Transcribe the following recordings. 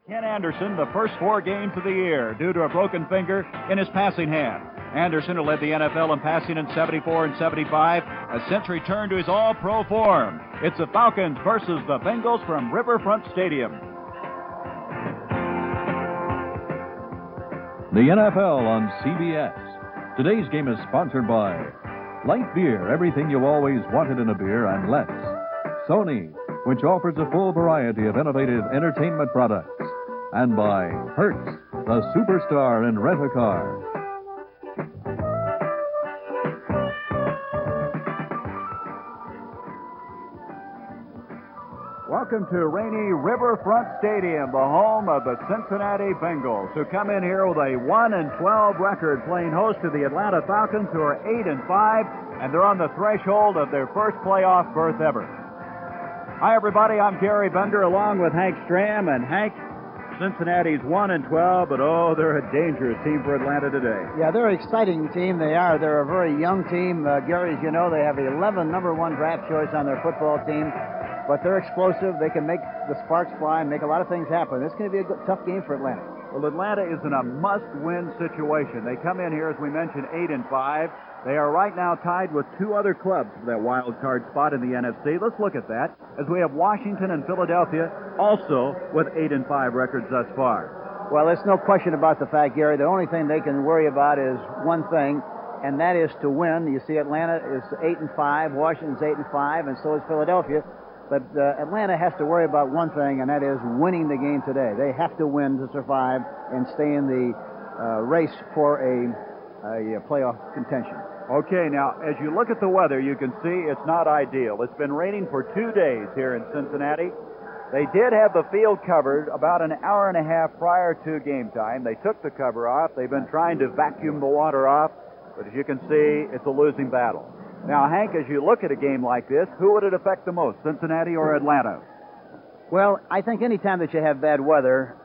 Ken Anderson the first 4 games of the year due to a broken finger in his passing hand. Anderson, who led the NFL in passing in 74 and 75, has since returned to his all-pro form. It's the Falcons versus the Bengals from Riverfront Stadium. The NFL on CBS. Today's game is sponsored by Light Beer, everything you always wanted in a beer and less. Sony, which offers a full variety of innovative entertainment products. And by Hertz, the superstar in rent-a-car. Welcome to rainy Riverfront Stadium, the home of the Cincinnati Bengals, who come in here with a 1-12 record, playing host to the Atlanta Falcons, who are 8-5, and they're on the threshold of their first playoff berth ever. Hi, everybody. I'm Gary Bender, along with Hank Stram, and Hank, Cincinnati's 1-12, but they're a dangerous team for Atlanta today. Yeah, they're an exciting team. They are. They're a very young team. Gary, as you know, they have 11 number 1 draft choice on their football team. But they're explosive. They can make the sparks fly and make a lot of things happen. It's going to be a tough game for Atlanta. Well, Atlanta is in a must-win situation. They come in here, as we mentioned, 8-5. They are right now tied with 2 other clubs for that wild card spot in the NFC. Let's look at that, as we have Washington and Philadelphia also with 8-5 records thus far. Well, there's no question about the fact, Gary. The only thing they can worry about is one thing, and that is to win. You see, Atlanta is 8-5, Washington's 8-5, and so is Philadelphia. But Atlanta has to worry about one thing, and that is winning the game today. They have to win to survive and stay in the race for a playoff contention. Okay, now, as you look at the weather, you can see it's not ideal. It's been raining for 2 days here in Cincinnati. They did have the field covered about an hour and a half prior to game time. They took the cover off. They've been trying to vacuum the water off, but as you can see, it's a losing battle. Now, Hank, as you look at a game like this, who would it affect the most, Cincinnati or Atlanta? Well, I think any time that you have bad weather,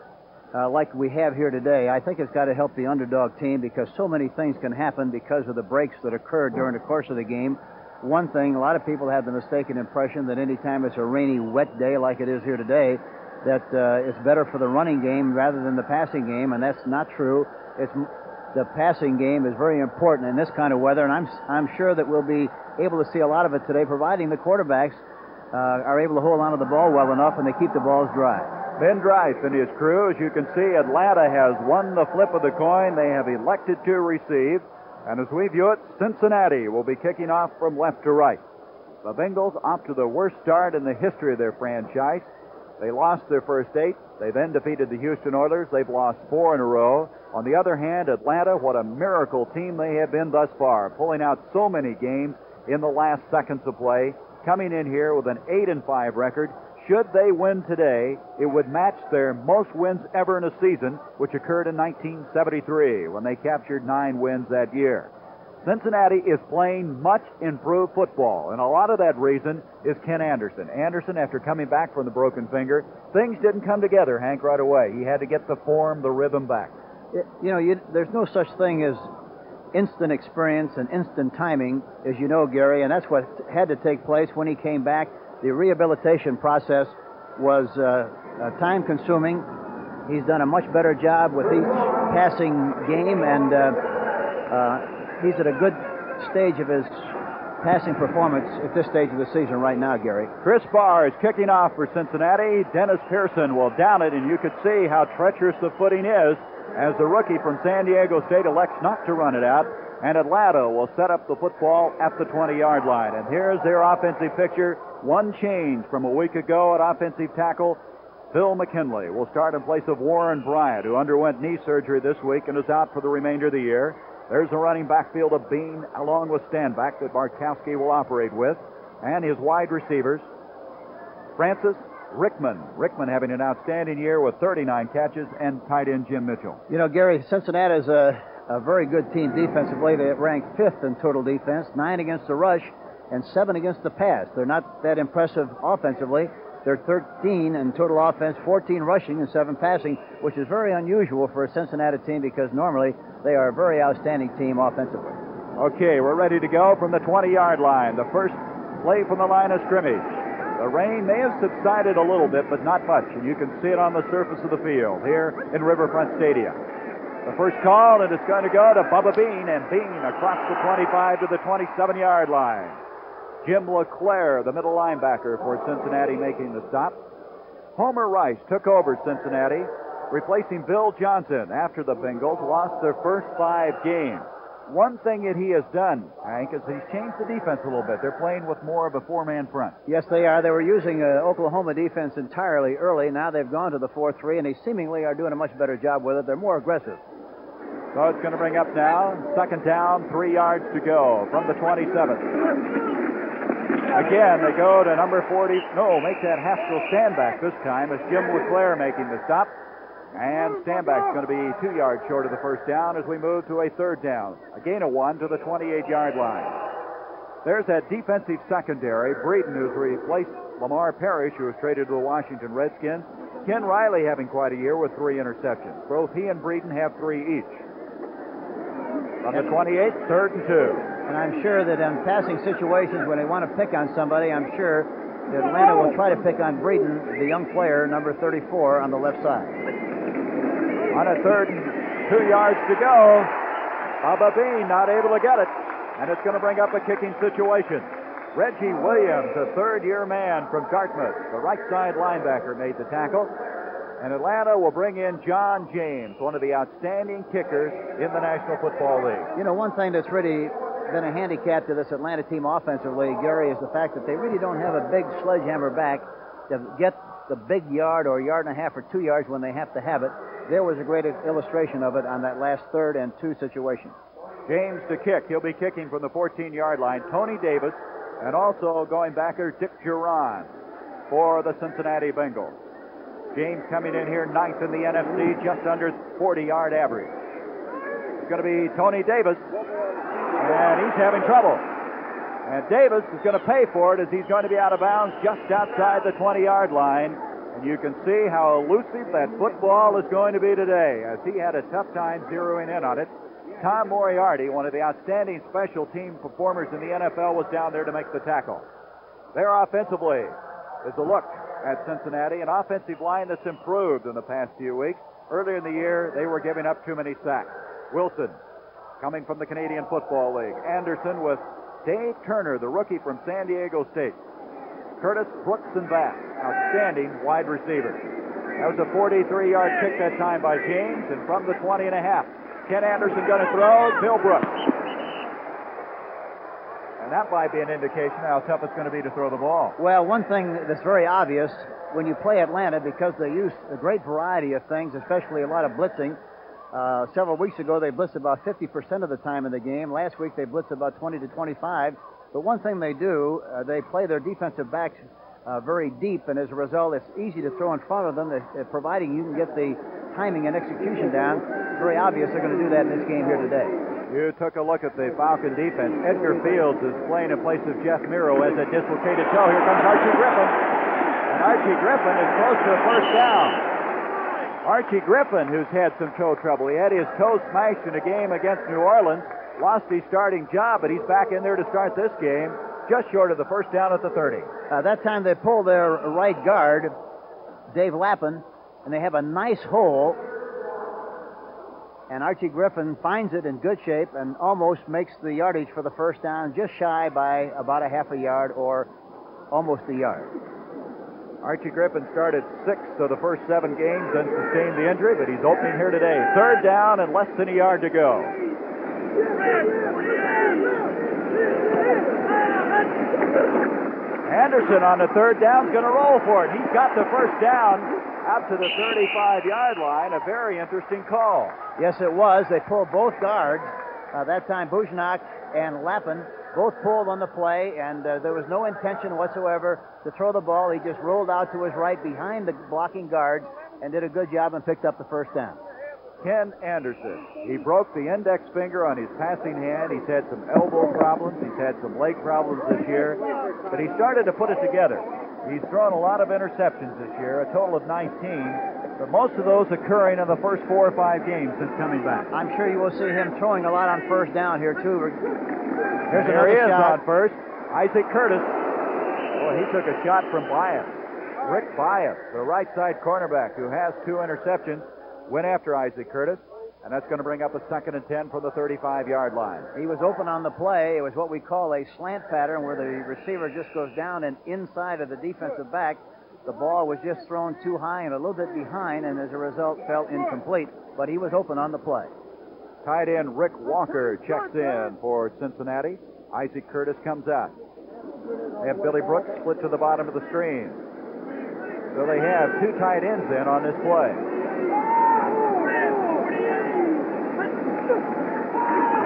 like we have here today, I think it's got to help the underdog team because so many things can happen because of the breaks that occurred during the course of the game. One thing, a lot of people have the mistaken impression that any time it's a rainy, wet day like it is here today, that it's better for the running game rather than the passing game, and that's not true. The passing game is very important in this kind of weather, and I'm sure that we'll be able to see a lot of it today, providing the quarterbacks are able to hold on to the ball well enough and they keep the balls dry. Ben Dreiff and his crew, as you can see, Atlanta has won the flip of the coin. They have elected to receive, and as we view it, Cincinnati will be kicking off from left to right. The Bengals off to the worst start in the history of their franchise. They lost their first 8. They then defeated the Houston Oilers. They've lost 4 in a row. On the other hand, Atlanta, what a miracle team they have been thus far, pulling out so many games in the last seconds of play, coming in here with an 8-5 record. Should they win today, it would match their most wins ever in a season, which occurred in 1973 when they captured 9 wins that year. Cincinnati is playing much improved football, and a lot of that reason is Ken Anderson. Anderson, after coming back from the broken finger, things didn't come together, Hank, right away. He had to get the form, the rhythm back. There's no such thing as instant experience and instant timing, as you know, Gary, and that's what had to take place when he came back. The rehabilitation process was time-consuming. He's done a much better job with each passing game, and he's at a good stage of his passing performance at this stage of the season right now, Gary. Chris Barr is kicking off for Cincinnati. Dennis Pearson will down it, and you could see how treacherous the footing is as the rookie from San Diego State elects not to run it out, and Atlanta will set up the football at the 20-yard line. And here's their offensive picture. One change from a week ago at offensive tackle. Phil McKinley will start in place of Warren Bryant, who underwent knee surgery this week and is out for the remainder of the year. There's a running backfield of Bean along with Stanback that Bartkowski will operate with, and his wide receivers, Francis Rickman. Rickman having an outstanding year with 39 catches, and tight end Jim Mitchell. You know, Gary, Cincinnati is a very good team defensively. They rank 5th in total defense, 9 against the rush, and 7 against the pass. They're not that impressive offensively. They're 13 in total offense, 14 rushing and 7 passing, which is very unusual for a Cincinnati team because normally they are a very outstanding team offensively. Okay, we're ready to go from the 20-yard line. The first play from the line of scrimmage. The rain may have subsided a little bit, but not much, and you can see it on the surface of the field here in Riverfront Stadium. The first call, and it's going to go to Bubba Bean, and Bean across the 25 to the 27-yard line. Jim LeClaire, the middle linebacker for Cincinnati, making the stop. Homer Rice took over Cincinnati, replacing Bill Johnson after the Bengals lost their first 5 games. One thing that he has done, Hank, is he's changed the defense a little bit. They're playing with more of a 4-man front. Yes, they are. They were using Oklahoma defense entirely early. Now they've gone to the 4-3, and they seemingly are doing a much better job with it. They're more aggressive. So it's going to bring up now, second down, 3 yards to go from the 27th. Again, they go to number 40. No, make that Haskell Standback this time as Jim LeClaire making the stop. And Standback's going to be 2 yards short of the first down as we move to a third down. A gain of 1 to the 28-yard line. There's that defensive secondary. Breeden, who's replaced Lamar Parrish, who was traded to the Washington Redskins. Ken Riley having quite a year with 3 interceptions. Both he and Breeden have 3 each. From the 28, third and 2. And I'm sure that in passing situations when they want to pick on somebody, I'm sure that Atlanta will try to pick on Breeden, the young player, number 34, on the left side. On a third and 2 yards to go, Bubba Bean not able to get it, and it's going to bring up a kicking situation. Reggie Williams, a third-year man from Dartmouth, the right side linebacker, made the tackle. And Atlanta will bring in John James, one of the outstanding kickers in the National Football League. You know, one thing that's really been a handicap to this Atlanta team offensively, Gary, is the fact that they really don't have a big sledgehammer back to get the big yard or yard and a half or 2 yards when they have to have it. There was a great illustration of it on that last 3rd and 2 situation. James to kick. He'll be kicking from the 14-yard line. Tony Davis, and also going backer Dick Duran for the Cincinnati Bengals. James coming in here 9th in the NFC, just under 40-yard average. It's going to be Tony Davis, and he's having trouble. And Davis is going to pay for it as he's going to be out of bounds just outside the 20-yard line. And you can see how elusive that football is going to be today, as he had a tough time zeroing in on it. Tom Moriarty, one of the outstanding special team performers in the NFL, was down there to make the tackle. There offensively is a look at Cincinnati, an offensive line that's improved in the past few weeks. Earlier in the year, they were giving up too many sacks. Wilson, coming from the Canadian Football League. Anderson with Dave Turner, the rookie from San Diego State. Curtis, Brooks, and Bass, outstanding wide receivers. That was a 43-yard kick that time by James, and from the 20 and a half, Ken Anderson going to throw, Bill Brooks. And that might be an indication how tough it's going to be to throw the ball. Well, one thing that's very obvious when you play Atlanta, because they use a great variety of things, especially a lot of blitzing. Several weeks ago, they blitzed about 50% of the time in the game. Last week, they blitzed about 20 to 25. But one thing they do, they play their defensive backs very deep, and as a result, it's easy to throw in front of them, providing you can get the timing and execution down. It's very obvious they're going to do that in this game here today. You took a look at the Falcon defense. Edgar Fields is playing in place of Jeff Miro as a dislocated toe. Here comes Archie Griffin. And Archie Griffin is close to a first down. Archie Griffin, who's had some toe trouble. He had his toe smashed in a game against New Orleans. Lost his starting job, but he's back in there to start this game. Just short of the first down at the 30. That time they pull their right guard, Dave Lappin, and they have a nice hole. And Archie Griffin finds it in good shape and almost makes the yardage for the first down, just shy by about a half a yard or almost a yard. Archie Griffin started 6 of the first 7 games and sustained the injury, but he's opening here today. Third down and less than a yard to go. Anderson on the third down is going to roll for it. He's got the first down out to the 35-yard line. A very interesting call. Yes, it was. They pulled both guards. That time, Bujnak and Lappin both pulled on the play, and there was no intention whatsoever to throw the ball. He just rolled out to his right behind the blocking guards and did a good job and picked up the first down. Ken Anderson. He broke the index finger on his passing hand. He's had some elbow problems. He's had some leg problems this year. But he started to put it together. He's thrown a lot of interceptions this year, a total of 19. But most of those occurring in the first 4 or 5 games since coming back. I'm sure you will see him throwing a lot on first down here, too. There he is on first. Isaac Curtis. Well, he took a shot from Bias. Rick Bias, the right side cornerback who has 2 interceptions, went after Isaac Curtis, and that's going to bring up a 2nd and 10 from the 35-yard line. He was open on the play. It was what we call a slant pattern where the receiver just goes down and inside of the defensive back. The ball was just thrown too high and a little bit behind, and as a result fell incomplete. But he was open on the play. Tight end Rick Walker checks in for Cincinnati. Isaac Curtis comes out. They have Billy Brooks split to the bottom of the screen. So they have 2 tight ends in on this play.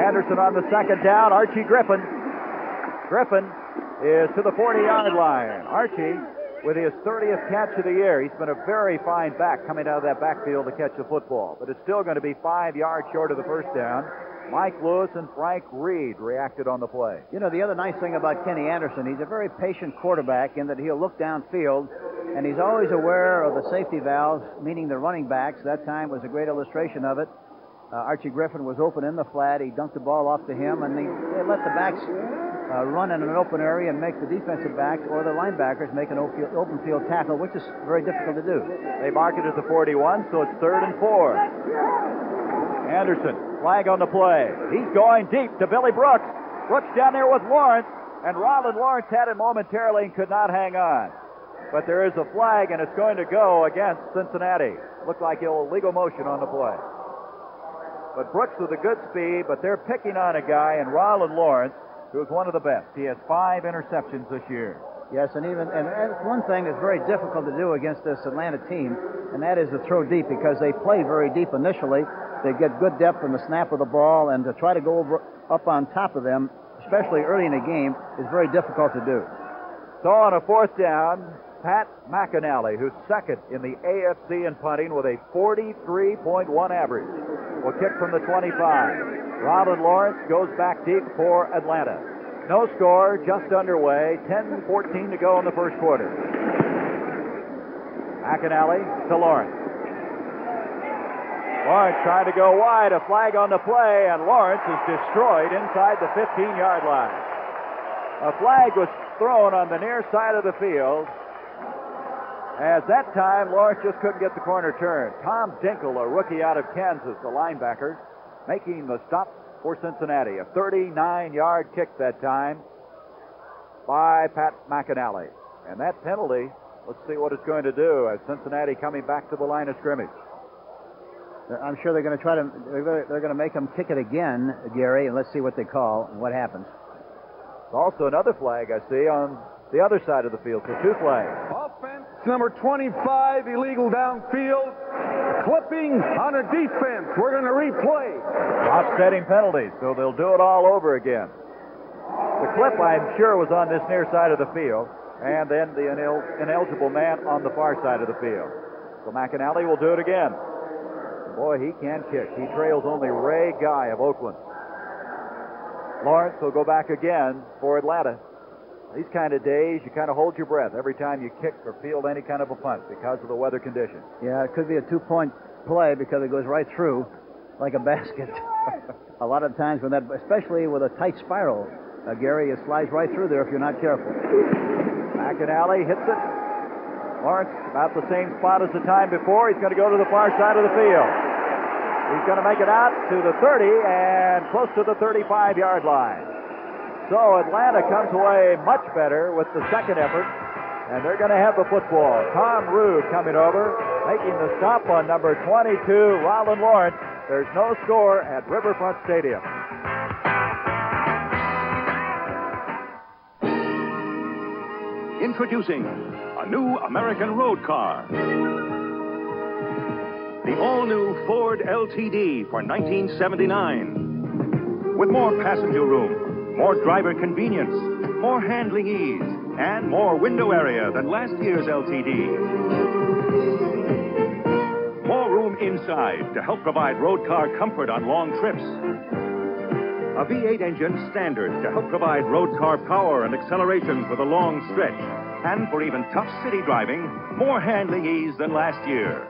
Anderson on the 2nd down. Archie Griffin. Griffin is to the 40-yard line. Archie with his 30th catch of the year. He's been a very fine back coming out of that backfield to catch the football. But it's still going to be 5 yards short of the first down. Mike Lewis and Frank Reed reacted on the play. You know, the other nice thing about Kenny Anderson, he's a very patient quarterback in that he'll look downfield, and he's always aware of the safety valves, meaning the running backs. That time was a great illustration of it. Archie Griffin was open in the flat. He dunked the ball off to him, and they let the backs run in an open area and make the defensive backs or the linebackers make an open field tackle, which is very difficult to do. They mark it at the 41, so it's 3rd and 4. Anderson, flag on the play. He's going deep to Billy Brooks. Brooks down there with Lawrence, and Roland Lawrence had it momentarily and could not hang on. But there is a flag, and it's going to go against Cincinnati. Looked like illegal motion on the play. But Brooks with a good speed, but they're picking on a guy in Roland Lawrence who is one of the best. He has 5 interceptions this year. Yes, and that's one thing that's very difficult to do against this Atlanta team, and that is to throw deep because they play very deep initially. They get good depth in the snap of the ball, and to try to go up on top of them, especially early in the game, is very difficult to do. So on a 4th down, Pat McAnally, who's 2nd in the AFC in punting with a 43.1 average, will kick from the 25. Roland Lawrence goes back deep for Atlanta. No score, just underway. 10-14 to go in the first quarter. McAnally to Lawrence. Lawrence trying to go wide. A flag on the play, and Lawrence is destroyed inside the 15-yard line. A flag was thrown on the near side of the field. As that time, Lawrence just couldn't get the corner turned. Tom Dinkel, a rookie out of Kansas, the linebacker, making the stop for Cincinnati. A 39-yard kick that time by Pat McAnally. And that penalty, let's see what it's going to do as Cincinnati coming back to the line of scrimmage. I'm sure they're going to they're going to make them kick it again, Gary, and let's see what they call and what happens. There's also another flag I see on the other side of the field, so 2 flags. Offense number 25, illegal downfield. Clipping on a defense. We're going to replay. Offsetting penalties, so they'll do it all over again. The clip, I'm sure, was on this near side of the field, and then the ineligible man on the far side of the field. So McAnally will do it again. Boy, he can kick. He trails only Ray Guy of Oakland. Lawrence will go back again for Atlanta. These kind of days, you kind of hold your breath every time you kick or field any kind of a punt because of the weather conditions. Yeah, it could be a 2-point play because it goes right through like a basket. A lot of times when that, especially with a tight spiral, Gary, it slides right through there if you're not careful. McAnally hits it. Lawrence about the same spot as the time before. He's going to go to the far side of the field. He's going to make it out to the 30 and close to the 35-yard line. So Atlanta comes away much better with the second effort, and they're going to have the football. Tom Rude coming over, making the stop on number 22, Roland Lawrence. There's no score at Riverfront Stadium. Introducing a new American road car. The all-new Ford LTD for $1979. With more passenger room, more driver convenience, more handling ease, and more window area than last year's LTD. More room inside to help provide road car comfort on long trips. A V8 engine standard to help provide road car power and acceleration for the long stretch. And for even tough city driving, more handling ease than last year.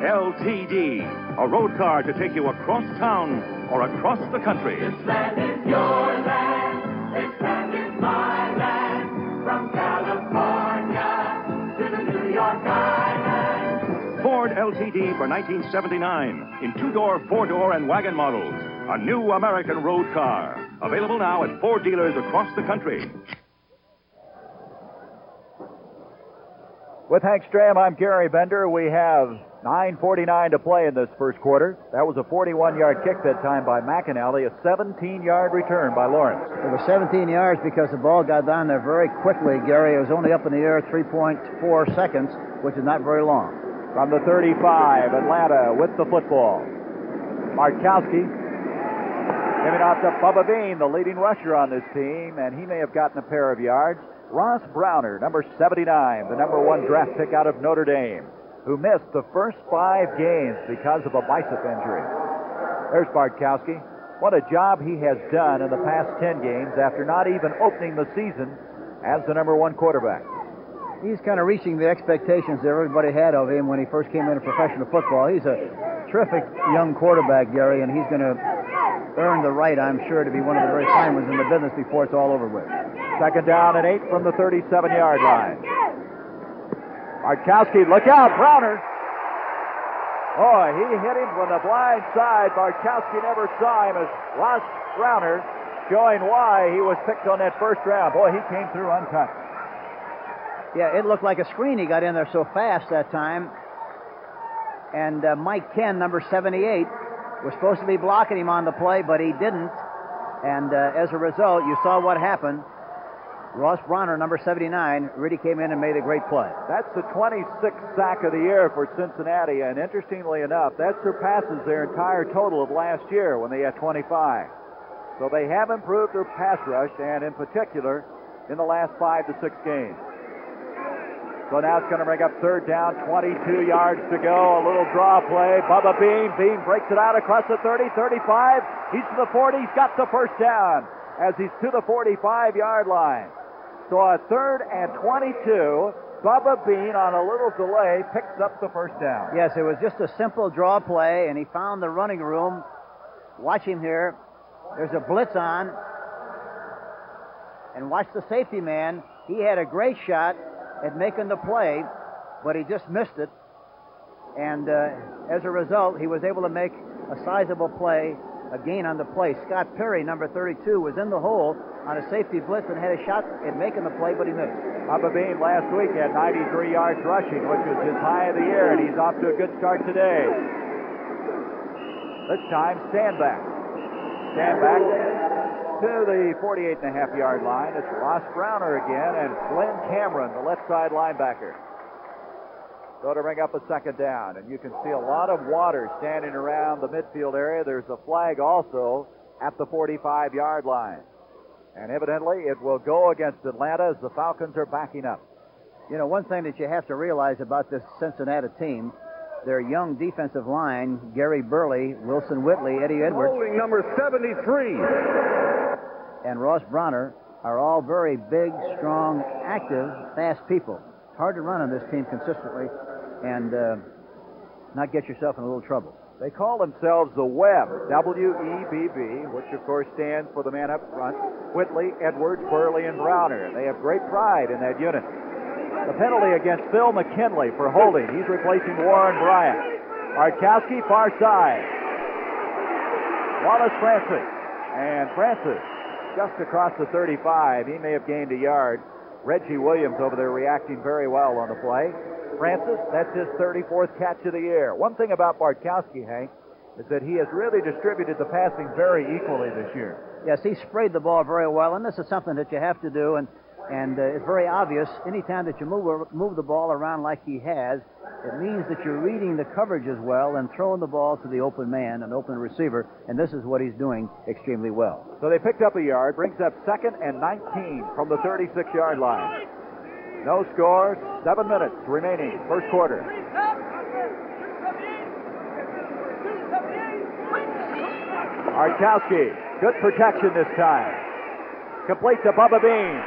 LTD, a road car to take you across town or across the country. This land is your land. This land is my land. From California LTD for $1979 in 2-door, 4-door, and wagon models. A new American road car. Available now at Ford dealers across the country. With Hank Stram, I'm Gary Bender. We have 9:49 to play in this first quarter. That was a 41-yard kick that time by McAnally, a 17-yard return by Lawrence. It was 17 yards because the ball got down there very quickly, Gary. It was only up in the air 3.4 seconds, which is not very long. From the 35, Atlanta with the football. Markowski giving off to Bubba Bean, the leading rusher on this team, and he may have gotten a pair of yards. Ross Browner, number 79, the number 1 draft pick out of Notre Dame, who missed the first 5 games because of a bicep injury. There's Bartkowski. What a job he has done in the past 10 games after not even opening the season as the number 1 quarterback. He's kind of reaching the expectations that everybody had of him when he first came into professional football. He's a terrific young quarterback, Gary, and he's going to earn the right, I'm sure, to be one of the very fine ones in the business before it's all over with. Second down and 8 from the 37-yard line. Bartkowski, look out, Browner. Oh, he hit him from the blind side. Bartkowski never saw him as Ross Browner showing why he was picked on that first round. Boy, he came through untouched. Yeah, it looked like a screen. He got in there so fast that time. And Mike Ken, number 78, was supposed to be blocking him on the play, but he didn't. And as a result, you saw what happened. Ross Browner, number 79, really came in and made a great play. That's the 26th sack of the year for Cincinnati, and interestingly enough, that surpasses their entire total of last year when they had 25. So they have improved their pass rush, and in particular, in the last 5 to 6 games. So now it's going to bring up third down, 22 yards to go, a little draw play. Bubba Bean breaks it out across the 30, 35. He's to the 40, he's got the first down as he's to the 45-yard line. So a third and 22, Bubba Bean on a little delay picks up the first down. Yes, it was just a simple draw play, and he found the running room. Watch him here. There's a blitz on. And watch the safety man. He had a great shot at making the play, but he just missed it. And as a result, he was able to make a sizable play, a gain on the play. Scott Perry, number 32, was in the hole on a safety blitz and had a shot at making the play, but he missed. Bubba Bean last week had 93 yards rushing, which was his high of the year, and he's off to a good start today. This time, stand back. Stand back to the 48.5-yard line. It's Ross Browner again, and Glenn Cameron, the left side linebacker. So to bring up a second down, and you can see a lot of water standing around the midfield area. There's a flag also at the 45-yard line. And evidently it will go against Atlanta as the Falcons are backing up. You know, one thing that you have to realize about this Cincinnati team, their young defensive line, Gary Burley, Wilson Whitley, Eddie Edwards, Holding number 73, and Ross Browner are all very big, strong, active, fast people. It's hard to run on this team consistently and not get yourself in a little trouble. They call themselves the Webb, W-E-B-B, which of course stands for the man up front, Whitley, Edwards, Burley, and Browner. They have great pride in that unit. The penalty against Phil McKinley for holding. He's replacing Warren Bryant. Bartkowski, far side. Wallace Francis. And Francis just across the 35. He may have gained a yard. Reggie Williams over there reacting very well on the play. Francis, that's his 34th catch of the year. One thing about Bartkowski, Hank, is that he has really distributed the passing very equally this year. Yes, he sprayed the ball very well, and this is something that you have to do, and it's very obvious. Anytime that you move the ball around like he has, it means that you're reading the coverage as well and throwing the ball to the open man, an open receiver, and this is what he's doing extremely well. So they picked up a yard, brings up second and 19 from the 36-yard line. No score, 7 minutes remaining, first quarter. Bartkowski, good protection this time. Complete to Bubba Bean.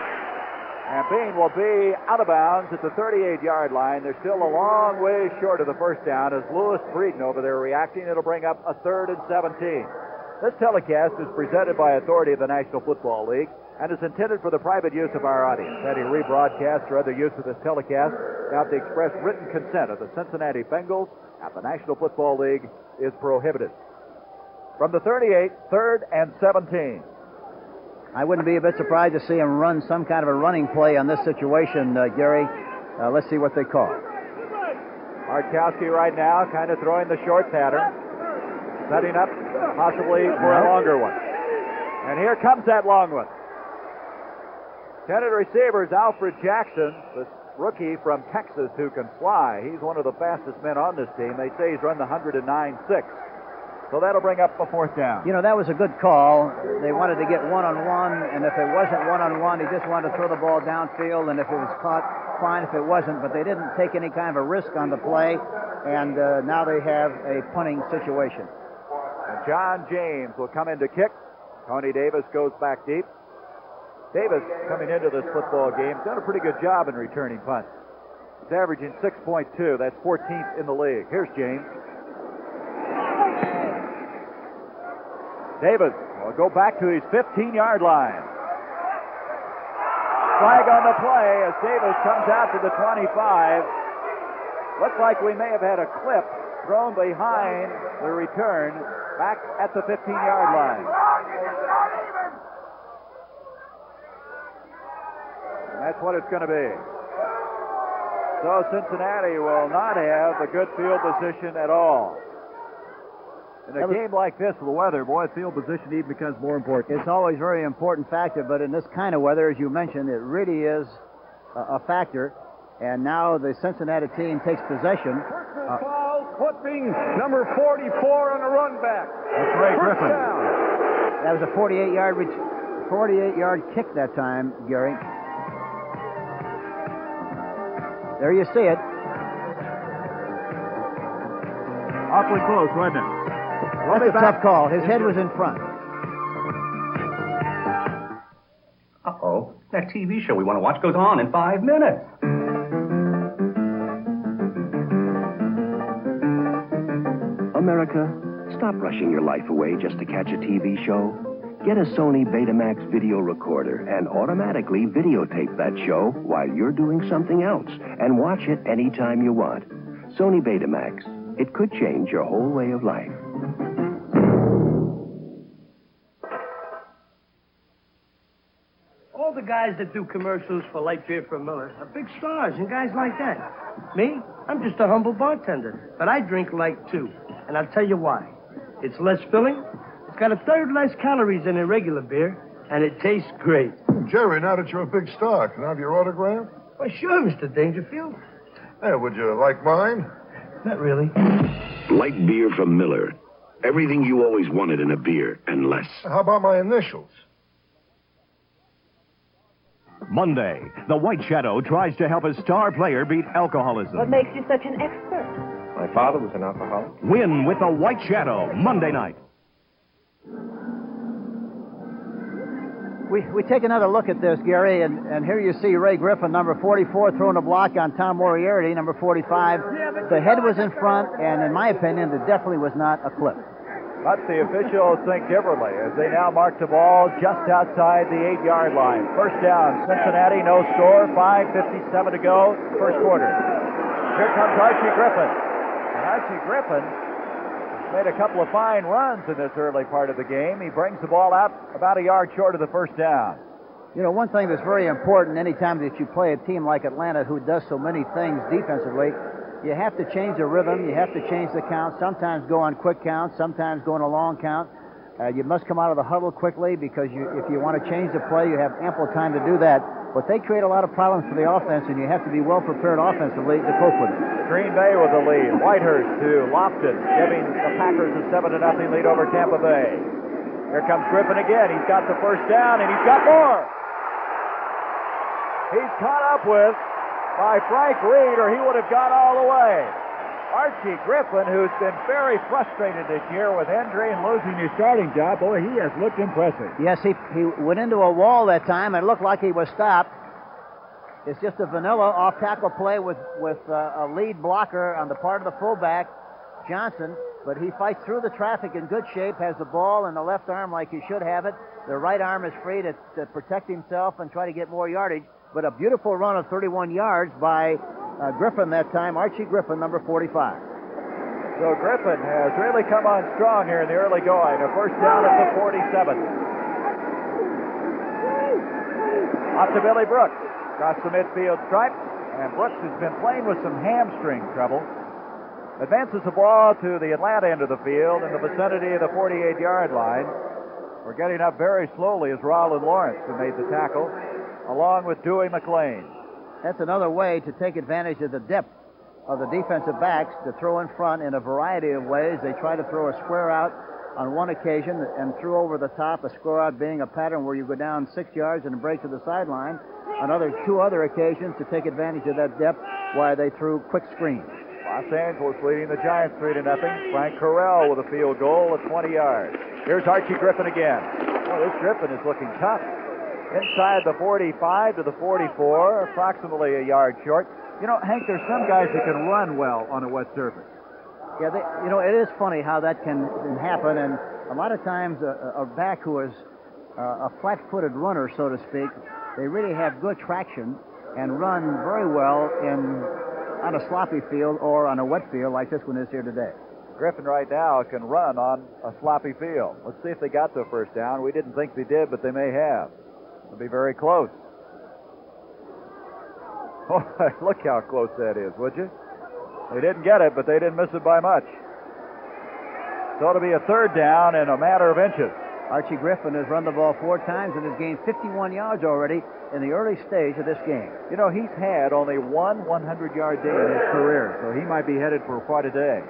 And Bean will be out of bounds at the 38-yard line. They're still a long way short of the first down as Lewis Breeden over there reacting. It'll bring up a third and 17. This telecast is presented by authority of the National Football League and is intended for the private use of our audience. Any rebroadcast or other use of this telecast without the express written consent of the Cincinnati Bengals at the National Football League is prohibited. From the 38, 3rd and 17. I wouldn't be a bit surprised to see him run some kind of a running play on this situation, Gary. Let's see what they call. Markowski right now kind of throwing the short pattern, setting up possibly for a longer one. And here comes that long one. Intended receivers Alfred Jackson, the rookie from Texas who can fly. He's one of the fastest men on this team. They say he's run the 109.6. So that'll bring up a 4th down. You know, that was a good call. They wanted to get one-on-one, and if it wasn't one-on-one, he just wanted to throw the ball downfield, and if it was caught, fine. If it wasn't, but they didn't take any kind of a risk on the play, and now they have a punting situation. And John James will come in to kick. Tony Davis goes back deep. Davis, coming into this football game, done a pretty good job in returning punts. He's averaging 6.2. That's 14th in the league. Here's James. Davis will go back to his 15-yard line. Flag on the play as Davis comes out to the 25. Looks like we may have had a clip thrown behind the return back at the 15-yard line. And that's what it's going to be. So Cincinnati will not have a good field position at all. In a game like this with the weather, boy, field position even becomes more important. It's always a very important factor, but in this kind of weather, as you mentioned, it really is a factor. And now the Cincinnati team takes possession. Foul, clipping number 44 on a run back. That's Ray Griffin. That was a 48-yard kick that time, Gary. There you see it. Awfully close, wasn't it? That's a tough call. His head was in front. Uh-oh. That TV show we want to watch goes on in 5 minutes. America, stop rushing your life away just to catch a TV show. Get a Sony Betamax video recorder and automatically videotape that show while you're doing something else and watch it anytime you want. Sony Betamax. It could change your whole way of life. All the guys that do commercials for light beer from Miller are big stars and guys like that. Me, I'm just a humble bartender, but I drink light too, and I'll tell you why. It's less filling, it's got 1/3 less calories than a regular beer, and it tastes great. Jerry, now that you're a big star, can I have your autograph? Well, sure, Mr. Dangerfield. Hey, would you like mine? Not really. Light beer from Miller. Everything you always wanted in a beer, and less. How about my initials? Monday, the White Shadow tries to help a star player beat alcoholism. What makes you such an expert? My father was an alcoholic. Win with the White Shadow, Monday night. We take another look at this, Gary, and here you see Ray Griffin, number 44, throwing a block on Tom Moriarty, number 45. The head was in front, and in my opinion, it definitely was not a clip. But the officials think differently as they now mark the ball just outside the 8-yard line. 1st down, Cincinnati, no score, 5:57 to go, 1st quarter. Here comes Archie Griffin. And Archie Griffin made a couple of fine runs in this early part of the game. He brings the ball out about a yard short of the 1st down. You know, one thing that's very important anytime that you play a team like Atlanta who does so many things defensively, you have to change the rhythm, you have to change the count, sometimes go on quick counts, sometimes go on a long count. You must come out of the huddle quickly because if you want to change the play, you have ample time to do that. But they create a lot of problems for the offense, and you have to be well prepared offensively to cope with it. Green Bay with the lead. Whitehurst to Lofton, giving the Packers a 7-0 lead over Tampa Bay. Here comes Griffin again. He's got the 1st down, and he's got more. He's caught up with by Frank Reed, or he would have gone all the way. Archie Griffin, who's been very frustrated this year with injury and losing his starting job, boy, he has looked impressive. Yes, he went into a wall that time, and it looked like he was stopped. It's just a vanilla off-tackle play with a lead blocker on the part of the fullback, Johnson, but he fights through the traffic in good shape, has the ball in the left arm like he should have it. The right arm is free to protect himself and try to get more yardage. But a beautiful run of 31 yards by Griffin that time, Archie Griffin, number 45. So Griffin has really come on strong here in the early going. A first down at the 47. Off to Billy Brooks. Across the midfield stripe. And Brooks has been playing with some hamstring trouble. Advances the ball to the Atlanta end of the field in the vicinity of the 48-yard line. We're getting up very slowly as Rollin Lawrence, who made the tackle, along with Dewey McLean. That's another way to take advantage of the depth of the defensive backs to throw in front in a variety of ways. They try to throw a square out on one occasion and threw over the top, a square out being a pattern where you go down 6 yards and break to the sideline. On two other occasions to take advantage of that depth while they threw quick screens. Los Angeles leading the Giants 3-0. Frank Correll with a field goal at 20 yards. Here's Archie Griffin again. Oh, this Griffin is looking tough. Inside the 45 to the 44, approximately a yard short. You know, Hank, there's some guys that can run well on a wet surface. Yeah, it is funny how that can happen, and a lot of times a back who is a flat-footed runner, so to speak, they really have good traction and run very well on a sloppy field or on a wet field like this one is here today. Griffin right now can run on a sloppy field. Let's see if they got the first down. We didn't think they did, but they may have. It'll be very close. Oh, look how close that is, would you? They didn't get it, but they didn't miss it by much. So it'll be a third down in a matter of inches. Archie Griffin has run the ball 4 times and has gained 51 yards already in the early stage of this game. You know, he's had only one 100-yard day in his career, so he might be headed for quite a day.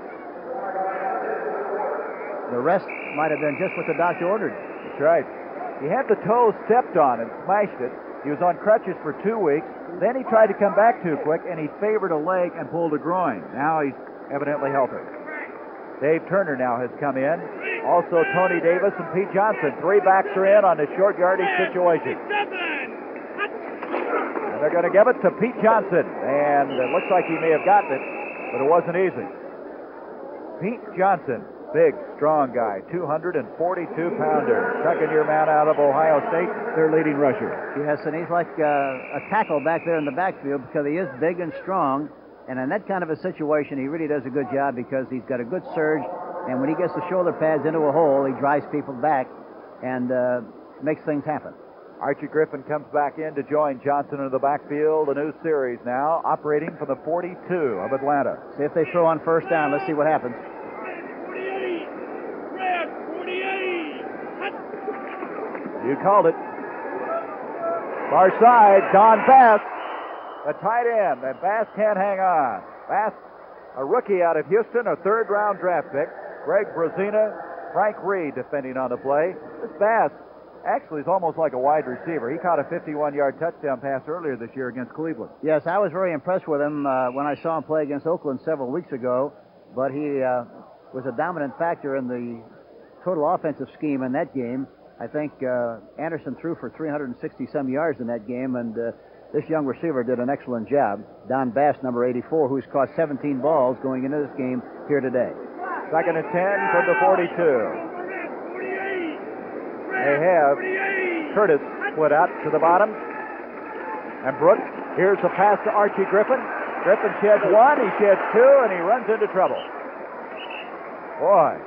The rest might have been just what the doctor ordered. That's right. He had the toe stepped on and smashed it. He was on crutches for 2 weeks. Then he tried to come back too quick, and he favored a leg and pulled a groin. Now he's evidently healthy. Dave Turner now has come in. Also Tony Davis and Pete Johnson. 3 backs are in on the short yardage situation. And they're going to give it to Pete Johnson. And it looks like he may have gotten it, but it wasn't easy. Pete Johnson, big, strong guy, 242-pounder. Second-year man out of Ohio State, their leading rusher. Yes, and he's like a tackle back there in the backfield because he is big and strong. And in that kind of a situation, he really does a good job because he's got a good surge. And when he gets the shoulder pads into a hole, he drives people back and makes things happen. Archie Griffin comes back in to join Johnson in the backfield. A new series now, operating from the 42 of Atlanta. See if they throw on first down. Let's see what happens. You called it. Far side, Don Bass, the tight end, and Bass can't hang on. Bass, a rookie out of Houston, a third-round draft pick. Greg Brezina, Frank Reed defending on the play. This Bass actually is almost like a wide receiver. He caught a 51-yard touchdown pass earlier this year against Cleveland. Yes, I was very impressed with him when I saw him play against Oakland several weeks ago, but he was a dominant factor in the total offensive scheme in that game. I think Anderson threw for 360-some yards in that game, and this young receiver did an excellent job. Don Bass, number 84, who's caught 17 balls going into this game here today. Second and 10 from the 42. They have Curtis split out to the bottom. And Brooks, here's the pass to Archie Griffin. Griffin sheds 1, he sheds 2, and he runs into trouble. Boy,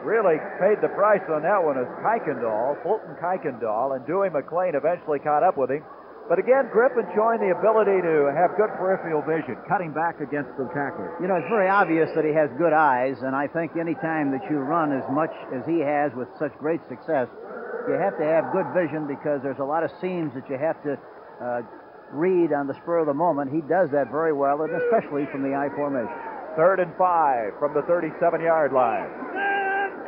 really paid the price on that one as Fulton Kuykendall, and Dewey McLean eventually caught up with him. But again, Griffin showing the ability to have good peripheral vision, cutting back against the tackler. You know, it's very obvious that he has good eyes, and I think any time that you run as much as he has with such great success, you have to have good vision because there's a lot of seams that you have to read on the spur of the moment. He does that very well, and especially from the I formation. 3rd and 5 from the 37-yard line.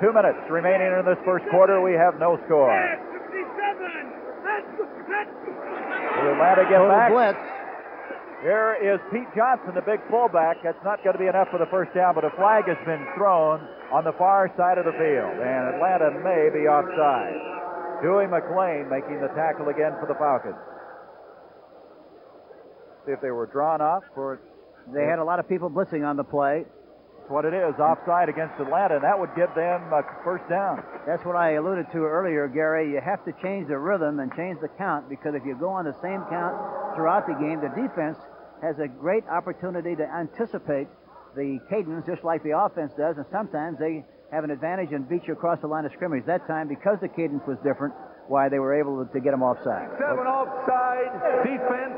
2 minutes remaining in this first quarter. We have no score. Will Atlanta get back? Blitz. Here is Pete Johnson, the big fullback. That's not going to be enough for the first down, but a flag has been thrown on the far side of the field, and Atlanta may be offside. Dewey McLean making the tackle again for the Falcons. See if they were drawn off for... They had a lot of people blitzing on the play. That's what it is, offside against Atlanta, and that would give them a first down. That's what I alluded to earlier, Gary. You have to change the rhythm and change the count, because if you go on the same count throughout the game, the defense has a great opportunity to anticipate the cadence just like the offense does, and sometimes they have an advantage and beat you across the line of scrimmage. That time, because the cadence was different, why they were able to get them offside. 7 offside, defense.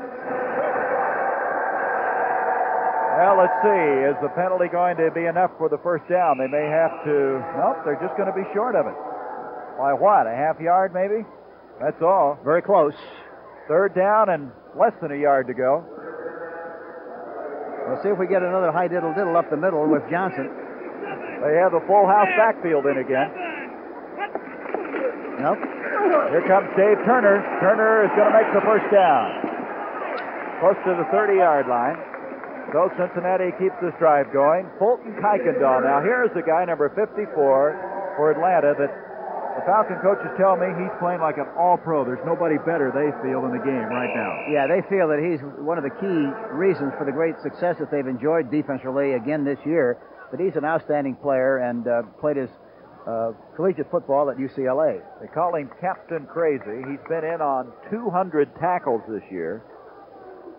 Well, let's see. Is the penalty going to be enough for the first down? They may have to... Nope, they're just going to be short of it. By what, a half yard maybe? That's all. Very close. Third down and less than a yard to go. We'll see if we get another high diddle-diddle up the middle with Johnson. They have the full house backfield in again. Nope. Here comes Dave Turner. Turner is going to make the first down. Close to the 30-yard line. So Cincinnati keeps this drive going. Fulton Kuykendall. Now here's the guy, number 54 for Atlanta, that the Falcon coaches tell me he's playing like an all-pro. There's nobody better, they feel, in the game right now. Yeah, they feel that he's one of the key reasons for the great success that they've enjoyed defensively again this year. But he's an outstanding player and played his collegiate football at UCLA. They call him Captain Crazy. He's been in on 200 tackles this year.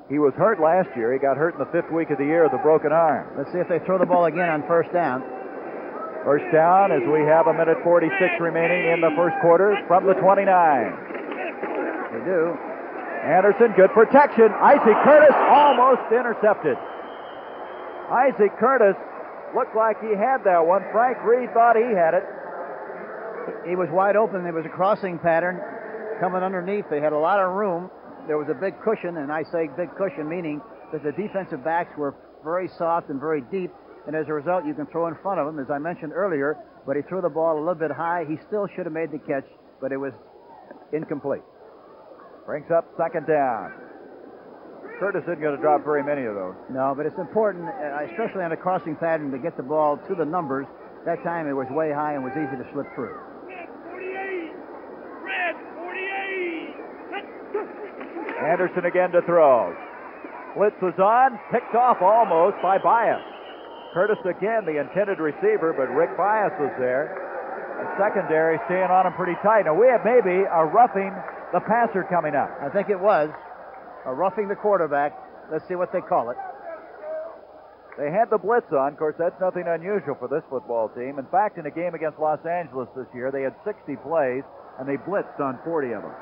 He was hurt last year. He got hurt in the 5th week of the year with a broken arm. Let's see if they throw the ball again on first down. First down as we have 1:46 remaining in the first quarter from the 29. They do. Anderson, good protection. Isaac Curtis almost intercepted. Isaac Curtis looked like he had that one. Frank Reed thought he had it. He was wide open. There was a crossing pattern coming underneath. They had a lot of room. There was a big cushion, and I say big cushion meaning that the defensive backs were very soft and very deep, and as a result, you can throw in front of them, as I mentioned earlier, but he threw the ball a little bit high. He still should have made the catch, but it was incomplete. Brings up second down. Curtis isn't going to drop very many of those. No, but it's important, especially on a crossing pattern, to get the ball to the numbers. That time it was way high and was easy to slip through. Anderson again to throw. Blitz was on, picked off almost by Bias. Curtis again, the intended receiver, but Rick Bias was there. The secondary staying on him pretty tight. Now we have maybe a roughing the passer coming up. I think it was a roughing the quarterback. Let's see what they call it. They had the blitz on. Of course, that's nothing unusual for this football team. In fact, in a game against Los Angeles this year, they had 60 plays, and they blitzed on 40 of them.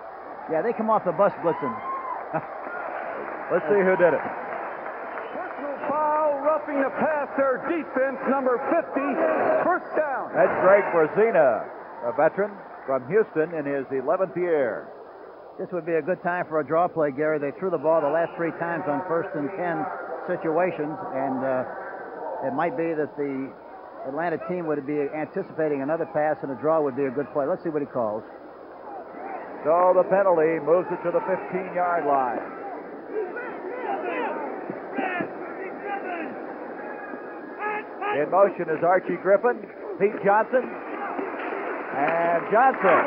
Yeah, they come off the bus blitzing. Let's see who did it. Personal foul, roughing the passer, defense number 50, first down. That's Greg Brazina, a veteran from Houston in his 11th year. This would be a good time for a draw play, Gary. They threw the ball the last 3 times on 1st and 10 situations, and it might be that the Atlanta team would be anticipating another pass, and a draw would be a good play. Let's see what he calls. So the penalty moves it to the 15-yard line. In motion is Archie Griffin, Pete Johnson, and Johnson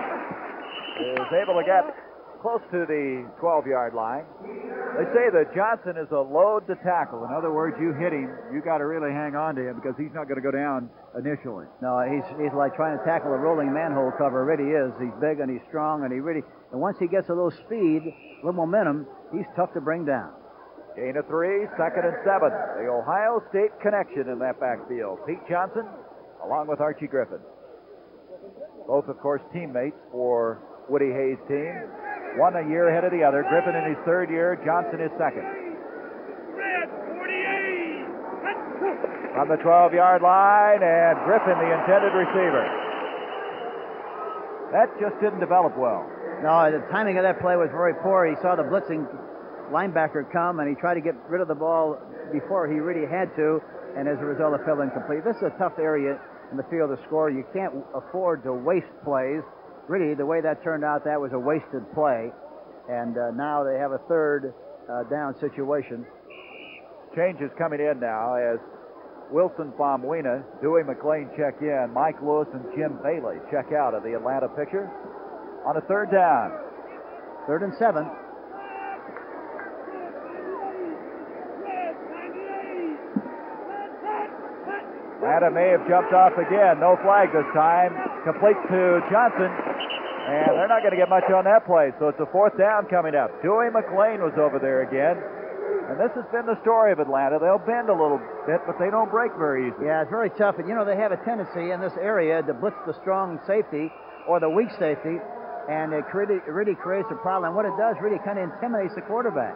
is able to get close to the 12-yard line. They say that Johnson is a load to tackle. In other words, you hit him, you got to really hang on to him because he's not going to go down initially. No, he's like trying to tackle a rolling manhole cover. Really is. He's big and he's strong and and once he gets a little speed, a little momentum, he's tough to bring down. Gain of 3, 2nd and 7. The Ohio State connection in that backfield. Pete Johnson along with Archie Griffin. Both, of course, teammates for Woody Hayes' team. One a year ahead of the other. Griffin in his 3rd year, Johnson his 2nd. From the 12-yard line, and Griffin the intended receiver. That just didn't develop well. No, the timing of that play was very poor. He saw the blitzing linebacker come, and he tried to get rid of the ball before he really had to, and as a result, it fell incomplete. This is a tough area in the field to score. You can't afford to waste plays. Really, the way that turned out, that was a wasted play. And now they have a 3rd down situation. Changes coming in now as Wilson Famuina, Dewey McClain check in, Mike Lewis and Jim Bailey check out of the Atlanta picture on a 3rd down. 3rd and 7. Atlanta may have jumped off again. No flag this time. Complete to Johnson. And they're not going to get much on that play. So it's a 4th down coming up. Dewey McClain was over there again. And this has been the story of Atlanta. They'll bend a little bit, but they don't break very easily. Yeah, it's very tough. And, they have a tendency in this area to blitz the strong safety or the weak safety, and it really creates a problem. And what it does really kind of intimidates the quarterback.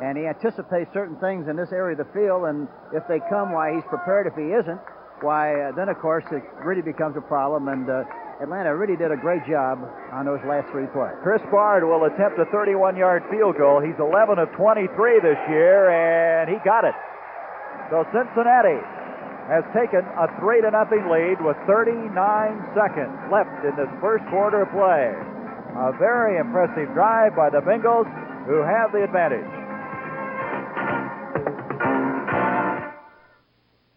And he anticipates certain things in this area of the field, and if they come, why, he's prepared. If he isn't, why, then, of course, it really becomes a problem. And Atlanta really did a great job on those last 3 plays. Chris Bard will attempt a 31-yard field goal. He's 11 of 23 this year, and he got it. So Cincinnati has taken a 3-0 lead with 39 seconds left in this first quarter of play. A very impressive drive by the Bengals, who have the advantage.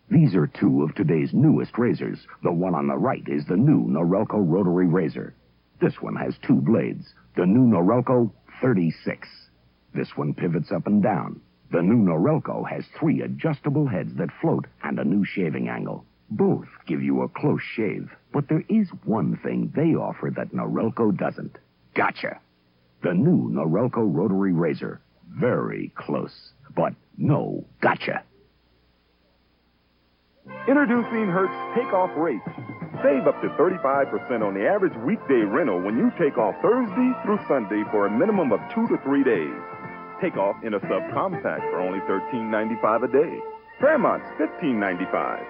These are two of today's newest razors. The one on the right is the new Norelco rotary razor. This one has 2 blades. The new Norelco 36. This one pivots up and down. The new Norelco has 3 adjustable heads that float and a new shaving angle. Both give you a close shave, but there is one thing they offer that Norelco doesn't. Gotcha! The new Norelco rotary razor. Very close, but no gotcha. Introducing Hertz Takeoff Rates. Save up to 35% on the average weekday rental when you take off Thursday through Sunday for a minimum of 2 to 3 days. Take off in a subcompact for only $13.95 a day. Fairmont's $15.95.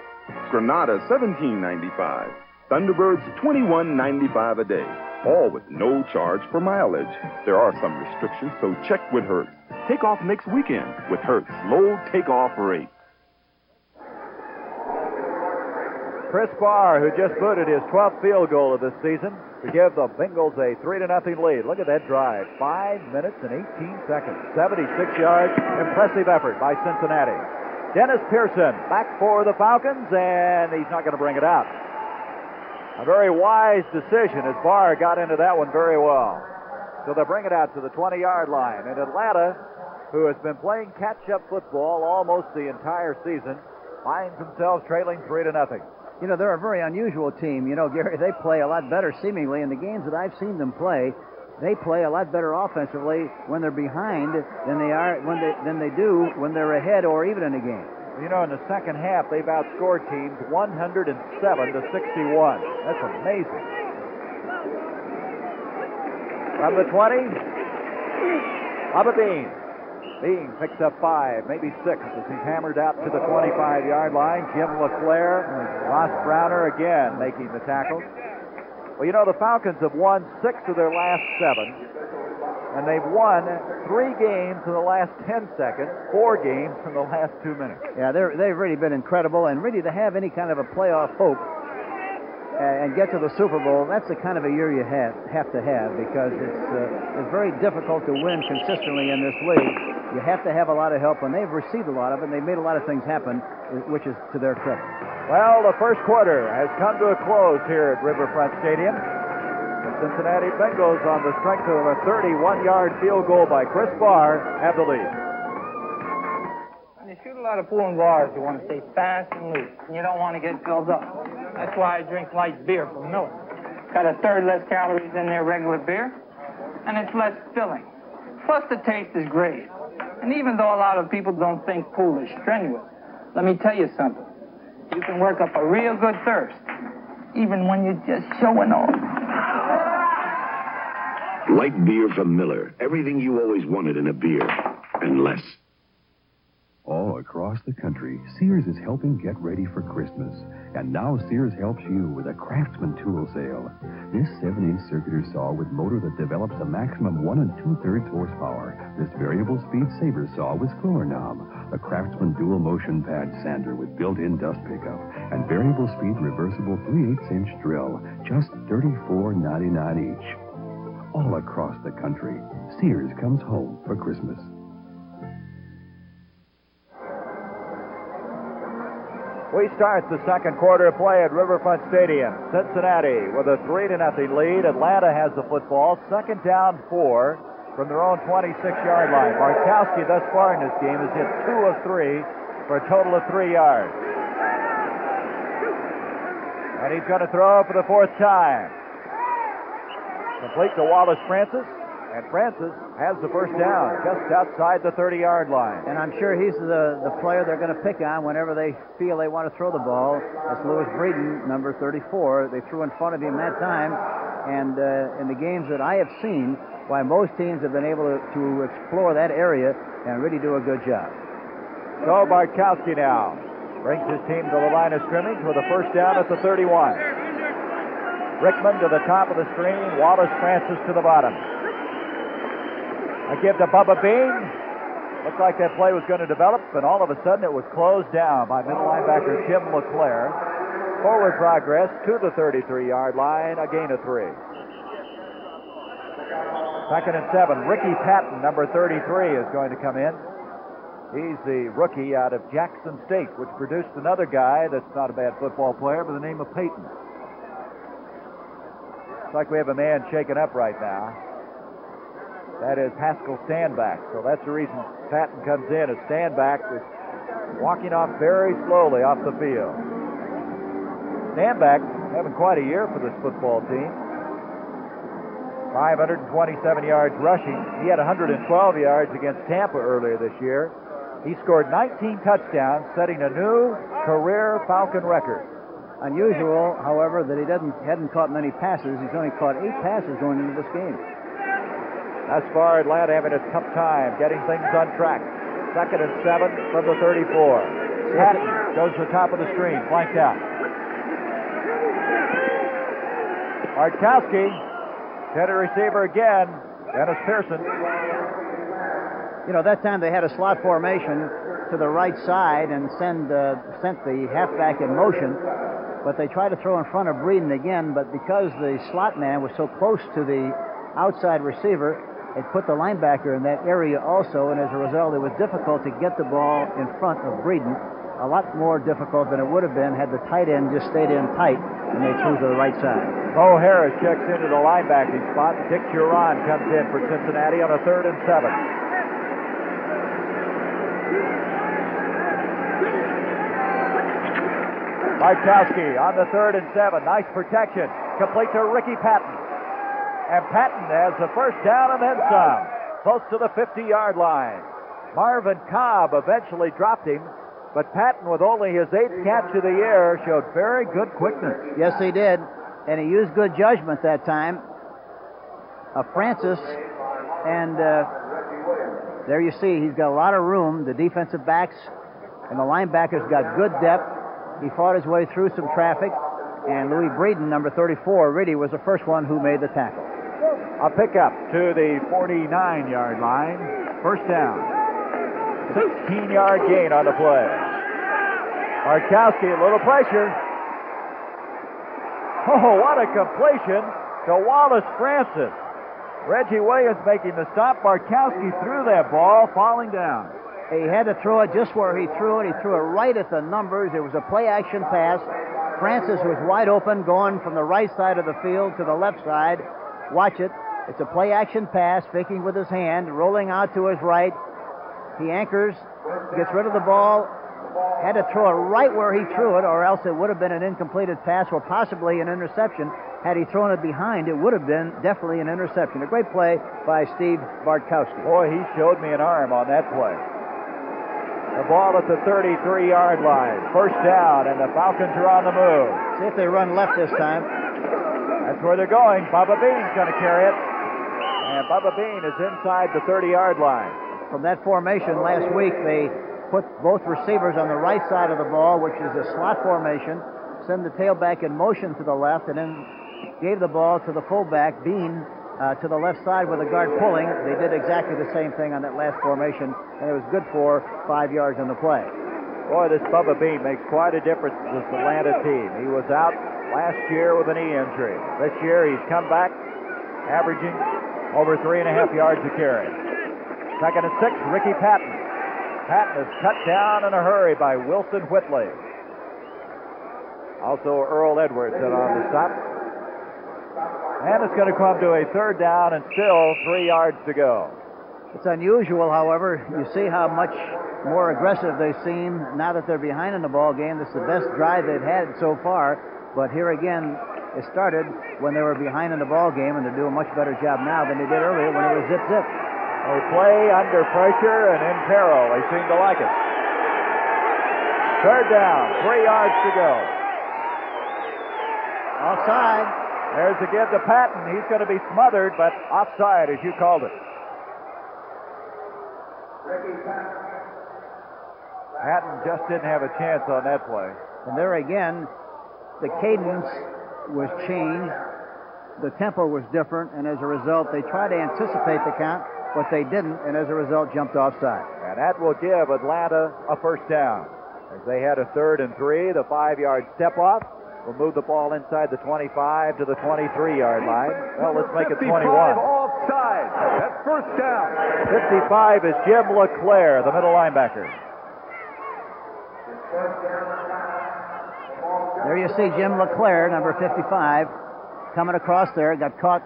Granada $17.95. Thunderbirds $21.95 a day. All with no charge for mileage. There are some restrictions, so check with Hertz. Take off next weekend with Hertz Low Takeoff Rate. Chris Barr, who just booted his 12th field goal of this season to give the Bengals a 3-0 lead. Look at that drive. 5 minutes and 18 seconds. 76 yards. Impressive effort by Cincinnati. Dennis Pearson back for the Falcons, and he's not going to bring it out. A very wise decision as Barr got into that one very well. So they'll bring it out to the 20-yard line. And Atlanta, who has been playing catch-up football almost the entire season, finds themselves trailing 3-0. They're a very unusual team. Gary, they play a lot better seemingly in the games that I've seen them play. They play a lot better offensively when they're behind than they do when they're ahead or even in a game. In the second half, they've outscored teams 107 to 61. That's amazing. From the 20, Bean. Bean picks up 5, maybe 6, as he's hammered out to the 25-yard line. Jim LeClaire, Ross Browner again making the tackle. Well, the Falcons have won 6 of their last 7, and they've won 3 games in the last 10 seconds, 4 games in the last 2 minutes. Yeah, they've really been incredible, and really to have any kind of a playoff hope and get to the Super Bowl, that's the kind of a year you have to have, because it's very difficult to win consistently in this league. You have to have a lot of help, and they've received a lot of it, and they've made a lot of things happen, which is to their credit. Well, the first quarter has come to a close here at Riverfront Stadium. The Cincinnati Bengals, on the strength of a 31-yard field goal by Chris Barr, have the lead. When you shoot a lot of pool and bars, you want to stay fast and loose, and you don't want to get filled up. That's why I drink light beer from Miller. Got a third less calories than their regular beer, and it's less filling. Plus, the taste is great. And even though a lot of people don't think pool is strenuous, let me tell you something. You can work up a real good thirst, even when you're just showing off. Light beer from Miller. Everything you always wanted in a beer, and less. All across the country, Sears is helping get ready for Christmas. And now Sears helps you with a Craftsman tool sale. This 7-inch circular saw with motor that develops a maximum 1 2/3 horsepower. This variable speed saber saw with scroller knob. A Craftsman dual motion pad sander with built-in dust pickup. And variable speed reversible 3/8-inch drill. Just $34.99 each. All across the country, Sears comes home for Christmas. We start the second quarter of play at Riverfront Stadium. Cincinnati with a 3-0 lead. Atlanta has the football. 2nd down 4 from their own 26-yard line. Markowski thus far in this game has hit 2 of 3 for a total of 3 yards. And he's going to throw for the 4th time. Complete to Wallace Francis. And Francis has the first down just outside the 30-yard line. And I'm sure he's the player they're going to pick on whenever they feel they want to throw the ball. That's Lewis Breeden, number 34. They threw in front of him that time. And in the games that I have seen, why most teams have been able to explore that area and really do a good job. So Bartkowski now brings his team to the line of scrimmage with a first down at the 31. Rickman to the top of the screen. Wallace Francis to the bottom. I give to Bubba Bean. Looked like that play was going to develop, and all of a sudden it was closed down by middle linebacker Tim LeClaire. Forward progress to the 33-yard line, a gain of 3. Second and 7. Ricky Patton, number 33, is going to come in. He's the rookie out of Jackson State, which produced another guy that's not a bad football player by the name of Peyton. Looks like we have a man shaken up right now. That is Haskell Standback. So that's the reason Patton comes in, as Standback is walking off very slowly off the field. Standback having quite a year for this football team. 527 yards rushing. He had 112 yards against Tampa earlier this year. He scored 19 touchdowns, setting a new career Falcon record. Unusual, however, that he hadn't caught many passes. He's only caught 8 passes going into this game. Thus far, Atlanta having a tough time getting things on track. Second and 7 from the 34. Patton goes to the top of the screen, flanked out. Bartkowski, headed receiver again, Dennis Pearson. You know, that time they had a slot formation to the right side and sent the halfback in motion, but they tried to throw in front of Breeden again, but because the slot man was so close to the outside receiver, it put the linebacker in that area also, and as a result, it was difficult to get the ball in front of Breeden. A lot more difficult than it would have been had the tight end just stayed in tight and they threw to the right side. Bo Harris checks into the linebacking spot. Dick Huron comes in for Cincinnati on a 3rd and 7. Bartkowski on the 3rd and 7. Nice protection. Complete to Ricky Patton. And Patton has the first down and then some. Close to the 50-yard line. Marvin Cobb eventually dropped him, but Patton, with only his 8th catch of the year, showed very good quickness. Yes, he did. And he used good judgment that time. Francis, and there you see, he's got a lot of room. The defensive backs and the linebackers got good depth. He fought his way through some traffic, and Louis Breeden, number 34, really was the first one who made the tackle. A pickup to the 49-yard line. First down. 16-yard gain on the play. Bartkowski, a little pressure. Oh, what a completion to Wallace Francis. Reggie Williams making the stop. Bartkowski threw that ball, falling down. He had to throw it just where he threw it. He threw it right at the numbers. It was a play-action pass. Francis was wide open, going from the right side of the field to the left side. Watch it. It's a play-action pass, faking with his hand, rolling out to his right. He anchors, gets rid of the ball, had to throw it right where he threw it, or else it would have been an incompleted pass or possibly an interception. Had he thrown it behind, it would have been definitely an interception. A great play by Steve Bartkowski. Boy, he showed me an arm on that play. The ball at the 33-yard line. First down, and the Falcons are on the move. See if they run left this time. That's where they're going. Bubba Bean's going to carry it. And Bubba Bean is inside the 30-yard line. From that formation last week, they put both receivers on the right side of the ball, which is a slot formation, send the tailback in motion to the left, and then gave the ball to the fullback, Bean, to the left side with the guard pulling. They did exactly the same thing on that last formation, and it was good for 5 yards on the play. Boy, this Bubba Bean makes quite a difference to this Atlanta team. He was out last year with a knee injury. This year he's come back, averaging over 3.5 yards a carry. Second and 6, Ricky Patton. Patton is cut down in a hurry by Wilson Whitley. Also Earl Edwards in on the stop. And it's going to come to a 3rd down and still 3 yards to go. It's unusual, however. You see how much more aggressive they seem now that they're behind in the ball game. This is the best drive they've had so far. But here again, It started when they were behind in the ball game, and they're doing a much better job now than they did earlier when it was zip-zip. They play under pressure and in peril. They seem to like it. Third down, 3 yards to go. Offside. There's a give to Patton. He's going to be smothered, but offside, as you called it. Patton just didn't have a chance on that play. And there again, the cadence was changed. The tempo was different, and as a result, they tried to anticipate the count, but they didn't, and as a result, jumped offside. And that will give Atlanta a first down. As they had a 3rd and 3, the 5-yard step-off will move the ball inside the 25 to the 23-yard line. Well, let's make it 21. Offside. That's first down. 55 is Jim LeClaire, the middle linebacker. There you see Jim LeClaire, number 55, coming across there, got caught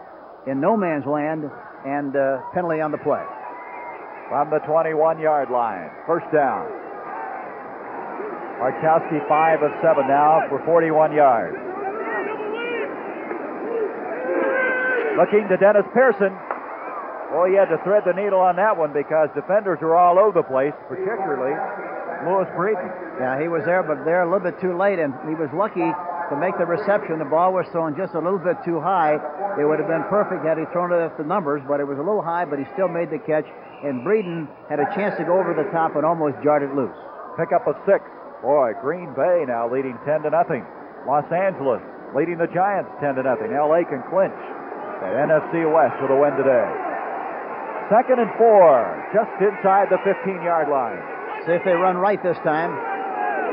in no man's land, and penalty on the play. From the 21-yard line, first down. Markowski 5 of 7 now for 41 yards. Looking to Dennis Pearson. Boy, he had to thread the needle on that one because defenders were all over the place, particularly Louis Breeden. Yeah, he was there, but there a little bit too late, and he was lucky to make the reception. The ball was thrown just a little bit too high. It would have been perfect had he thrown it at the numbers, but it was a little high, but he still made the catch, and Breeden had a chance to go over the top and almost jarred it loose. Pick up a 6. Boy, Green Bay now leading 10-0. Los Angeles leading the Giants 10-0. L.A. can clinch at NFC West with a win today. 2nd and 4, just inside the 15-yard line. See if they run right this time.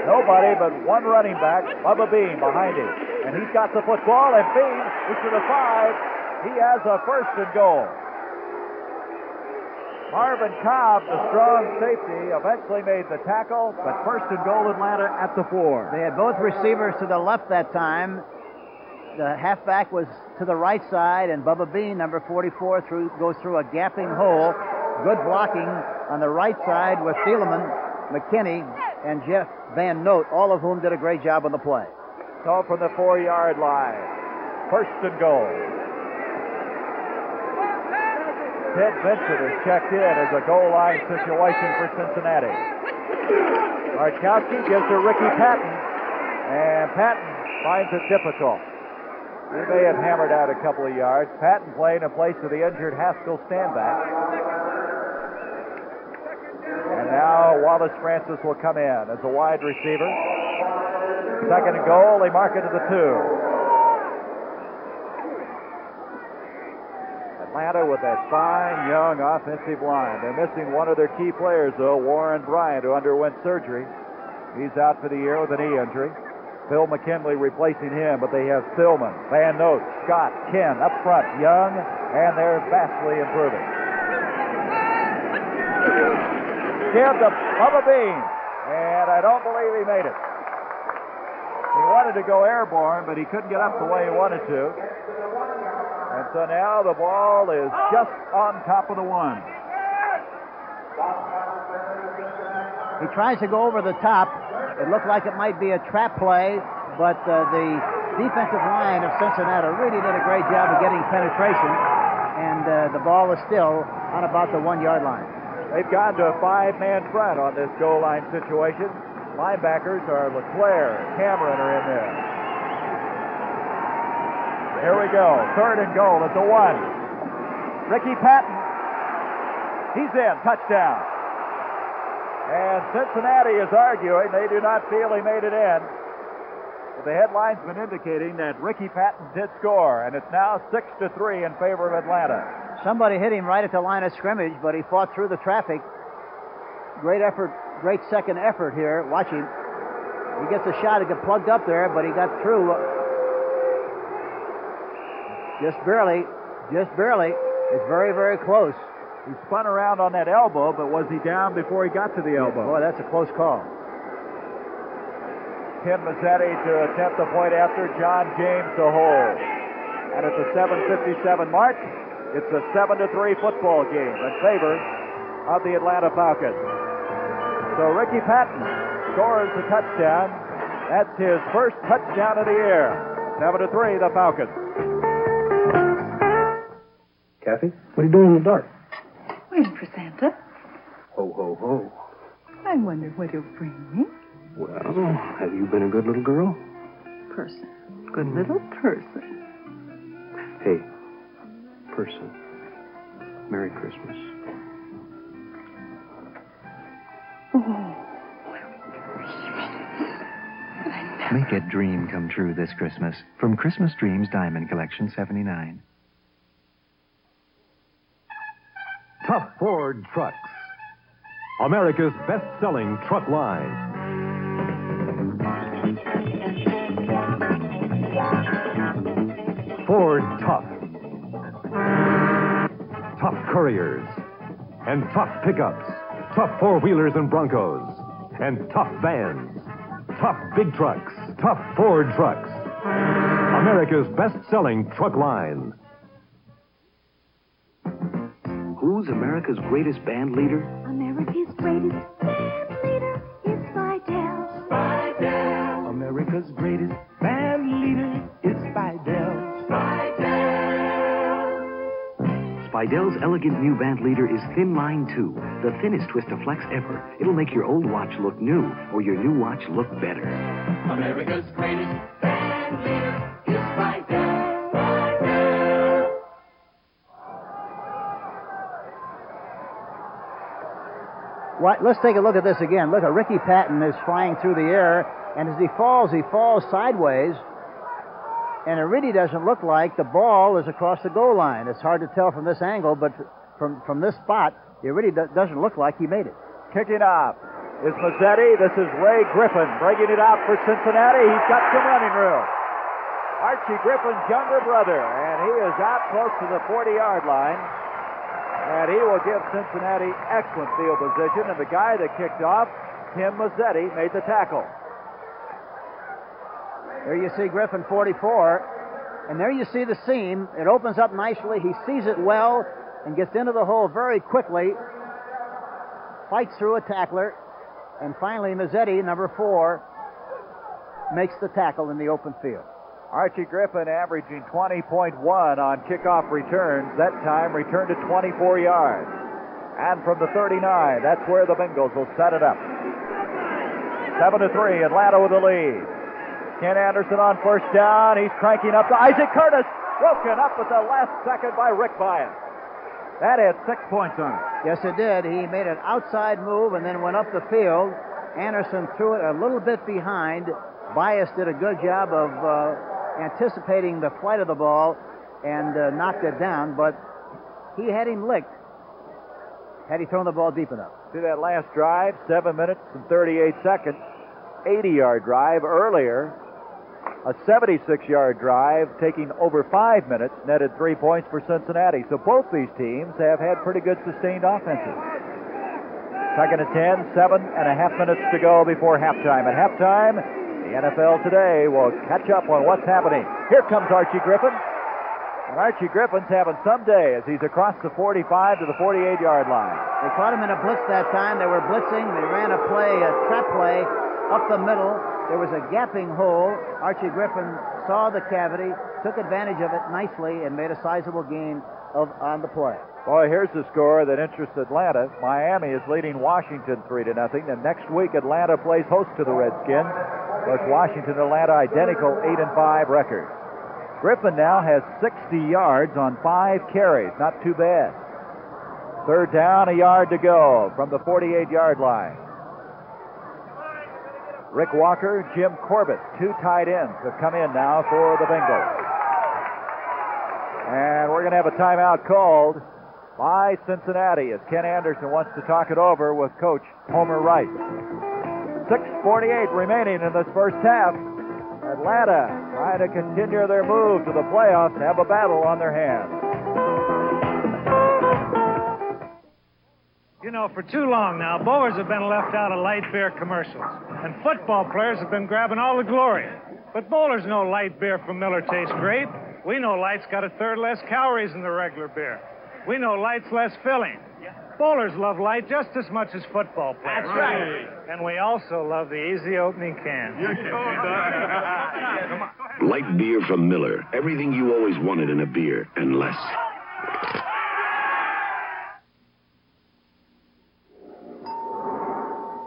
Nobody but one running back, Bubba Bean, behind him. And he's got the football, and Bean is to the 5. He has a 1st and goal. Marvin Cobb, the strong safety, eventually made the tackle, but 1st and goal Atlanta at the 4. They had both receivers to the left that time. The halfback was to the right side, and Bubba Bean, number 44, goes through a gapping hole. Good blocking on the right side with Thielemann, McKinney, and Jeff Van Note, all of whom did a great job on the play. So from the 4-yard line, 1st and goal. Ted Vincent is checked in as a goal line situation for Cincinnati. Markowski gives to Ricky Patton, and Patton finds it difficult. He may have hammered out a couple of yards. Patton playing in place of the injured Haskell Standback. And now Wallace Francis will come in as a wide receiver. 2nd and goal, they mark it to the 2. Atlanta with that fine, young offensive line. They're missing one of their key players, though, Warren Bryant, who underwent surgery. He's out for the year with a knee injury. Phil McKinley replacing him, but they have Stillman, Van Note, Scott, Ken up front, young, and they're vastly improving. Give to Bubba Bean, and I don't believe he made it. He wanted to go airborne, but he couldn't get up the way he wanted to. And so now the ball is just on top of the 1. He tries to go over the top. It looked like it might be a trap play, but the defensive line of Cincinnati really did a great job of getting penetration, and the ball is still on about the 1-yard line. They've gone to a 5-man front on this goal line situation. Linebackers are LeClaire, Cameron are in there. Here we go. 3rd and goal at the 1. Ricky Patton. He's in. Touchdown. And Cincinnati is arguing they do not feel he made it in. But the headline's been indicating that Ricky Patton did score, and it's now 6-3 in favor of Atlanta. Somebody hit him right at the line of scrimmage, but he fought through the traffic. Great effort, great second effort here. Watch him. He gets a shot to get plugged up there, but he got through. Just barely. It's very, very close. He spun around on that elbow, but was he down before he got to the elbow? Boy, that's a close call. Ken Mazzetti to attempt the point after, John James to hold. And at the 7:57 mark, it's a 7-3 football game in favor of the Atlanta Falcons. So Ricky Patton scores a touchdown. That's his first touchdown of the year. 7-3, the Falcons. Kathy, what are you doing in the dark? Waiting for Santa. Ho, ho, ho. I wonder what he'll bring me. Well, have you been a good little girl? Person. Good little person. Hey, person. Merry Christmas. Make a dream come true this Christmas from Christmas Dreams Diamond Collection 79. Tough Ford Trucks. America's best-selling truck line. Ford Tough. Tough Couriers. And tough pickups. Tough four-wheelers and Broncos. And tough vans. Tough big trucks. Tough Ford Trucks. America's best-selling truck line. Who's America's greatest band leader? America's greatest band leader is Spidell. Spidell. America's greatest band leader is Spidell. Spidell's elegant new band leader is Thin Line 2, the thinnest twist of flex ever. It'll make your old watch look new or your new watch look better. America's greatest band leader is Spidell. Spidell. Let's take a look at this again. Look, Ricky Patton is flying through the air, and as he falls sideways, and it really doesn't look like the ball is across the goal line. It's hard to tell from this angle, but from this spot, it really doesn't look like he made it. Kicking off is Mazzetti. This is Ray Griffin bringing it out for Cincinnati. He's got some running room. Archie Griffin's younger brother, and he is out close to the 40-yard line. And he will give Cincinnati excellent field position. And the guy that kicked off, Tim Mazzetti, made the tackle. There you see Griffin, 44. And there you see the seam. It opens up nicely. He sees it well and gets into the hole very quickly. Fights through a tackler. And finally, Mazzetti, number 4, makes the tackle in the open field. Archie Griffin averaging 20.1 on kickoff returns. That time returned to 24 yards. And from the 39, that's where the Bengals will set it up. 7-3, Atlanta with the lead. Ken Anderson on first down. He's cranking up to Isaac Curtis. Broken up at the last second by Rick Byas. That had 6 points on it. Yes, it did. He made an outside move and then went up the field. Anderson threw it a little bit behind. Byas did a good job of anticipating the flight of the ball and knocked it down, but he had him licked had he thrown the ball deep enough. See that last drive, 7 minutes and 38 seconds, 80-yard drive earlier. A 76-yard drive taking over 5 minutes, netted 3 points for Cincinnati. So both these teams have had pretty good sustained offenses. Second and 10, 7.5 minutes to go before halftime. At halftime, the NFL Today will catch up on what's happening. Here comes Archie Griffin. And Archie Griffin's having some day as he's across the 45 to the 48-yard line. They caught him in a blitz that time. They were blitzing. They ran a trap play up the middle. There was a gapping hole. Archie Griffin saw the cavity, took advantage of it nicely, and made a sizable gain on the play. Boy, here's the score that interests Atlanta. Miami is leading Washington 3-0. And next week, Atlanta plays host to the Redskins. Of course, Washington and Atlanta identical 8-5 records. Griffin now has 60 yards on 5 carries. Not too bad. Third down, a yard to go from the 48-yard line. Rick Walker, Jim Corbett, 2 tight ends have come in now for the Bengals. And we're going to have a timeout called by Cincinnati as Ken Anderson wants to talk it over with Coach Homer Wright. 6:48 remaining in this first half. Atlanta trying to continue their move to the playoffs and have a battle on their hands. You know, for too long now, bowlers have been left out of light beer commercials, and football players have been grabbing all the glory. But bowlers know light beer from Miller tastes great. We know light's got 1/3 less calories than the regular beer. We know light's less filling. Bowlers love light just as much as football players. That's right. And we also love the easy opening can. Light beer from Miller. Everything you always wanted in a beer, and less.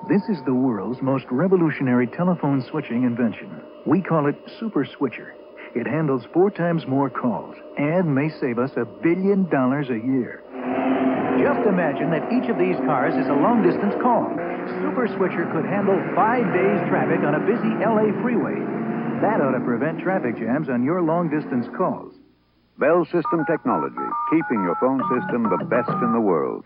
This is the world's most revolutionary telephone switching invention. We call it Super Switcher. It handles 4 times more calls and may save us $1 billion a year. Just imagine that each of these cars is a long-distance call. Super Switcher could handle 5 days' traffic on a busy LA freeway. That ought to prevent traffic jams on your long-distance calls. Bell System Technology, keeping your phone system the best in the world.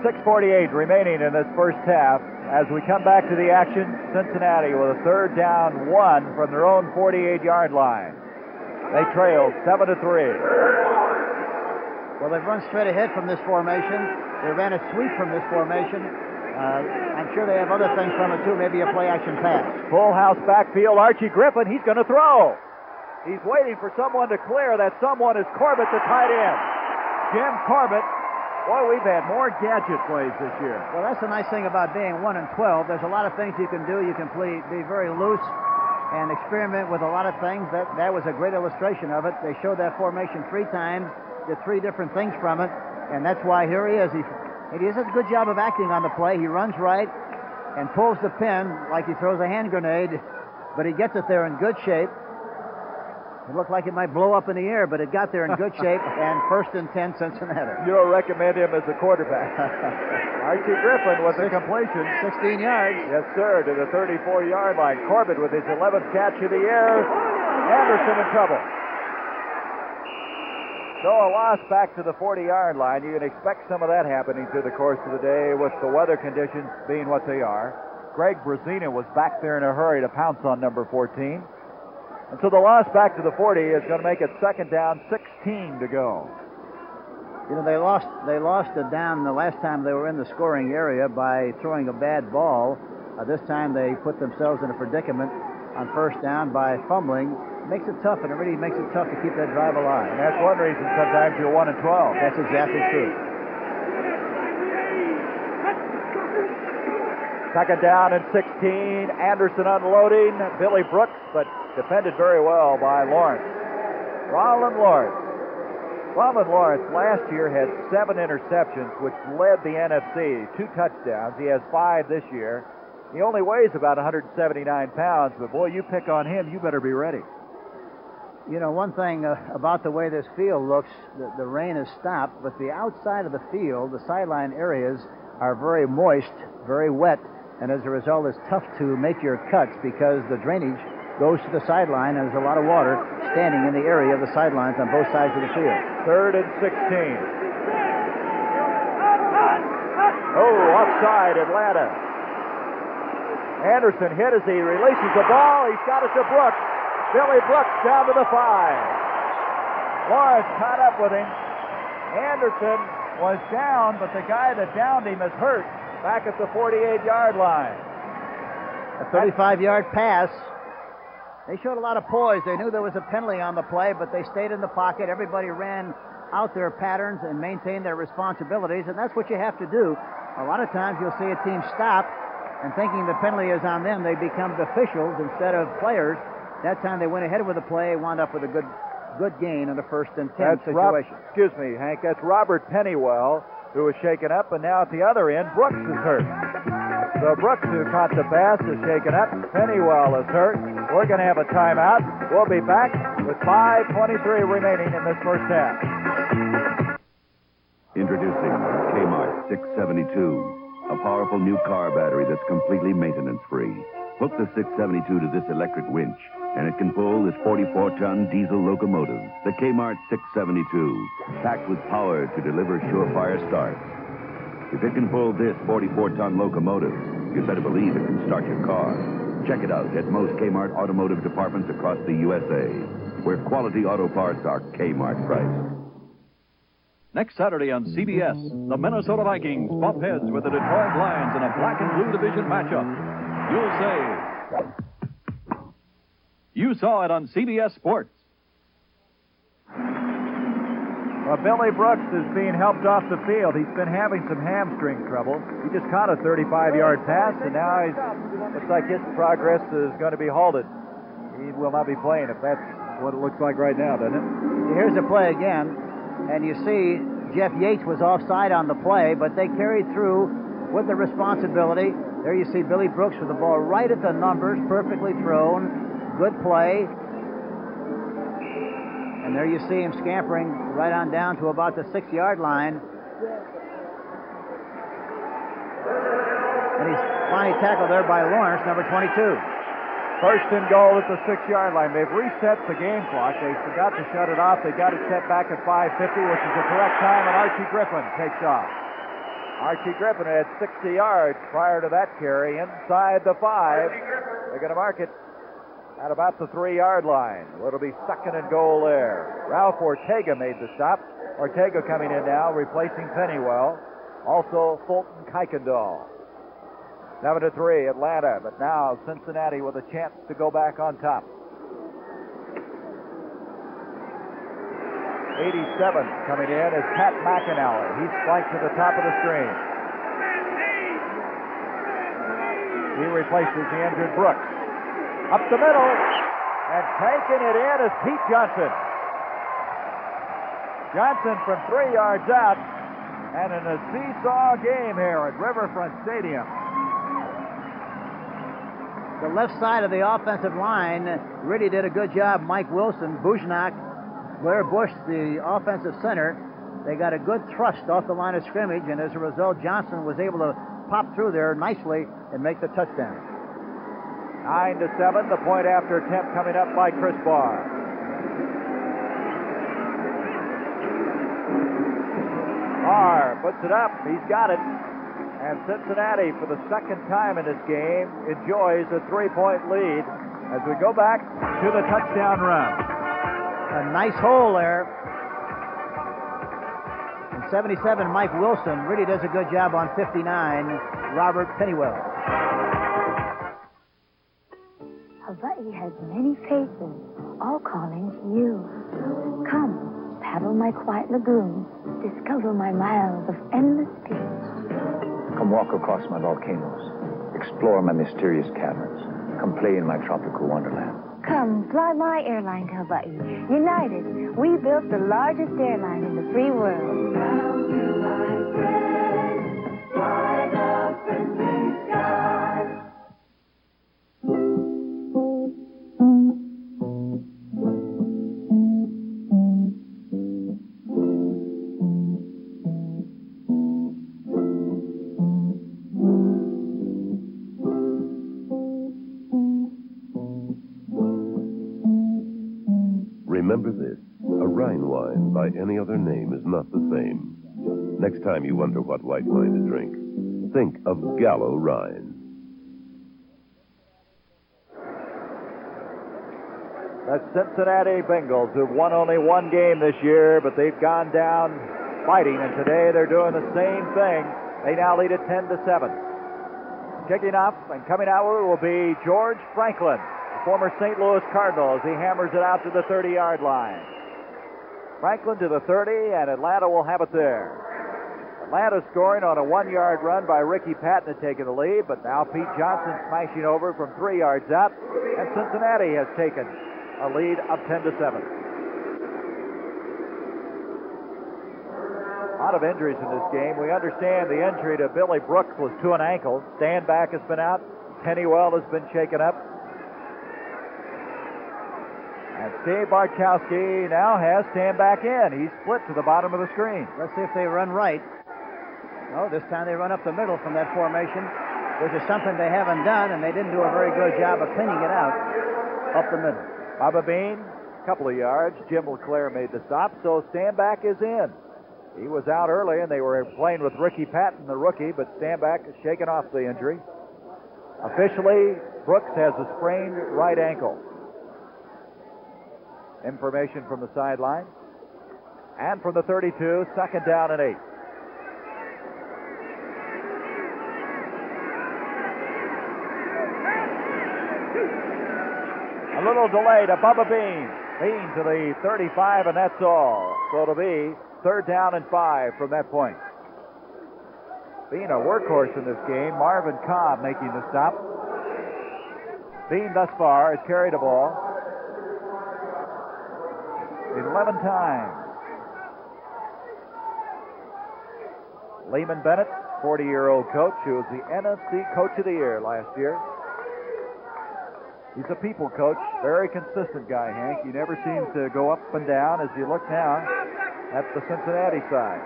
6:48 remaining in this first half. As we come back to the action, Cincinnati with a 3rd down 1 from their own 48-yard line. They trail 7-3. Well, they've run straight ahead from this formation. They ran a sweep from this formation. I'm sure they have other things from it, too. Maybe a play-action pass. Full house backfield. Archie Griffin, he's going to throw. He's waiting for someone to clear. That someone is Corbett, the tight end. Jim Corbett. Boy, we've had more gadget plays this year. Well, that's the nice thing about being 1-12. There's a lot of things you can do. You can be very loose and experiment with a lot of things. That was a great illustration of it. They showed that formation 3 times, did 3 different things from it, and that's why here he is. He does a good job of acting on the play. He runs right and pulls the pin like he throws a hand grenade, but he gets it there in good shape. It looked like it might blow up in the air, but it got there in good shape, and 1st and 10 Cincinnati. You don't recommend him as a quarterback. Archie Griffin with the completion. 16 yards. Yes, sir, to the 34-yard line. Corbett with his 11th catch of the year. Anderson in trouble. So a loss back to the 40-yard line. You can expect some of that happening through the course of the day with the weather conditions being what they are. Greg Brazina was back there in a hurry to pounce on number 14. And so the loss back to the 40 is going to make it 2nd down, 16 to go. You know, they lost it down the last time they were in the scoring area by throwing a bad ball. This time they put themselves in a predicament on 1st down by fumbling. It makes it tough, and it really makes it tough to keep that drive alive. And that's one reason sometimes you're 1-12. That's exactly true. 2nd down and 16. Anderson unloading. Billy Brooks, but defended very well by Lawrence. Ronald Lawrence. Ronald Lawrence last year had 7 interceptions, which led the NFC, 2 touchdowns. He has 5 this year. He only weighs about 179 pounds, but boy, you pick on him, you better be ready. You know, one thing about the way this field looks, the rain has stopped, but the outside of the field, the sideline areas, are very moist, very wet, and as a result, it's tough to make your cuts because the drainage goes to the sideline, and there's a lot of water standing in the area of the sidelines on both sides of the field. 3rd and 16. Oh, offside, Atlanta. Anderson hit as he releases the ball. He's got it to Brooks. Billy Brooks down to the 5. Lawrence caught up with him. Anderson was down, but the guy that downed him is hurt back at the 48-yard line. A 35-yard pass. They showed a lot of poise. They knew there was a penalty on the play, but they stayed in the pocket. Everybody ran out their patterns and maintained their responsibilities, and that's what you have to do. A lot of times you'll see a team stop, and thinking the penalty is on them, they become officials instead of players. That time they went ahead with the play, wound up with a good gain on the 1st and 10 situation. Excuse me, Hank. That's Robert Pennywell, who was shaken up, and now at the other end, Brooks is hurt. So Brooks, who caught the pass, is shaken up. Pennywell is hurt. We're going to have a timeout. We'll be back with 5:23 remaining in this first half. Introducing Kmart 672, a powerful new car battery that's completely maintenance-free. Hook the 672 to this electric winch, and it can pull this 44-ton diesel locomotive, the Kmart 672, packed with power to deliver surefire starts. If it can pull this 44-ton locomotive, you'd better believe it can start your car. Check it out at most Kmart automotive departments across the USA, where quality auto parts are Kmart priced. Next Saturday on CBS, the Minnesota Vikings bump heads with the Detroit Lions in a black and blue division matchup. You'll say, you saw it on CBS Sports. Well, Billy Brooks is being helped off the field. He's been having some hamstring trouble. He just caught a 35-yard pass, and now looks like his progress is going to be halted. He will not be playing if that's what it looks like right now, doesn't it? Here's the play again, and you see Jeff Yates was offside on the play, but they carried through with the responsibility. There you see Billy Brooks with the ball right at the numbers, perfectly thrown. Good play. And there you see him scampering right on down to about the 6-yard line. And he's finally tackled there by Lawrence, number 22. First and goal at the 6-yard line. They've reset the game clock. They forgot to shut it off. They got it set back at 5:50, which is the correct time, and Archie Griffin takes off. Archie Griffin had 60 yards prior to that carry inside the 5. They're going to mark it at about the 3-yard line. It'll be second and goal there. Ralph Ortega made the stop. Ortega coming in now, replacing Pennywell. Also Fulton Kuykendall. 7-3, Atlanta, but now Cincinnati with a chance to go back on top. 87 coming in is Pat McAnally. He's flanked to the top of the screen. He replaces the injured Brooks. Up the middle, and taking it in is Pete Johnson. Johnson from 3 yards out, and in a seesaw game here at Riverfront Stadium. The left side of the offensive line really did a good job. Mike Wilson, Bujnak, Blair Bush, the offensive center, they got a good thrust off the line of scrimmage, and as a result, Johnson was able to pop through there nicely and make the touchdown. 9-7, the point after attempt coming up by Chris Barr. Barr puts it up. He's got it. And Cincinnati, for the second time in this game, enjoys a 3-point lead as we go back to the touchdown run. A nice hole there. And 77, Mike Wilson really does a good job on 59, Robert Pennywell. Hawaii has many faces, all calling to you. Come, paddle my quiet lagoon, discover my miles of endless peace. Come walk across my volcanoes, explore my mysterious caverns, come play in my tropical wonderland. Come, fly my airline to Hawaii. United, we built the largest airline in the free world. Down to my friends, fly the friendly skies. Remember this, a Rhine wine by any other name is not the same. Next time you wonder what white wine to drink, think of Gallo Rhine. The Cincinnati Bengals, who've won only one game this year, but they've gone down fighting, and today they're doing the same thing. They now lead at 10-7. Kicking off and coming out will be George Franklin, former St. Louis Cardinal, as he hammers it out to the 30-yard line. Franklin to the 30, and Atlanta will have it there. Atlanta scoring on a 1-yard run by Ricky Patton taking the lead, but now Pete Johnson smashing over from 3 yards out, and Cincinnati has taken a lead of 10-7. A lot of injuries in this game. We understand the injury to Billy Brooks was to an ankle. Stanback has been out. Pennywell has been shaken up. And Steve Bartkowski now has Stanback in. He's split to the bottom of the screen. Let's see if they run right. No, this time they run up the middle from that formation, which is something they haven't done, and they didn't do a very good job of pinning it out up the middle. Baba Bean, a couple of yards. Jim LeClaire made the stop, so Stanback is in. He was out early, and they were playing with Ricky Patton, the rookie, but Stanback is shaking off the injury. Officially, Brooks has a sprained right ankle. Information from the sideline. And from the 32, second down and 8. A little delay to Bubba Bean. Bean to the 35, and that's all. So it'll be third down and 5 from that point. Being a workhorse in this game, Marvin Cobb making the stop. Bean thus far has carried the ball 11 times. Lehman Bennett, 40-year-old coach, who was the NFC Coach of the Year last year. He's a people coach, very consistent guy, Hank. He never seems to go up and down as you look now at the Cincinnati side.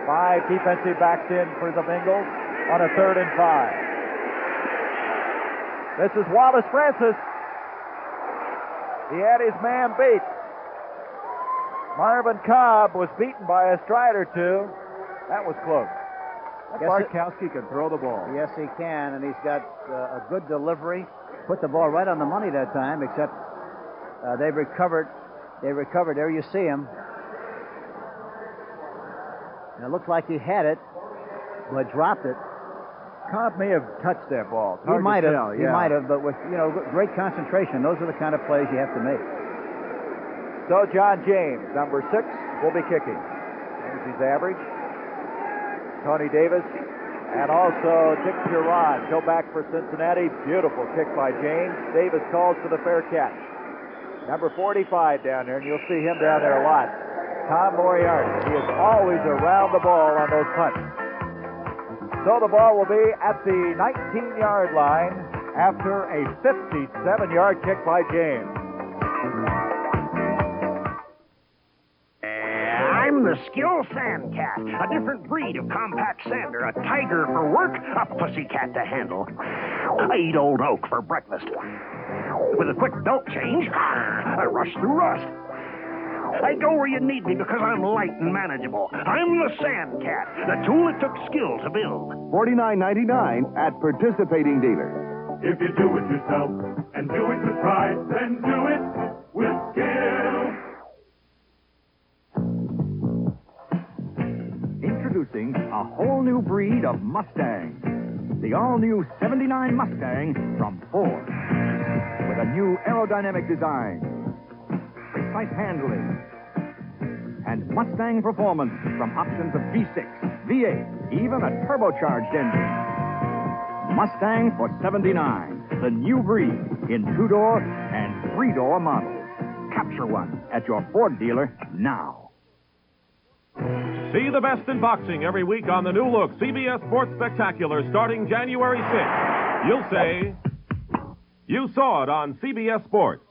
5 defensive backs in for the Bengals on a 3rd and 5. This is Wallace Francis. He had his man beat. Marvin Cobb was beaten by a stride or two. That was close. Bartkowski can throw the ball. Yes, he can, and he's got a good delivery. Put the ball right on the money that time, except they've recovered. They recovered. There you see him. And it looks like he had it, but dropped it. Cobb may have touched that ball. He might have. He might have, but with great concentration, those are the kind of plays you have to make. So John James, number 6, will be kicking. There's his average. Tony Davis and also Dick Giron go back for Cincinnati. Beautiful kick by James. Davis calls for the fair catch. Number 45 down there, and you'll see him down there a lot. Tom Moriarty. He is always around the ball on those punts. So the ball will be at the 19-yard line after a 57-yard kick by James. I'm the Skill Sand Cat, a different breed of compact sander, a tiger for work, a pussycat to handle. I eat old oak for breakfast. With a quick belt change, I rush through rust. I go where you need me because I'm light and manageable. I'm the Sand Cat, the tool it took skill to build. $49.99 at participating dealers. If you do it yourself and do it with pride, then do it with skill. Introducing a whole new breed of Mustang. The all-new 79 Mustang from Ford. With a new aerodynamic design, precise handling, and Mustang performance from options of V6, V8, even a turbocharged engine. Mustang for 79, the new breed in 2-door and 3-door models. Capture one at your Ford dealer now. See the best in boxing every week on the new look CBS Sports Spectacular starting January 6th. You'll say, you saw it on CBS Sports.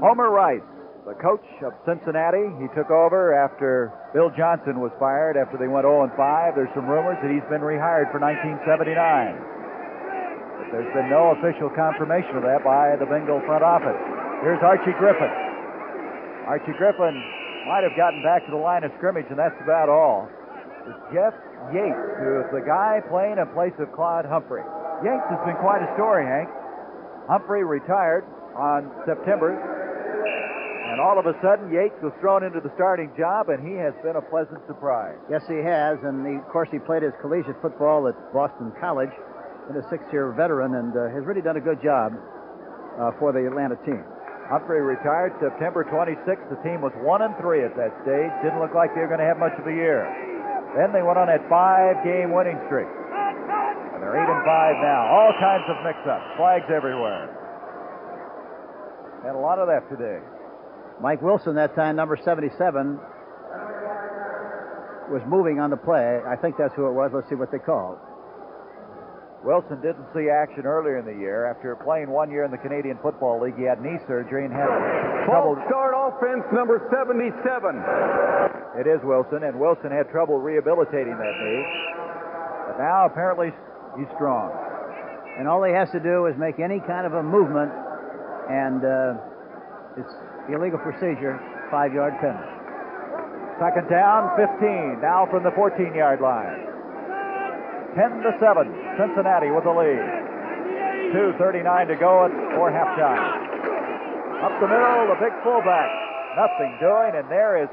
Homer Rice, the coach of Cincinnati. He took over after Bill Johnson was fired after they went 0-5. There's some rumors that he's been rehired for 1979. But there's been no official confirmation of that by the Bengal front office. Here's Archie Griffin. Archie Griffin might have gotten back to the line of scrimmage, and that's about all. It's Jeff Yates, who is the guy playing in place of Claude Humphrey. Yates has been quite a story, Hank. Humphrey retired on September, and all of a sudden, Yates was thrown into the starting job, and he has been a pleasant surprise. Yes, he has, and of course, he played his collegiate football at Boston College, and a 6-year veteran, and has really done a good job for the Atlanta team. Humphrey retired September 26th. The team was 1-3 at that stage. Didn't look like they were going to have much of a year. Then they went on that 5-game winning streak. And they're 8-5 now. All kinds of mix-ups. Flags everywhere. Had a lot of that today. Mike Wilson, that time, number 77, was moving on the play. I think that's who it was. Let's see what they called. Wilson didn't see action earlier in the year. After playing 1 year in the Canadian Football League, he had knee surgery and had trouble. Start offense number 77. It is Wilson, and Wilson had trouble rehabilitating that knee. But now apparently he's strong. And all he has to do is make any kind of a movement, and it's illegal procedure, 5-yard penalty. Second down, 15. Now from the 14-yard line. 10-7, Cincinnati with the lead. 2:39 to go for halftime. Up the middle, the big fullback. Nothing doing, and there is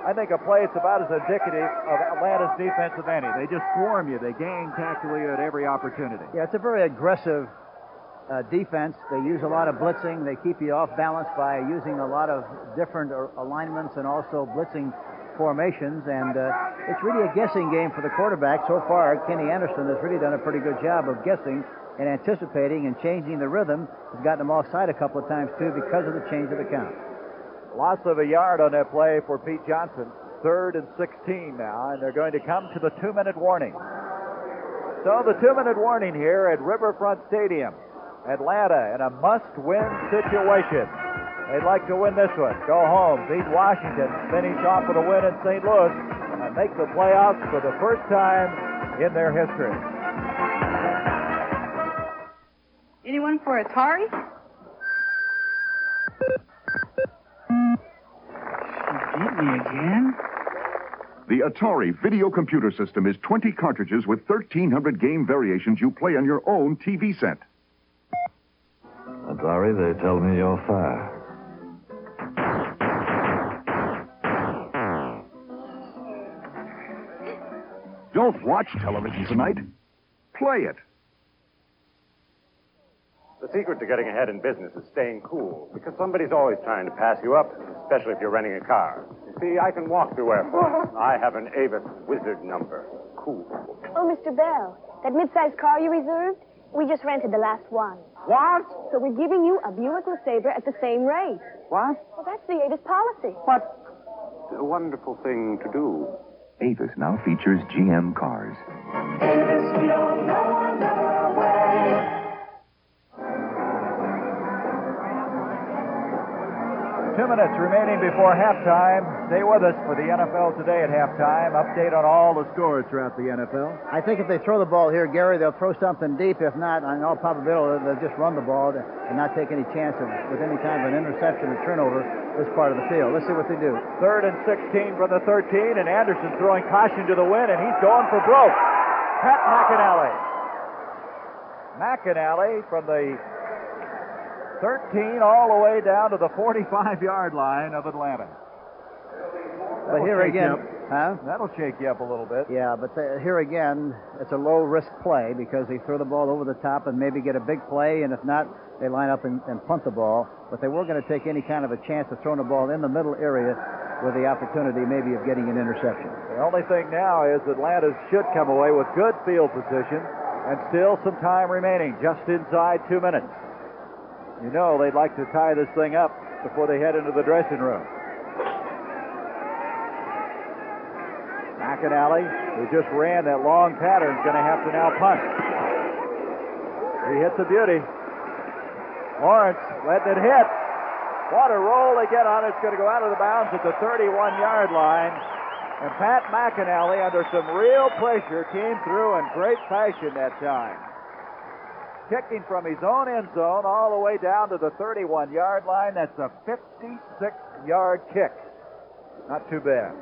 I think a play that's about as indicative of Atlanta's defense of any. They just swarm you. They gang tactically at every opportunity. Yeah, it's a very aggressive defense. They use a lot of blitzing. They keep you off balance by using a lot of different alignments and also blitzing formations. And it's really a guessing game for the quarterback. So far, Kenny Anderson has really done a pretty good job of guessing and anticipating and changing the rhythm. Has gotten them offside a couple of times, too, because of the change of the count. Loss of a yard on that play for Pete Johnson. 3rd and 16 now, and they're going to come to the 2-minute warning. So the 2-minute warning here at Riverfront Stadium. Atlanta in a must-win situation. They'd like to win this one. Go home, beat Washington, finish off with a win in St. Louis, and make the playoffs for the first time in their history. Anyone for Atari? She beat me again? The Atari video computer system is 20 cartridges with 1,300 game variations you play on your own TV set. Atari, they tell me you're fire. Don't watch television tonight. Play it. The secret to getting ahead in business is staying cool, because somebody's always trying to pass you up, especially if you're renting a car. You see, I can walk through airports. I have an Avis Wizard number. Cool. Oh, Mr. Bell, that mid-sized car you reserved, we just rented the last one. What? So we're giving you a Buick LeSabre at the same rate. What? Well, that's the Avis policy. What a wonderful thing to do. Avis now features GM cars. Avis, we don't know another way. 2 minutes remaining before halftime. Stay with us for the NFL Today at halftime. Update on all the scores throughout the NFL. I think if they throw the ball here, Gary, they'll throw something deep. If not, in all probability, they'll just run the ball and not take any chance with any kind of an interception or turnover this part of the field. Let's see what they do. 3rd and 16 from the 13, and Anderson throwing caution to the wind, and he's going for broke. Pat McAnally. McAnally from the 13 all the way down to the 45-yard line of Atlanta. But here again, that'll shake you up a little bit. Yeah, but here again, it's a low-risk play because they throw the ball over the top and maybe get a big play, and if not, they line up and punt the ball. But they weren't going to take any kind of a chance of throwing the ball in the middle area with the opportunity maybe of getting an interception. The only thing now is Atlanta should come away with good field position and still some time remaining, just inside 2 minutes. You know they'd like to tie this thing up before they head into the dressing room. McAnally, who just ran that long pattern, is going to have to now punt. He hits a beauty. Lawrence letting it hit. What a roll they get on it. It's going to go out of the bounds at the 31-yard line. And Pat McAnally, under some real pressure, came through in great fashion that time. Kicking from his own end zone all the way down to the 31-yard line. That's a 56-yard kick. Not too bad.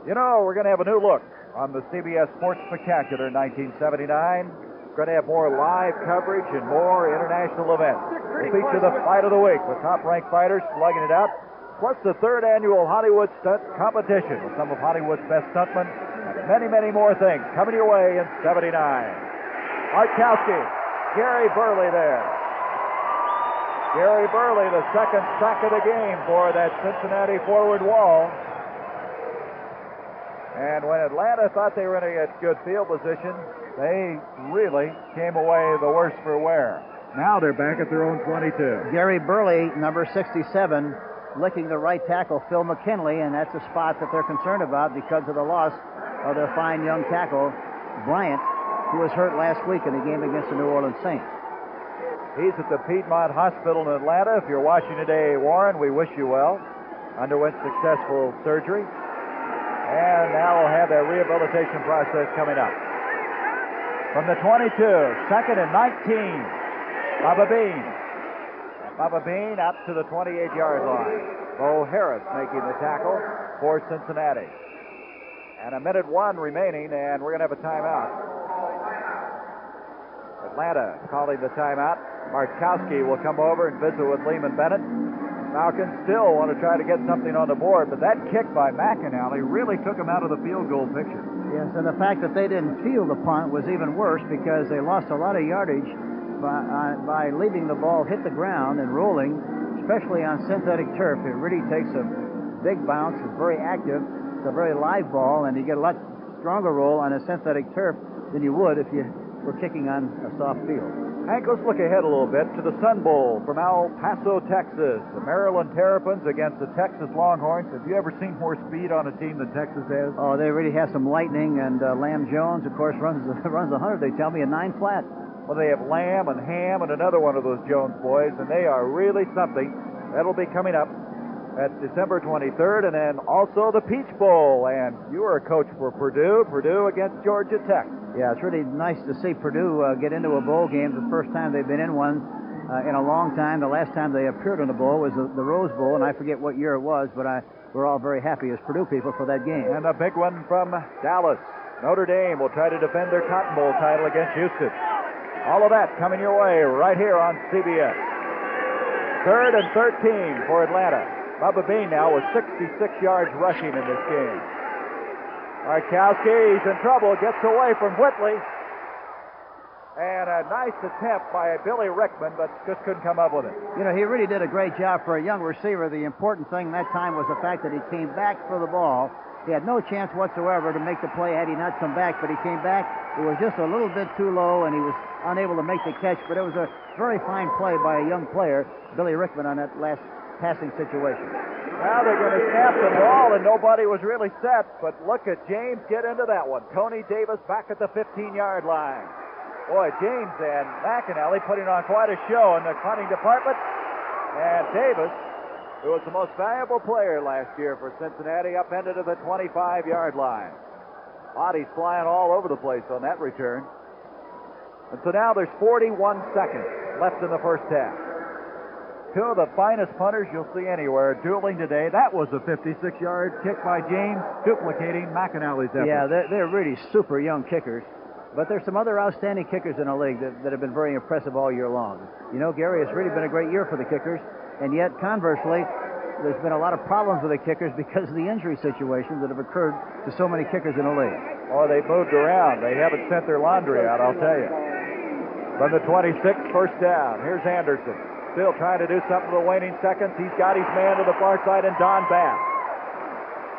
You know, we're going to have a new look on the CBS Sports Spectacular 1979. We're going to have more live coverage and more international events. We'll feature the Fight of the Week with top-ranked fighters slugging it out, plus the 3rd annual Hollywood Stunt Competition with some of Hollywood's best stuntmen, and many, many more things coming your way in 79. Markowski, Gary Burley there. Gary Burley, the second sack of the game for that Cincinnati forward wall. And when Atlanta thought they were going to get good field position, they really came away the worse for wear. Now they're back at their own 22. Gary Burley, number 67, licking the right tackle, Phil McKinley, and that's a spot that they're concerned about because of the loss of their fine young tackle, Bryant, who was hurt last week in the game against the New Orleans Saints. He's at the Piedmont Hospital in Atlanta. If you're watching today, Warren, we wish you well. Underwent successful surgery. And now we'll have that rehabilitation process coming up. From the 22, 2nd and 19, Bubba Bean. Bubba Bean up to the 28-yard line. Bo Harris making the tackle for Cincinnati. And 1:01 remaining, and we're going to have a timeout. Atlanta calling the timeout. Markowski will come over and visit with Lehman Bennett. Falcons still want to try to get something on the board, but that kick by McAnally really took him out of the field goal picture. Yes, and the fact that they didn't field the punt was even worse because they lost a lot of yardage by leaving the ball hit the ground and rolling, especially on synthetic turf. It really takes a big bounce. It's very active. It's a very live ball, and you get a lot stronger roll on a synthetic turf than you would if you were kicking on a soft field. Hank, let's look ahead a little bit to the Sun Bowl from El Paso, Texas. The Maryland Terrapins against the Texas Longhorns. Have you ever seen more speed on a team than Texas has? Oh, they really have some lightning, and Lamb Jones, of course, runs the 100, they tell me, a 9 flat. Well, they have Lamb and Ham and another one of those Jones boys, and they are really something. That'll be coming up at December 23rd, and then also the Peach Bowl. And you are a coach for Purdue against Georgia Tech. Yeah, it's really nice to see Purdue get into a bowl game. The first time they've been in one in a long time. The last time they appeared in a bowl was the Rose Bowl, and I forget what year it was, but we're all very happy as Purdue people for that game. And a big one from Dallas. Notre Dame will try to defend their Cotton Bowl title against Houston. All of that coming your way right here on CBS. 3rd and 13 for Atlanta. Bubba Bean now with 66 yards rushing in this game. Markowski, he's in trouble, gets away from Whitley. And a nice attempt by Billy Rickman, but just couldn't come up with it. You know, he really did a great job for a young receiver. The important thing that time was the fact that he came back for the ball. He had no chance whatsoever to make the play had he not come back, but he came back. It was just a little bit too low, and he was unable to make the catch, but it was a very fine play by a young player, Billy Rickman, on that last passing situation. Now they're going to snap the ball, and nobody was really set, but look at James get into that one. Tony Davis back at the 15-yard line. Boy, James and McAnally putting on quite a show in the punting department. And Davis, who was the most valuable player last year for Cincinnati, upended to the 25-yard line. Bodies flying all over the place on that return. And so now there's 41 seconds left in the first half. Two of the finest punters you'll see anywhere dueling today. That was a 56-yard kick by James, duplicating McAnally's effort. Yeah, they're really super young kickers. But there's some other outstanding kickers in the league that have been very impressive all year long. You know, Gary, it's really been a great year for the kickers. And yet, conversely, there's been a lot of problems with the kickers because of the injury situations that have occurred to so many kickers in the league. Oh, they've moved around. They haven't sent their laundry out, I'll tell you. From the 26, first down. Here's Anderson. Still trying to do something with the waning seconds. He's got his man to the far side, and Don Bass.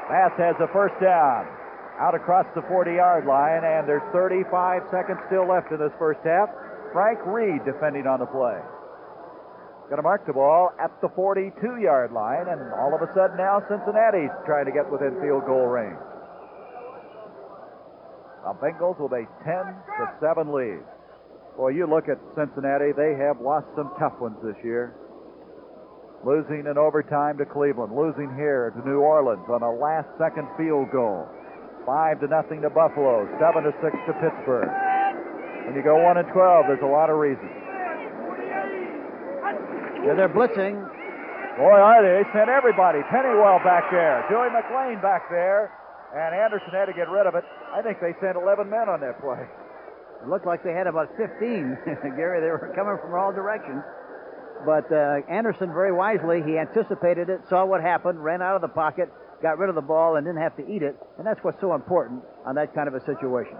Bass has the first down out across the 40-yard line, and there's 35 seconds still left in this first half. Frank Reed defending on the play. Going to mark the ball at the 42-yard line, and all of a sudden now Cincinnati's trying to get within field goal range. The Bengals with a 10-7 lead. Boy, you look at Cincinnati, they have lost some tough ones this year. Losing in overtime to Cleveland, losing here to New Orleans on a last-second field goal. 5-0 to Buffalo, 7-6 to Pittsburgh. When you go 1-12, there's a lot of reasons. Yeah, they're blitzing. Boy, are they? They sent everybody. Pennywell back there, Joey McLean back there, and Anderson had to get rid of it. I think they sent 11 men on that play. It looked like they had about 15, Gary. They were coming from all directions. But Anderson, very wisely, he anticipated it, saw what happened, ran out of the pocket, got rid of the ball, and didn't have to eat it. And that's what's so important on that kind of a situation.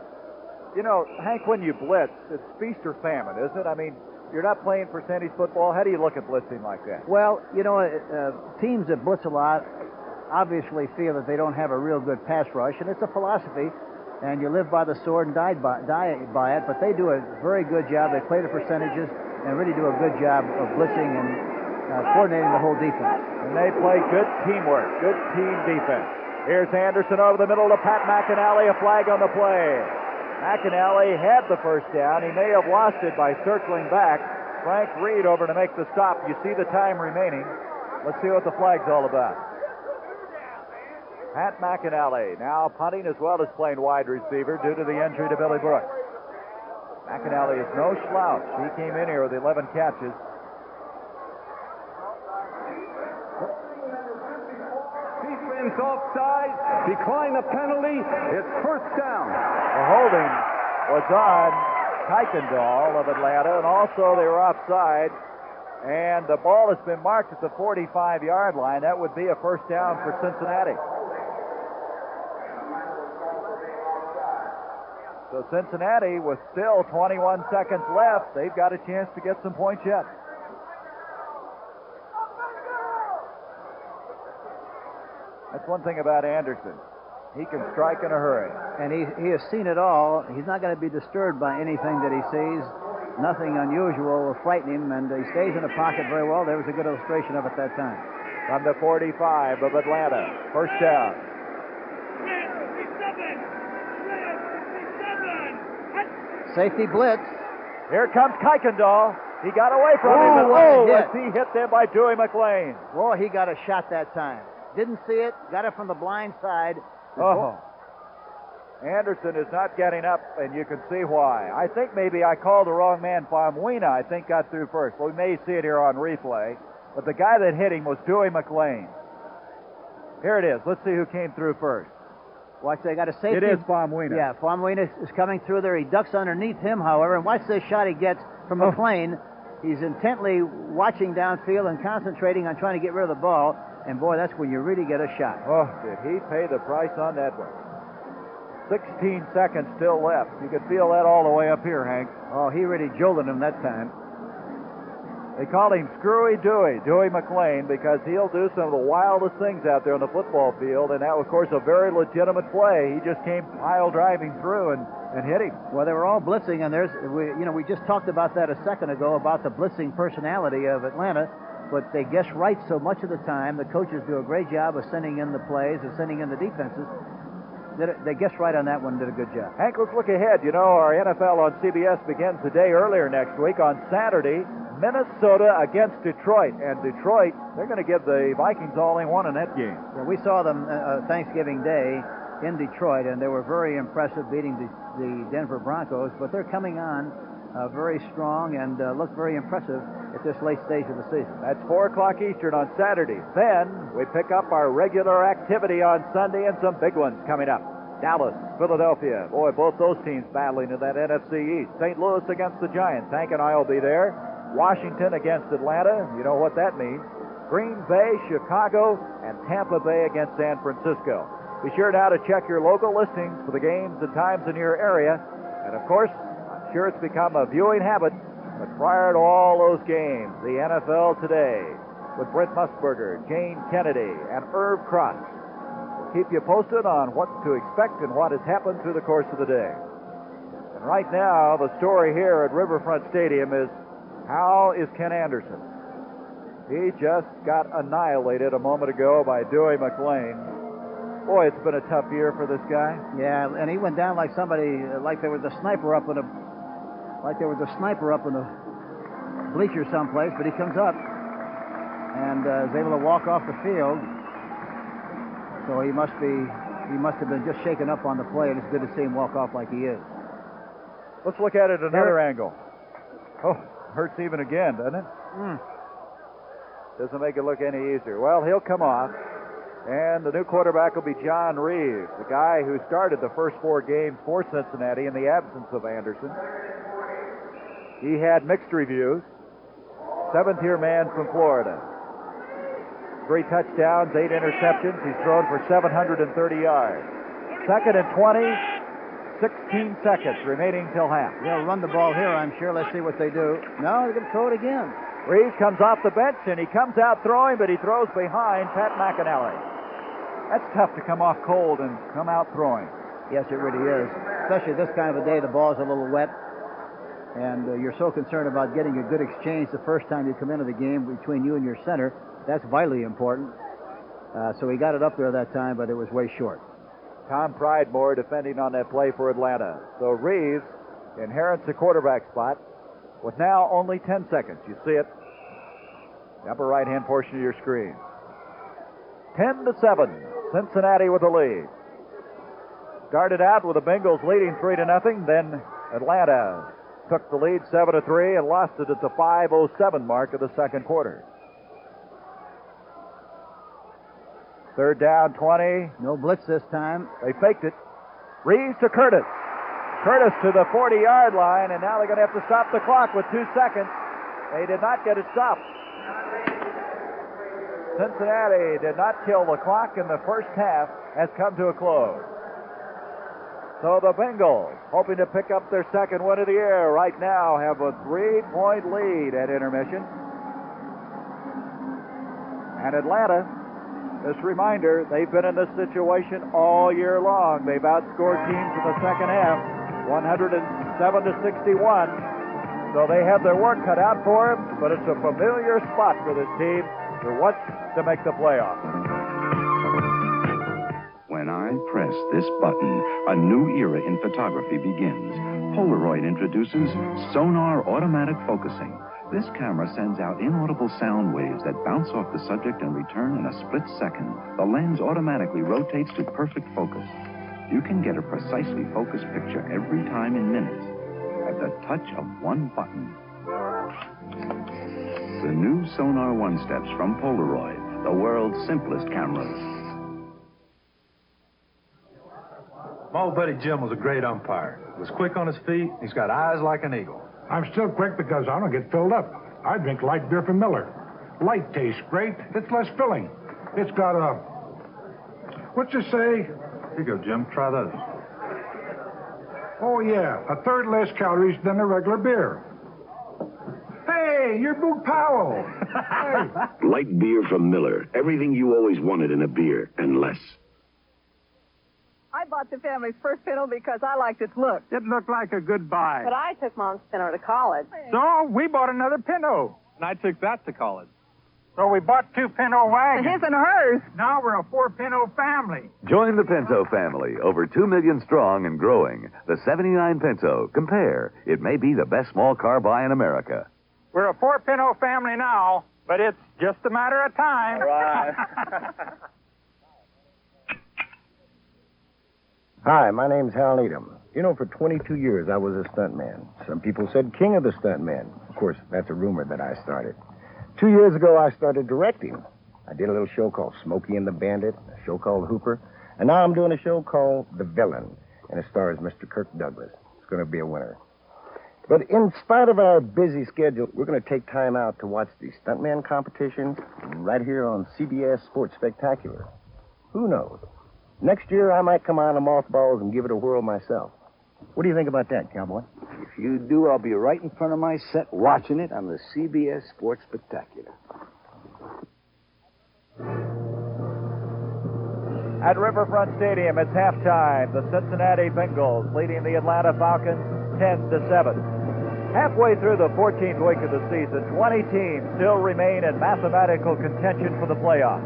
You know, Hank, when you blitz, it's feast or famine, isn't it? I mean, you're not playing percentage football. How do you look at blitzing like that? Well, you know, teams that blitz a lot obviously feel that they don't have a real good pass rush, and it's a philosophy. And you live by the sword and die by it, but they do a very good job. They play the percentages and really do a good job of blitzing and coordinating the whole defense. And they play good teamwork, good team defense. Here's Anderson over the middle to Pat McAnally, a flag on the play. McAnally had the first down. He may have lost it by circling back. Frank Reed over to make the stop. You see the time remaining. Let's see what the flag's all about. Pat McAnally now punting as well as playing wide receiver due to the injury to Billy Brooks. McAnally is no slouch. He came in here with 11 catches. Defense offside, decline the penalty. It's first down. The holding was on Kuykendall of Atlanta, and also they were offside. And the ball has been marked at the 45-yard line. That would be a first down for Cincinnati. So So Cincinnati, with still 21 seconds left, they've got a chance to get some points yet. That's one thing about Anderson. He can strike in a hurry. And he has seen it all. He's not going to be disturbed by anything that he sees. Nothing unusual will frighten him, and he stays in the pocket very well. There was a good illustration of it that time. From the 45 of Atlanta, first down. Safety blitz. Here comes Kuykendall. He got away from him. As he hit them by Dewey McClain. Boy, he got a shot that time. Didn't see it. Got it from the blind side. Anderson is not getting up, and you can see why. I think maybe I called the wrong man. Famuina, I think, got through first. Well, we may see it here on replay, but the guy that hit him was Dewey McClain. Here it is. Let's see who came through first. Watch, they got a safety. It is Famuina. Yeah, Famuina is coming through there. He ducks underneath him, however, and watch this shot he gets from McClain. He's intently watching downfield and concentrating on trying to get rid of the ball, and boy, that's when you really get a shot. Oh, did he pay the price on that one? 16 seconds still left. You could feel that all the way up here, Hank. Oh, he really jolted him that time. They call him Screwy Dewey McClain, because he'll do some of the wildest things out there on the football field, and that was, of course, a very legitimate play. He just came pile driving through and hit him. Well, they were all blitzing, and we just talked about that a second ago, about the blitzing personality of Atlanta, but they guess right so much of the time. The coaches do a great job of sending in the plays and sending in the defenses. They guessed right on that one, did a good job. Hank, let's look ahead. You know, our NFL on CBS begins a day earlier next week. On Saturday, Minnesota against Detroit. And Detroit, they're going to give the Vikings all they want in that game. Well, we saw them Thanksgiving Day in Detroit, and they were very impressive, beating the Denver Broncos. But they're coming on very strong and look very impressive at this late stage of the season. That's 4 o'clock Eastern on Saturday. Then we pick up our regular activity on Sunday, and some big ones coming up. Dallas, Philadelphia. Boy, both those teams battling in that NFC East. St. Louis against the Giants. Hank and I will be there. Washington against Atlanta. You know what that means. Green Bay, Chicago, and Tampa Bay against San Francisco. Be sure now to check your local listings for the games and times in your area. And, of course, I'm sure it's become a viewing habit, but prior to all those games, the NFL Today with Brent Musburger, Jane Kennedy, and Irv Cross will keep you posted on what to expect and what has happened through the course of the day. And right now, the story here at Riverfront Stadium is, how is Ken Anderson? He just got annihilated a moment ago by Dewey McClain. Boy, it's been a tough year for this guy. Yeah, and he went down like somebody, like there was a sniper up in the bleachers someplace, but he comes up and is able to walk off the field. So he must have been just shaken up on the play, and it's good to see him walk off like he is. Let's look at it another angle. Oh, hurts even again, doesn't it? Doesn't make it look any easier. Well, he'll come off, and the new quarterback will be John Reeves, the guy who started the first 4 games for Cincinnati in the absence of Anderson. He had mixed reviews. 7th-year man from Florida. 3 touchdowns, 8 interceptions. He's thrown for 730 yards. 2nd and 20, 16 seconds remaining till half. They'll run the ball here, I'm sure. Let's see what they do. No, they're going to throw it again. Reeves comes off the bench, and he comes out throwing, but he throws behind Pat McAnally. That's tough to come off cold and come out throwing. Yes, it really is. Especially this kind of a day, the ball's a little wet, and you're so concerned about getting a good exchange the first time you come into the game between you and your center. That's vitally important. So he got it up there that time, but it was way short. Tom Pridemore defending on that play for Atlanta. So Reeves inherits the quarterback spot with now only 10 seconds. You see it, the upper right-hand portion of your screen. 10-7, Cincinnati with the lead. Started out with the Bengals leading 3-0. Then Atlanta took the lead 7-3 and lost it at the 5:07 mark of the second quarter. 3rd down, 20. No blitz this time. They faked it. Reeves to Curtis. Curtis to the 40-yard line, and now they're going to have to stop the clock with 2 seconds. They did not get it stopped. Cincinnati did not kill the clock, and the first half has come to a close. So the Bengals, hoping to pick up their second win of the year, right now have a 3-point lead at intermission. And Atlanta, this reminder, they've been in this situation all year long. They've outscored teams in the second half, 107-61. So they have their work cut out for them, but it's a familiar spot for this team who wants to make the playoffs. When I press this button, a new era in photography begins. Polaroid introduces Sonar Automatic Focusing. This camera sends out inaudible sound waves that bounce off the subject and return in a split second. The lens automatically rotates to perfect focus. You can get a precisely focused picture every time in minutes at the touch of one button. The new Sonar One Steps from Polaroid, the world's simplest cameras. My old buddy Jim was a great umpire. He was quick on his feet. He's got eyes like an eagle. I'm still quick because I don't get filled up. I drink light beer from Miller. Light tastes great. It's less filling. It's got a... What's it say? Here you go, Jim. Try those. Oh, yeah. A third less calories than a regular beer. Hey, you're Boog Powell. Hey. Light beer from Miller. Everything you always wanted in a beer, and less. I bought the family's first Pinto because I liked its look. It looked like a good buy. But I took Mom's Pinto to college. So we bought another Pinto. And I took that to college. So we bought 2 Pinto wagons. His and hers. Now we're a 4 Pinto family. Join the Pinto family. Over 2 million strong and growing. The 79 Pinto. Compare. It may be the best small car buy in America. We're a 4 Pinto family now, but it's just a matter of time. Right. Hi, my name's Hal Needham. You know, for 22 years, I was a stuntman. Some people said king of the stuntmen. Of course, that's a rumor that I started. 2 years ago, I started directing. I did a little show called Smokey and the Bandit, a show called Hooper, and now I'm doing a show called The Villain, and it stars Mr. Kirk Douglas. It's going to be a winner. But in spite of our busy schedule, we're going to take time out to watch the stuntman competition right here on CBS Sports Spectacular. Who knows? Next year, I might come on a mothballs and give it a whirl myself. What do you think about that, cowboy? If you do, I'll be right in front of my set watching it on the CBS Sports Spectacular. At Riverfront Stadium, it's halftime. The Cincinnati Bengals leading the Atlanta Falcons 10-7. Halfway through the 14th week of the season, 20 teams still remain in mathematical contention for the playoffs.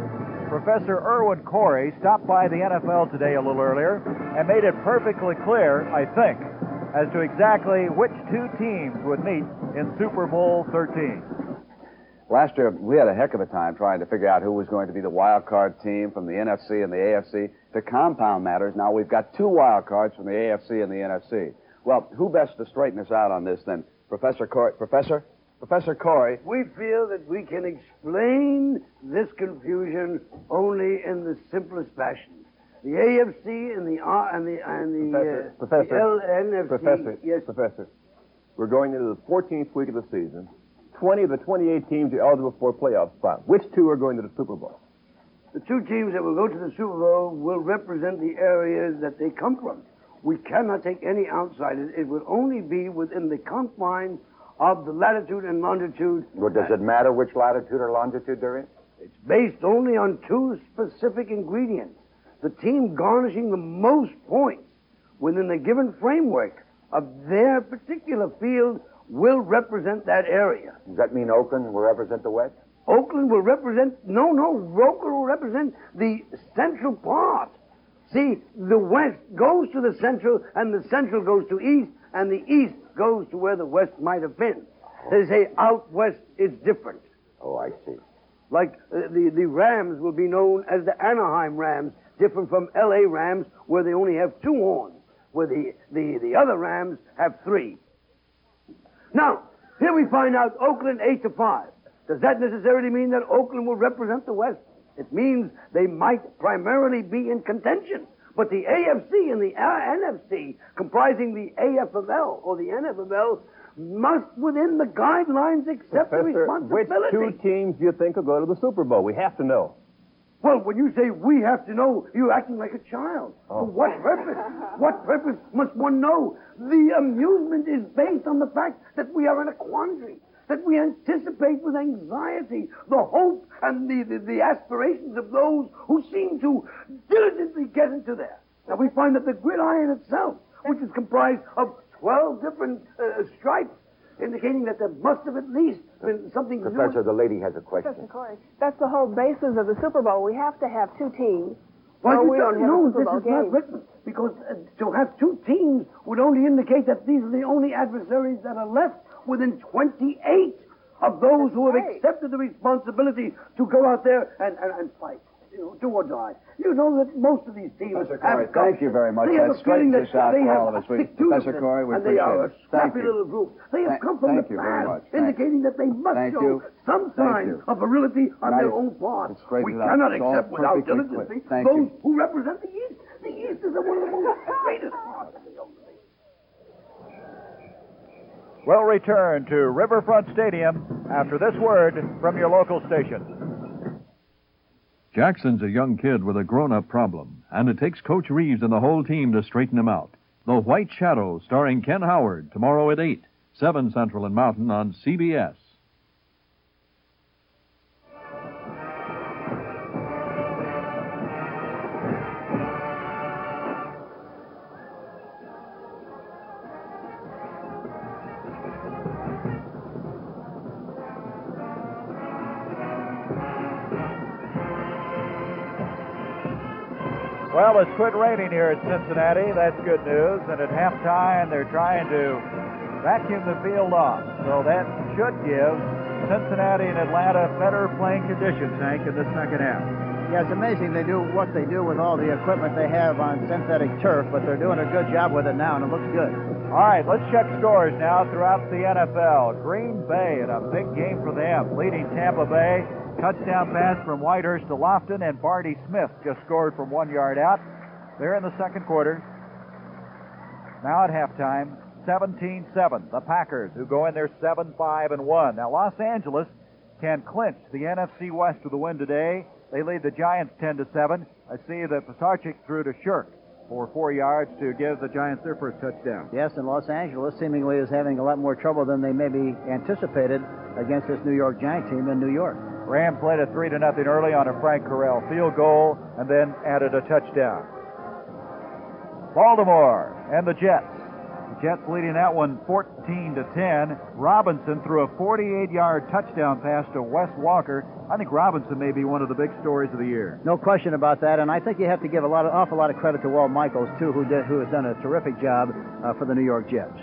Professor Irwin Corey stopped by the NFL today a little earlier and made it perfectly clear, I think, as to exactly which 2 teams would meet in Super Bowl 13. Last year, we had a heck of a time trying to figure out who was going to be the wild card team from the NFC and the AFC. To compound matters, now we've got 2 wild cards from the AFC and the NFC. Well, who best to straighten us out on this than Professor Corey? Professor Corey. We feel that we can explain this confusion only in the simplest fashion. The AFC and the NFC. Professor, we're going into the 14th week of the season. 20 of the 28 teams are eligible for a playoff spot. Which 2 are going to the Super Bowl? The 2 teams that will go to the Super Bowl will represent the areas that they come from. We cannot take any outsiders. It will only be within the confines of the latitude and longitude. Well, does it matter which latitude or longitude they're in? It's based only on 2 specific ingredients. The team garnishing the most points within the given framework of their particular field will represent that area. Does that mean Oakland will represent the West? Oakland will represent... No, Oakland will represent the central part. See, the West goes to the Central, and the Central goes to East, and the East goes to where the West might have been. They say out West is different. Oh, I see. Like the Rams will be known as the Anaheim Rams, different from L.A. Rams, where they only have 2 horns, where the other Rams have 3. Now, here we find out Oakland 8-5. Does that necessarily mean that Oakland will represent the West? It means they might primarily be in contention. But the AFC and the NFC, comprising the AFL or the NFL, must, within the guidelines, accept the responsibility. Which 2 teams do you think will go to the Super Bowl? We have to know. Well, when you say we have to know, you're acting like a child. For what purpose? What purpose must one know? The amusement is based on the fact that we are in a quandary, that we anticipate with anxiety the hope and the aspirations of those who seem to diligently get into there. Now, we find that the gridiron itself, which is comprised of 12 different stripes, indicating that there must have at least been something Professor, the lady has a question. Professor Corey, that's the whole basis of the Super Bowl. We have to have two teams. Well, we don't have no, a Super this Bowl is game. not written, because to have two teams would only indicate that these are the only adversaries that are left within 28 of those who have accepted the responsibility to go out there and fight. Do or die. You know that most of these teams Professor Corey, have thank you very much. They have That a feeling straightens that us out they for have all of us. Professor Corey, we and they are a appreciate it. scrappy Thank you. little group. They have come from thank the you very past, much. indicating that they must Thank show you. some Thank sign you. of virility on their Nice. own part. It straightens We it out. cannot It's all accept without perfectly diligence clear. Thank those you. who represent the East. The East is one of the most greatest parts of the old thing. We'll return to Riverfront Stadium after this word from your local station. Jackson's a young kid with a grown-up problem, and it takes Coach Reeves and the whole team to straighten him out. The White Shadow, starring Ken Howard, tomorrow at 8, 7 Central and Mountain on CBS. Well, it's quit raining here at Cincinnati. That's good news. And at halftime, they're trying to vacuum the field off. So that should give Cincinnati and Atlanta better playing conditions, Hank, in the second half. Yeah, it's amazing they do what they do with all the equipment they have on synthetic turf, but they're doing a good job with it now, and it looks good. All right, let's check scores now throughout the NFL. Green Bay in a big game for them, leading Tampa Bay. Touchdown pass from Whitehurst to Lofton, and Barty Smith just scored from 1 yard out. They're in the second quarter. Now at halftime, 17-7. The Packers, who go in there 7-5-1. Now Los Angeles can clinch the NFC West with a win today. They lead the Giants 10-7. I see that Pisarcik threw to Shirk for 4 yards to give the Giants their first touchdown. Yes, and Los Angeles seemingly is having a lot more trouble than they maybe anticipated against this New York Giant team in New York. Rams led a 3-0 early on a Frank Correll field goal and then added a touchdown. Baltimore and the Jets. The Jets leading that one 14-10. Robinson threw a 48-yard touchdown pass to Wes Walker. I think Robinson may be one of the big stories of the year. No question about that, and I think you have to give awful lot of credit to Walt Michaels, too, who has done a terrific job for the New York Jets.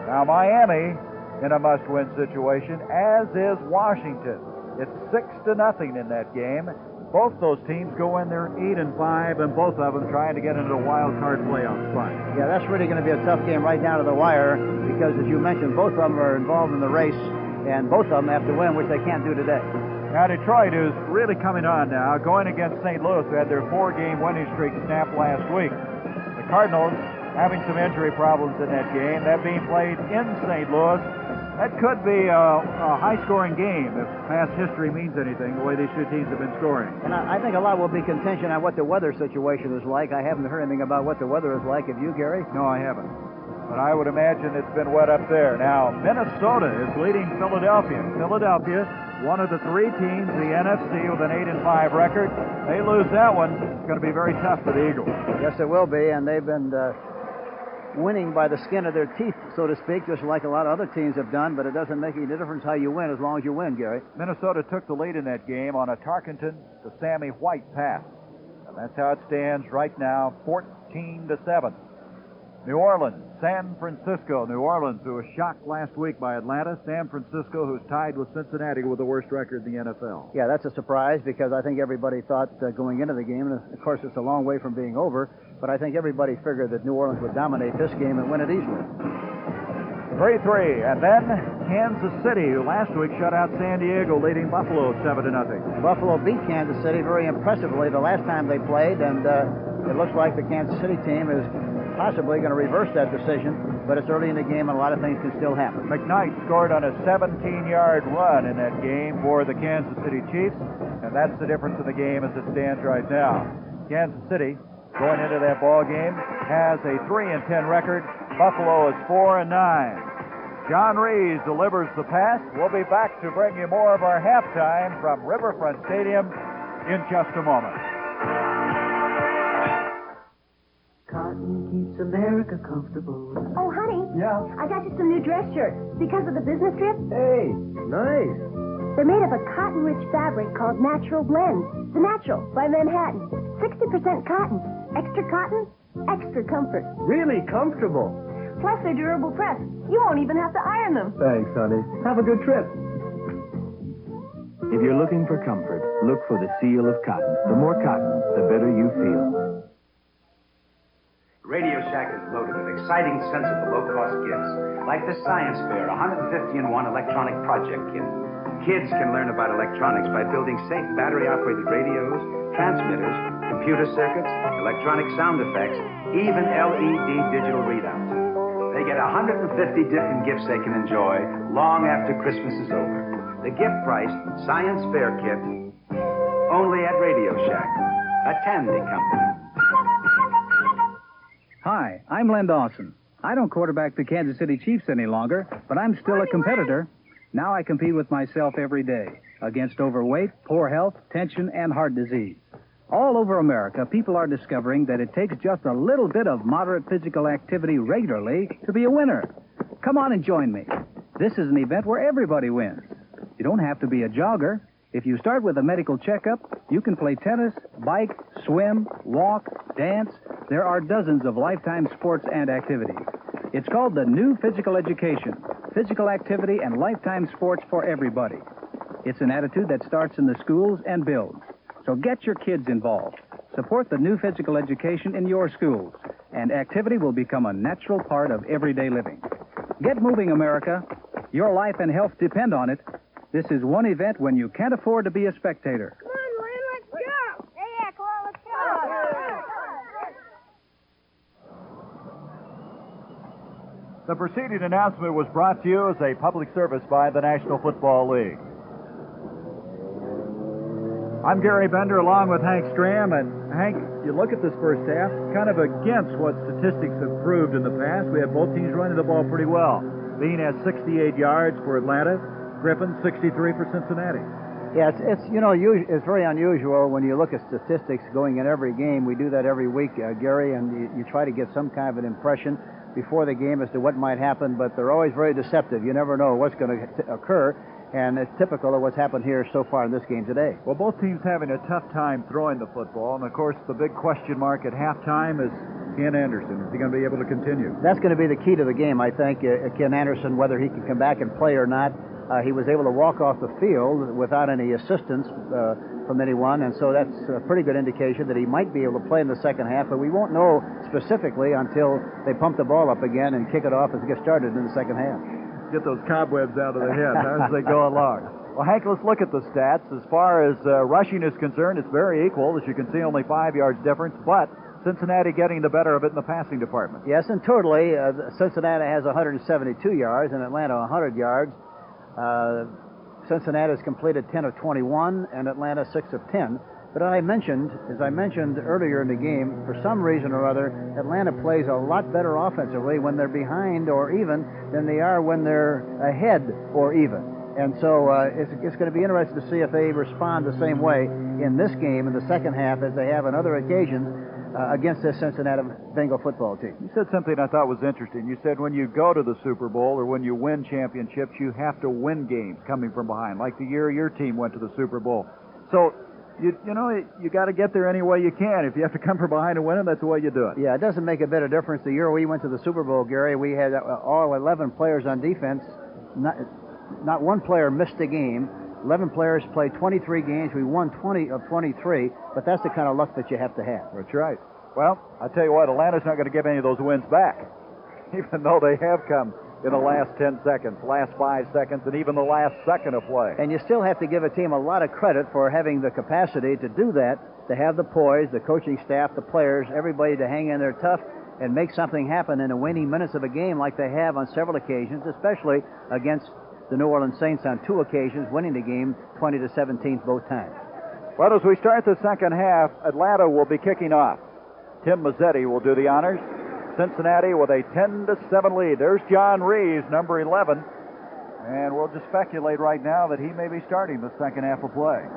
Now Miami in a must-win situation, as is Washington. It's 6-0 in that game. Both those teams go in there 8-5, and both of them trying to get into a wild card playoff spot. Yeah, that's really going to be a tough game right down to the wire because, as you mentioned, both of them are involved in the race, and both of them have to win, which they can't do today. Now Detroit is really coming on now, going against St. Louis, who had their 4-game winning streak snapped last week. The Cardinals having some injury problems in that game. That being played in St. Louis. That could be a high-scoring game if past history means anything, the way these two teams have been scoring. And I think a lot will be contingent on what the weather situation is like. I haven't heard anything about what the weather is like. Have you, Gary? No, I haven't. But I would imagine it's been wet up there. Now, Minnesota is leading Philadelphia. Philadelphia, one of the three teams in the NFC with an 8-5 record. They lose that one, it's going to be very tough for the Eagles. Yes, it will be, and they've been winning by the skin of their teeth, so to speak, just like a lot of other teams have done, but it doesn't make any difference how you win as long as you win, Gary. Minnesota took the lead in that game on a Tarkenton to Sammy White pass. And that's how it stands right now, 14-7. New Orleans, San Francisco. New Orleans, who was shocked last week by Atlanta. San Francisco, who's tied with Cincinnati with the worst record in the NFL. Yeah, that's a surprise because I think everybody thought going into the game, and of course it's a long way from being over, but I think everybody figured that New Orleans would dominate this game and win it easily. 3-3, and then Kansas City, who last week shut out San Diego, leading Buffalo 7-0. Buffalo beat Kansas City very impressively the last time they played, and it looks like the Kansas City team is possibly going to reverse that decision, but it's early in the game and a lot of things can still happen. McKnight scored on a 17-yard run in that game for the Kansas City Chiefs, and That's the difference in the game as it stands right now. Kansas City, going into that ball game, has a 3-10 record. Buffalo is 4-9. John Rees delivers the pass. We'll be back to bring you more of our halftime from Riverfront Stadium in just a moment. Cotton keeps America comfortable. Oh, honey. Yeah? I got you some new dress shirts because of the business trip. Hey, nice. They're made of a cotton-rich fabric called Natural Blend. The Natural by Manhattan. 60% cotton. Extra cotton, extra comfort. Really comfortable. Plus, they're durable press. You won't even have to iron them. Thanks, honey. Have a good trip. If you're looking for comfort, look for the seal of cotton. The more cotton, the better you feel. Radio Shack is loaded with exciting, sensible, low-cost gifts, like the Science Fair 150-in-1 electronic project kit. Kids can learn about electronics by building safe battery-operated radios, transmitters, computer circuits, electronic sound effects, even LED digital readouts. They get 150 different gifts they can enjoy long after Christmas is over. The gift-priced Science Fair kit, only at Radio Shack, a Tandy company. Hi, I'm Len Dawson. I don't quarterback the Kansas City Chiefs any longer, but I'm still a competitor. Now I compete with myself every day against overweight, poor health, tension, and heart disease. All over America, people are discovering that it takes just a little bit of moderate physical activity regularly to be a winner. Come on and join me. This is an event where everybody wins. You don't have to be a jogger. If you start with a medical checkup, you can play tennis, bike, swim, walk, dance. There are dozens of lifetime sports and activities. It's called the New Physical Education, physical activity and lifetime sports for everybody. It's an attitude that starts in the schools and builds. So get your kids involved. Support the New Physical Education in your schools, and activity will become a natural part of everyday living. Get moving, America. Your life and health depend on it. This is one event when you can't afford to be a spectator. Come on, Len, let's go. Yeah, come on, let's go. The preceding announcement was brought to you as a public service by the National Football League. I'm Gary Bender along with Hank Stram, and Hank, you look at this first half, kind of against what statistics have proved in the past. We have both teams running the ball pretty well. Bean has 68 yards for Atlanta, Griffin 63 for Cincinnati. Yeah, it's very unusual when you look at statistics going in every game. We do that every week, Gary, and you try to get some kind of an impression before the game as to what might happen, but they're always very deceptive. You never know what's going to occur, and it's typical of what's happened here so far in this game today. Well, both teams having a tough time throwing the football, and of course the big question mark at halftime is Ken Anderson. Is he going to be able to continue? That's going to be the key to the game, I think, Ken Anderson, whether he can come back and play or not. He was able to walk off the field without any assistance from anyone, and so that's a pretty good indication that he might be able to play in the second half, but we won't know specifically until they pump the ball up again and kick it off as it gets started in the second half. Get those cobwebs out of the head as they go along. Well, Hank, let's look at the stats. As far as rushing is concerned, it's very equal. As you can see, only 5 yards difference, but Cincinnati getting the better of it in the passing department. Yes, and totally, Cincinnati has 172 yards and Atlanta 100 yards. Cincinnati has completed 10 of 21 and Atlanta 6 of 10. But as I mentioned earlier in the game, for some reason or other, Atlanta plays a lot better offensively when they're behind or even than they are when they're ahead or even. And so it's going to be interesting to see if they respond the same way in this game in the second half as they have on other occasions against this Cincinnati Bengal football team. You said something I thought was interesting. You said when you go to the Super Bowl or when you win championships, you have to win games coming from behind, like the year your team went to the Super Bowl. So, you got to get there any way you can. If you have to come from behind and win them, that's the way you do it. Yeah, it doesn't make a bit of difference. The year we went to the Super Bowl, Gary, we had all 11 players on defense. Not one player missed a game. 11 players played 23 games. We won 20 of 23, but that's the kind of luck that you have to have. That's right. Well, I tell you what, Atlanta's not going to give any of those wins back, even though they have come in the last 10 seconds, last 5 seconds, and even the last second of play. And you still have to give a team a lot of credit for having the capacity to do that, to have the poise, the coaching staff, the players, everybody to hang in there tough and make something happen in the waning minutes of a game like they have on several occasions, especially against the New Orleans Saints on 2 occasions, winning the game 20-17 both times. Well, as we start the second half, Atlanta will be kicking off. Tim Mazzetti will do the honors. Cincinnati with a 10-7 lead. There's John Reeves, number 11. And we'll just speculate right now that he may be starting the second half of play.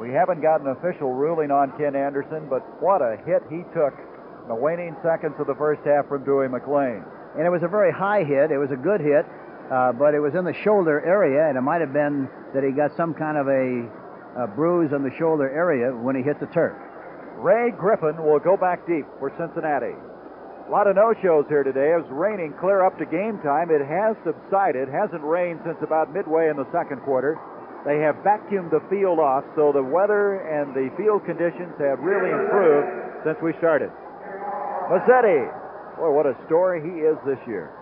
We haven't got an official ruling on Ken Anderson, but what a hit he took in the waning seconds of the first half from Dewey McClain. And it was a very high hit. It was a good hit, but it was in the shoulder area, and it might have been that he got some kind of a bruise on the shoulder area when he hit the turf. Ray Griffin will go back deep for Cincinnati. A lot of no-shows here today. It was raining clear up to game time. It has subsided. Hasn't rained since about midway in the second quarter. They have vacuumed the field off, so the weather and the field conditions have really improved since we started. Mazzetti. Boy, what a story he is this year.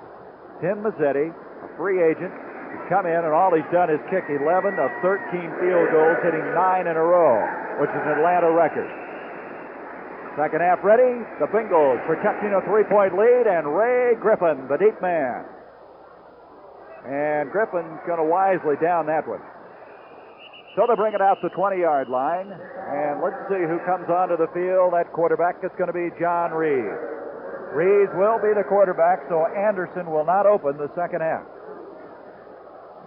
Tim Mazzetti, a free agent, has come in, and all he's done is kick 11 of 13 field goals, hitting 9 in a row, which is an Atlanta record. Second half ready. The Bengals protecting a 3-point lead, and Ray Griffin, the deep man. And Griffin's going to wisely down that one. So they bring it out the 20-yard line, and let's see who comes onto the field. That quarterback is going to be John Reeves. Reeves will be the quarterback, so Anderson will not open the second half.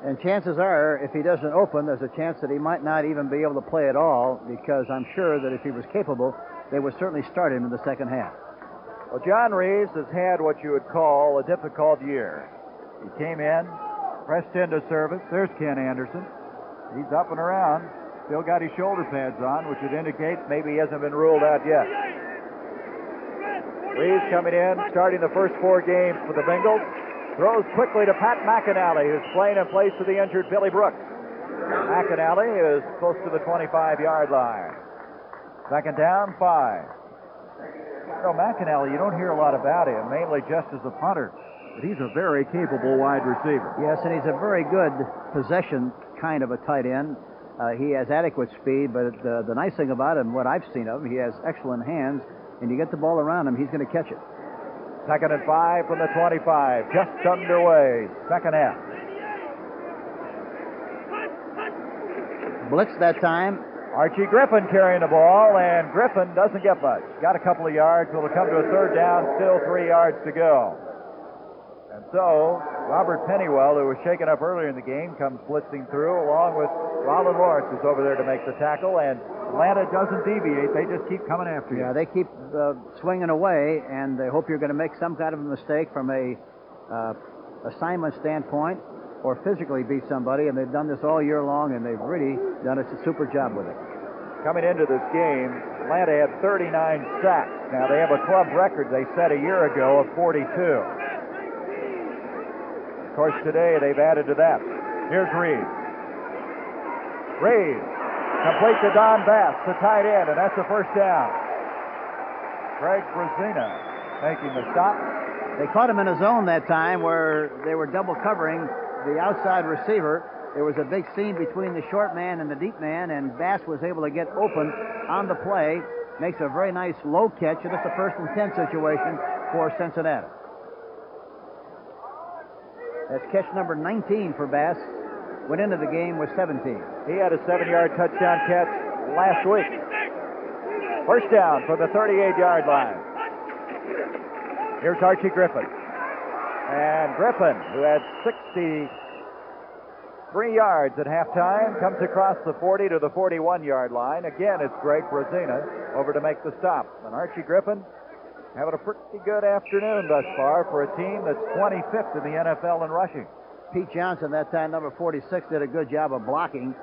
And chances are, if he doesn't open, there's a chance that he might not even be able to play at all, because I'm sure that if he was capable, they would certainly start him in the second half. Well, John Reeves has had what you would call a difficult year. He came in, pressed into service. There's Ken Anderson. He's up and around. Still got his shoulder pads on, which would indicate maybe he hasn't been ruled out yet. Reeves coming in, starting the first 4 games for the Bengals. Throws quickly to Pat McAnally, who's playing in place of the injured Billy Brooks. McAnally is close to the 25-yard line. Second down, 5. McAnally, you don't hear a lot about him, mainly just as a punter. But he's a very capable wide receiver. Yes, and he's a very good possession kind of a tight end. He has adequate speed, but the nice thing about him, what I've seen of him, he has excellent hands, and you get the ball around him, he's going to catch it. Second and 5 from the 25, just underway, second half. Blitz that time. Archie Griffin carrying the ball, and Griffin doesn't get much. Got a couple of yards. It'll come to a third down, still 3 yards to go. And so, Robert Pennywell, who was shaken up earlier in the game, comes blitzing through, along with Roland Lawrence, who's over there to make the tackle, and Atlanta doesn't deviate. They just keep coming after you. Yeah, they keep swinging away, and they hope you're going to make some kind of a mistake from a assignment standpoint or physically beat somebody, and they've done this all year long, and they've really done a super job with it. Coming into this game, Atlanta had 39 sacks. Now, they have a club record they set a year ago of 42. Of course, today they've added to that. Here's Reeves. Reeves, complete to Don Bass, the tight end, and that's the first down. Greg Brazina making the stop. They caught him in a zone that time where they were double covering the outside receiver. There was a big seam between the short man and the deep man, and Bass was able to get open on the play. Makes a very nice low catch, and it's a 1st and 10 situation for Cincinnati. That's catch number 19 for Bass. Went into the game with 17. He had a 7-yard touchdown catch last week. First down from the 38-yard line. Here's Archie Griffin. And Griffin, who had 63 yards at halftime, comes across the 40 to the 41-yard line. Again, it's Greg Brazina over to make the stop. And Archie Griffin having a pretty good afternoon thus far for a team that's 25th in the NFL in rushing. Pete Johnson, that time, number 46, did a good job of blocking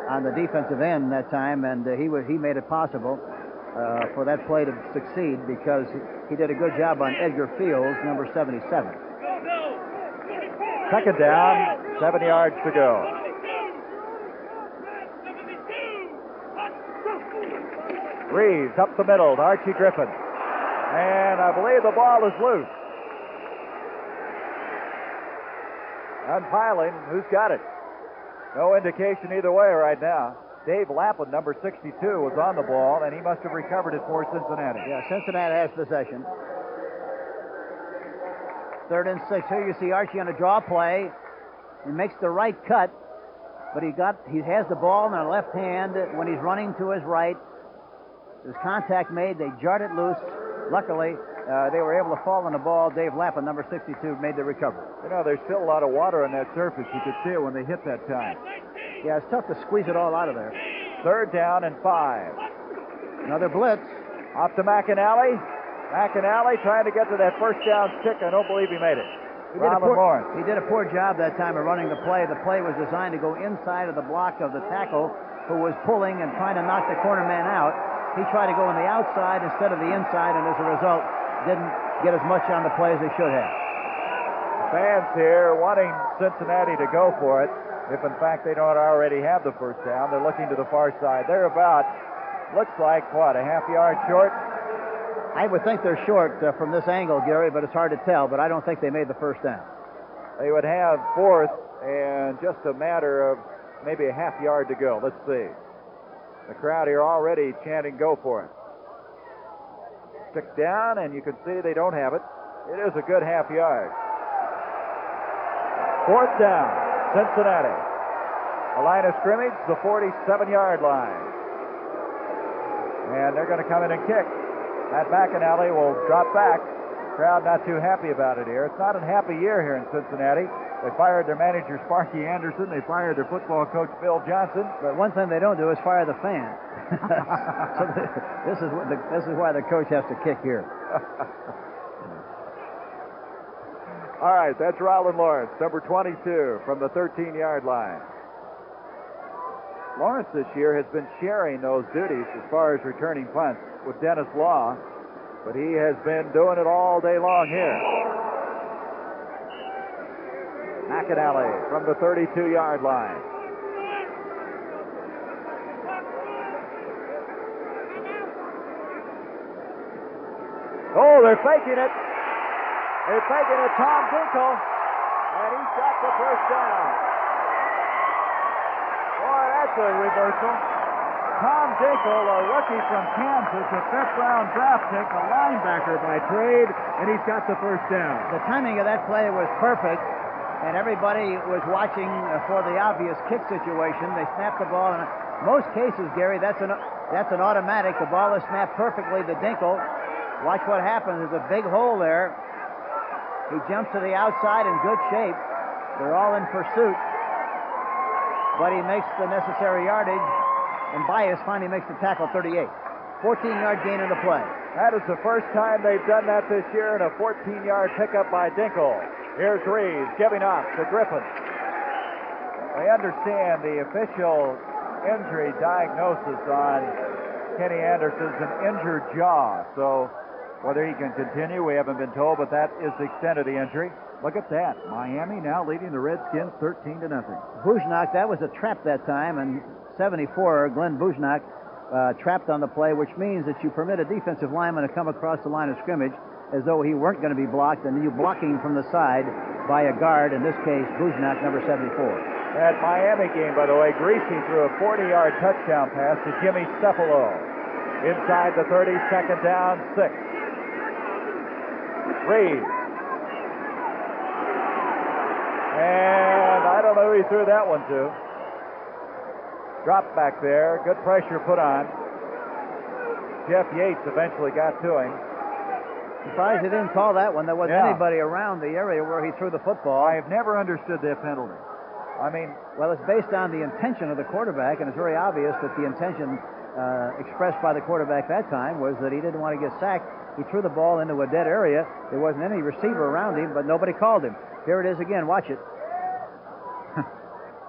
on the defensive end that time, and he made it possible for that play to succeed because he did a good job on Edgar Fields, number 77. Second down, 7 yards to go. Reeves up the middle to Archie Griffin. And I believe the ball is loose. Unpiling, who's got it? No indication either way right now. Dave Lappin, number 62, was on the ball, and he must have recovered it for Cincinnati. Yeah, Cincinnati has possession. 3rd and 6. Here you see Archie on a draw play. He makes the right cut, but he has the ball in the left hand when he's running to his right. There's contact made. They jarred it loose. Luckily, they were able to fall on the ball. Dave Lappin, number 62, made the recovery. You know, there's still a lot of water on that surface. You could see it when they hit that time. Yeah, it's tough to squeeze it all out of there. 3rd down and 5. Another blitz. Off to McAnally. McAnally trying to get to that first down stick. I don't believe he made it. He did a poor job that time of running the play. The play was designed to go inside of the block of the tackle who was pulling and trying to knock the corner man out. He tried to go on the outside instead of the inside, and as a result, didn't get as much on the play as they should have. Fans here wanting Cincinnati to go for it. If, in fact, they don't already have the first down, they're looking to the far side. They're about, looks like, what, a half yard short? I would think they're short from this angle, Gary, but it's hard to tell. But I don't think they made the first down. They would have 4th and just a matter of maybe a half yard to go. Let's see. The crowd here already chanting, go for it. Stick down, and you can see they don't have it. It is a good half yard. 4th down, Cincinnati. The line of scrimmage, the 47-yard line. And they're going to come in and kick. That McAnally will drop back. Crowd not too happy about it here. It's not a happy year here in Cincinnati. They fired their manager, Sparky Anderson. They fired their football coach, Bill Johnson. But one thing they don't do is fire the fan. So this is why the coach has to kick here. All right, that's Roland Lawrence, number 22, from the 13-yard line. Lawrence this year has been sharing those duties as far as returning punts with Dennis Law, but he has been doing it all day long here. McAnally from the 32-yard line. Oh, they're faking it. They're faking it. Tom Dinkel, and he's got the first down. Boy, that's a reversal. Tom Dinkel, a rookie from Kansas, a 5th-round draft pick, a linebacker by trade, and he's got the first down. The timing of that play was perfect, and everybody was watching for the obvious kick situation. They snapped the ball, and in most cases, Gary, that's an automatic. The ball is snapped perfectly to Dinkel. Watch what happens. There's a big hole there. He jumps to the outside in good shape. They're all in pursuit, but he makes the necessary yardage. And Bias finally makes the tackle 38. 14-yard gain on the play. That is the first time they've done that this year, and a 14-yard pickup by Dinkel. Here's Reeves giving off to Griffin. They understand the official injury diagnosis on Kenny Anderson's an injured jaw. So whether he can continue, we haven't been told, but that is the extent of the injury. Look at that. Miami now leading the Redskins 13-0. Bujnak, that was a trap that time, and 74, Glenn Bujnak, trapped on the play, which means that you permit a defensive lineman to come across the line of scrimmage as though he weren't going to be blocked, and you blocking from the side by a guard, in this case, Bujnak, number 74. That Miami game, by the way, Greasy threw a 40-yard touchdown pass to Jimmy Stefano. Inside the 30, 2nd down, 6. Reeves. And I don't know who he threw that one to. Dropped back there. Good pressure put on. Jeff Yates eventually got to him. Surprised they didn't call that one. There wasn't anybody around the area where he threw the football. I have never understood that penalty. I mean, well, it's based on the intention of the quarterback, and it's very obvious that the intention expressed by the quarterback that time was that he didn't want to get sacked. He threw the ball into a dead area. There wasn't any receiver around him, but nobody called him. Here it is again. Watch it.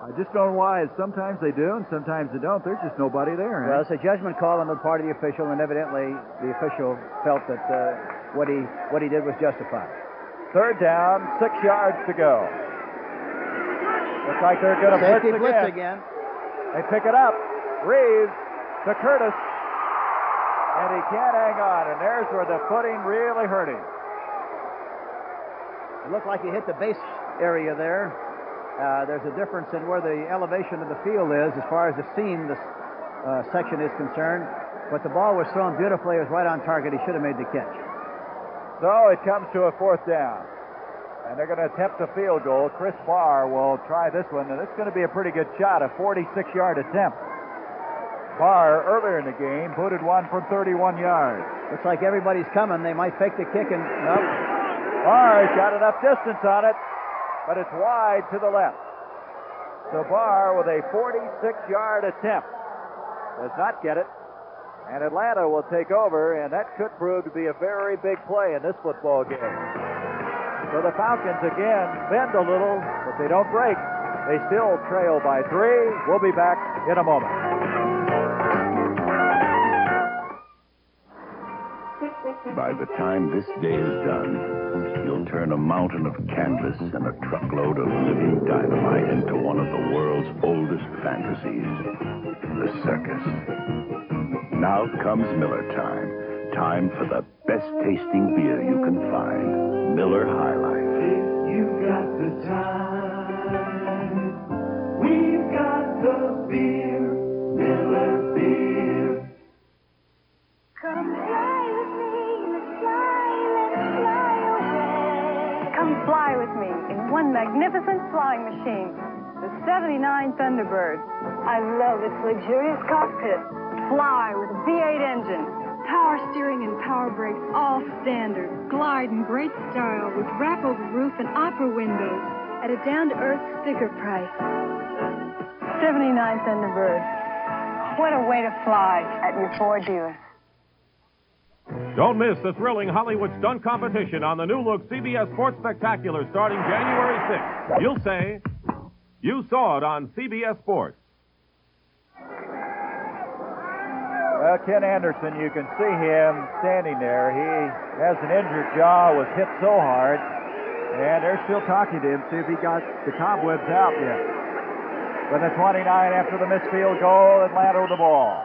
I just don't know why. Sometimes they do, and sometimes they don't. There's just nobody there. Well, it's a judgment call on the part of the official, and evidently the official felt that what he did was justified. 3rd down, 6 yards to go. Looks like they're going to blitz again. They pick it up. Reeves to Curtis, and he can't hang on. And there's where the footing really hurt him. It looked like he hit the base area there. There's a difference in where the elevation of the field is as far as the seam section is concerned. But the ball was thrown beautifully. It was right on target. He should have made the catch. So it comes to a 4th down. And they're going to attempt a field goal. Chris Barr will try this one, and it's going to be a pretty good shot, a 46-yard attempt. Barr, earlier in the game, booted one from 31 yards. Looks like everybody's coming. They might fake the kick and... Nope. Barr's got enough distance on it, but it's wide to the left. So Barr with a 46-yard attempt does not get it. And Atlanta will take over, and that could prove to be a very big play in this football game. So the Falcons again bend a little, but they don't break. They still trail by 3. We'll be back in a moment. By the time this day is done, you'll turn a mountain of canvas and a truckload of living dynamite into one of the world's oldest fantasies, the circus. Now comes Miller time. Time for the best tasting beer you can find. Miller High Life. If you've got the time, we've got the beer, Miller Beer. Come fly with me in the sky, let's fly away. Come fly with me in one magnificent flying machine, the 79 Thunderbird. I love its luxurious cockpit. Fly with a V8 engine. Power steering and power brakes, all standard. Glide in great style with wrap-over roof and opera windows at a down-to-earth sticker price. 79 Thunderbird. What a way to fly at your Ford dealer. Don't miss the thrilling Hollywood stunt competition on the new-look CBS Sports Spectacular starting January 6th. You'll say, you saw it on CBS Sports. Well, Ken Anderson, you can see him standing there. He has an injured jaw, was hit so hard, and they're still talking to him, see if he got the cobwebs out yet. But the 29 after the missed field goal, Atlanta with the ball.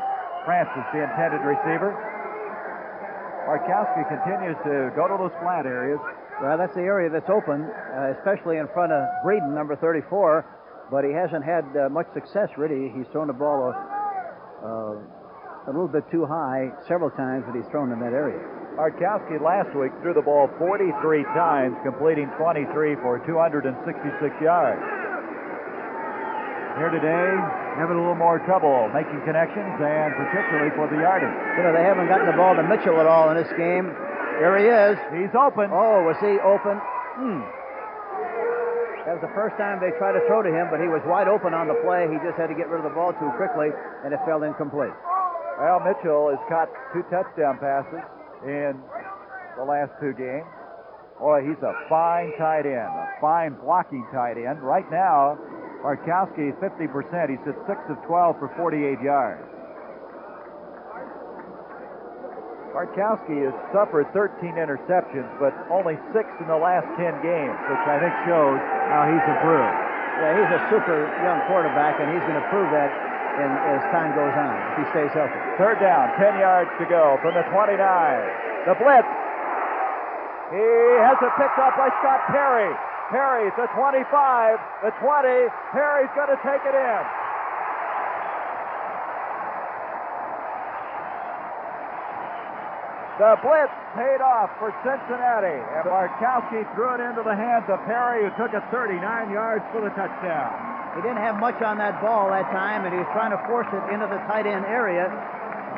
Francis, the intended receiver. Bartkowski continues to go to those flat areas. Well, that's the area that's open, especially in front of Breeden, number 34, but he hasn't had much success, really. He's thrown the ball a little bit too high several times that he's thrown in that area. Bartkowski last week threw the ball 43 times, completing 23 for 266 yards. Here today, having a little more trouble making connections, and particularly for the yardage. You know, they haven't gotten the ball to Mitchell at all in this game. Here he is. He's open. Oh, was he open? That was the first time they tried to throw to him, but he was wide open on the play. He just had to get rid of the ball too quickly, and it fell incomplete. Well, Mitchell has caught 2 touchdown passes in the last 2 games. Boy, he's a fine tight end, a fine blocking tight end. Right now, Bartkowski is 50%. He's at 6 of 12 for 48 yards. Bartkowski has suffered 13 interceptions, but only 6 in the last 10 games, which I think shows how he's improved. Yeah, he's a super young quarterback, and he's going to prove that as time goes on, if he stays healthy. Third down, 10 yards to go from the 29. The blitz. He has it picked up by Scott Perry. Perry's the 25, the 20. Perry's going to take it in. The blitz paid off for Cincinnati, and Bartkowski threw it into the hands of Perry, who took it 39 yards for the touchdown. He didn't have much on that ball that time, and he was trying to force it into the tight end area.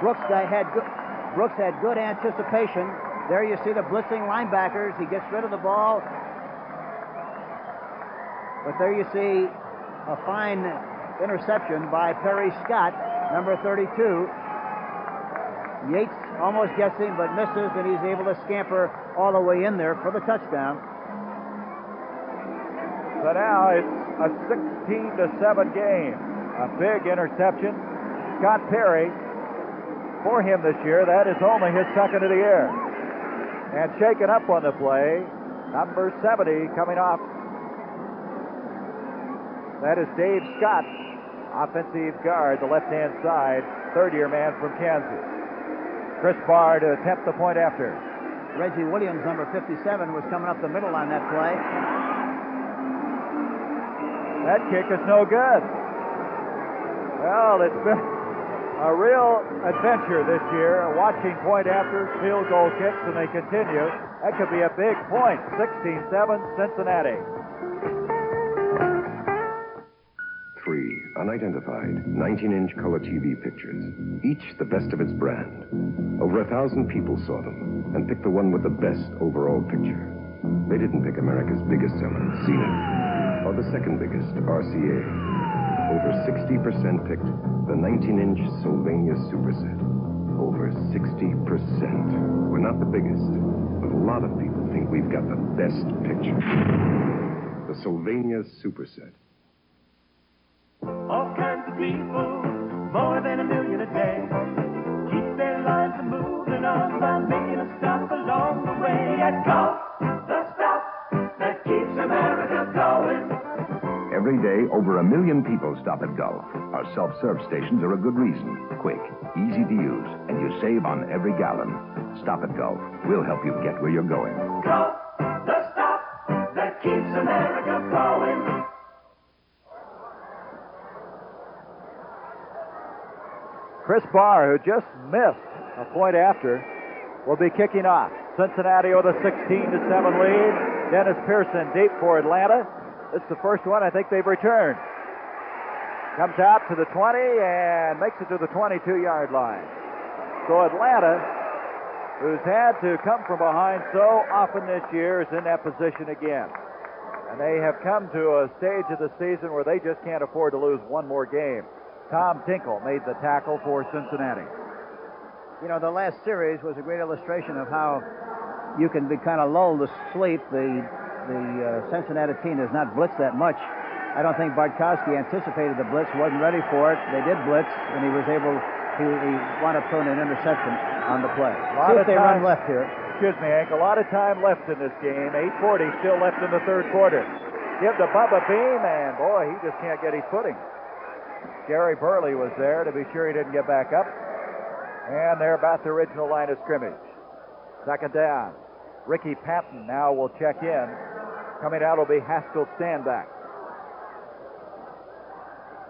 Brooks had good anticipation. There you see the blitzing linebackers. He gets rid of the ball. But there you see a fine interception by Perry Scott, number 32. Yates almost gets him, but misses, and he's able to scamper all the way in there for the touchdown. So now it's a 16-7 game. A big interception. Scott Perry, for him this year, that is only his second of the year. And shaken up on the play, number 70 coming off. That is Dave Scott, offensive guard, the left-hand side, third-year man from Kansas. Chris Barr to attempt the point after. Reggie Williams, number 57, was coming up the middle on that play. That kick is no good. Well, it's been a real adventure this year, watching point after field goal kicks, and they continue. That could be a big point. 16-7 Cincinnati. 3 unidentified 19-inch color TV pictures, each the best of its brand. Over 1,000 people saw them and picked the one with the best overall picture. They didn't pick America's biggest seller, Zenith, or the second biggest, RCA. Over 60% picked the 19-inch Sylvania Superset. Over 60%. We're not the biggest, but a lot of people think we've got the best picture. The Sylvania Superset. All kinds of people, more than 1 million a day, keep their lives moving on by making a stop along the way. At Golf, the stop that keeps America going. Every day, over 1 million people stop at Gulf. Our self-serve stations are a good reason. Quick, easy to use, and you save on every gallon. Stop at Gulf. We'll help you get where you're going. Golf, the stop that keeps America going. Chris Barr, who just missed a point after, will be kicking off. Cincinnati with a 16-7 lead. Dennis Pearson deep for Atlanta. It's the first one I think they've returned. Comes out to the 20 and makes it to the 22-yard line. So Atlanta, who's had to come from behind so often this year, is in that position again. And they have come to a stage of the season where they just can't afford to lose one more game. Tom Tinkle made the tackle for Cincinnati. You know, the last series was a great illustration of how you can be kind of lulled to sleep. The Cincinnati team has not blitzed that much. I don't think Bartkowski anticipated the blitz, wasn't ready for it. They did blitz, and he was able to wind up throwing an interception on the play. See if they run left here. Excuse me, Hank. A lot of time left in this game. 8:40 still left in the third quarter. Give to Bubba Beam, and boy, he just can't get his footing. Gary Burley was there to be sure he didn't get back up. And they're about the original line of scrimmage. Second down. Ricky Patton now will check in. Coming out will be Haskell Standback.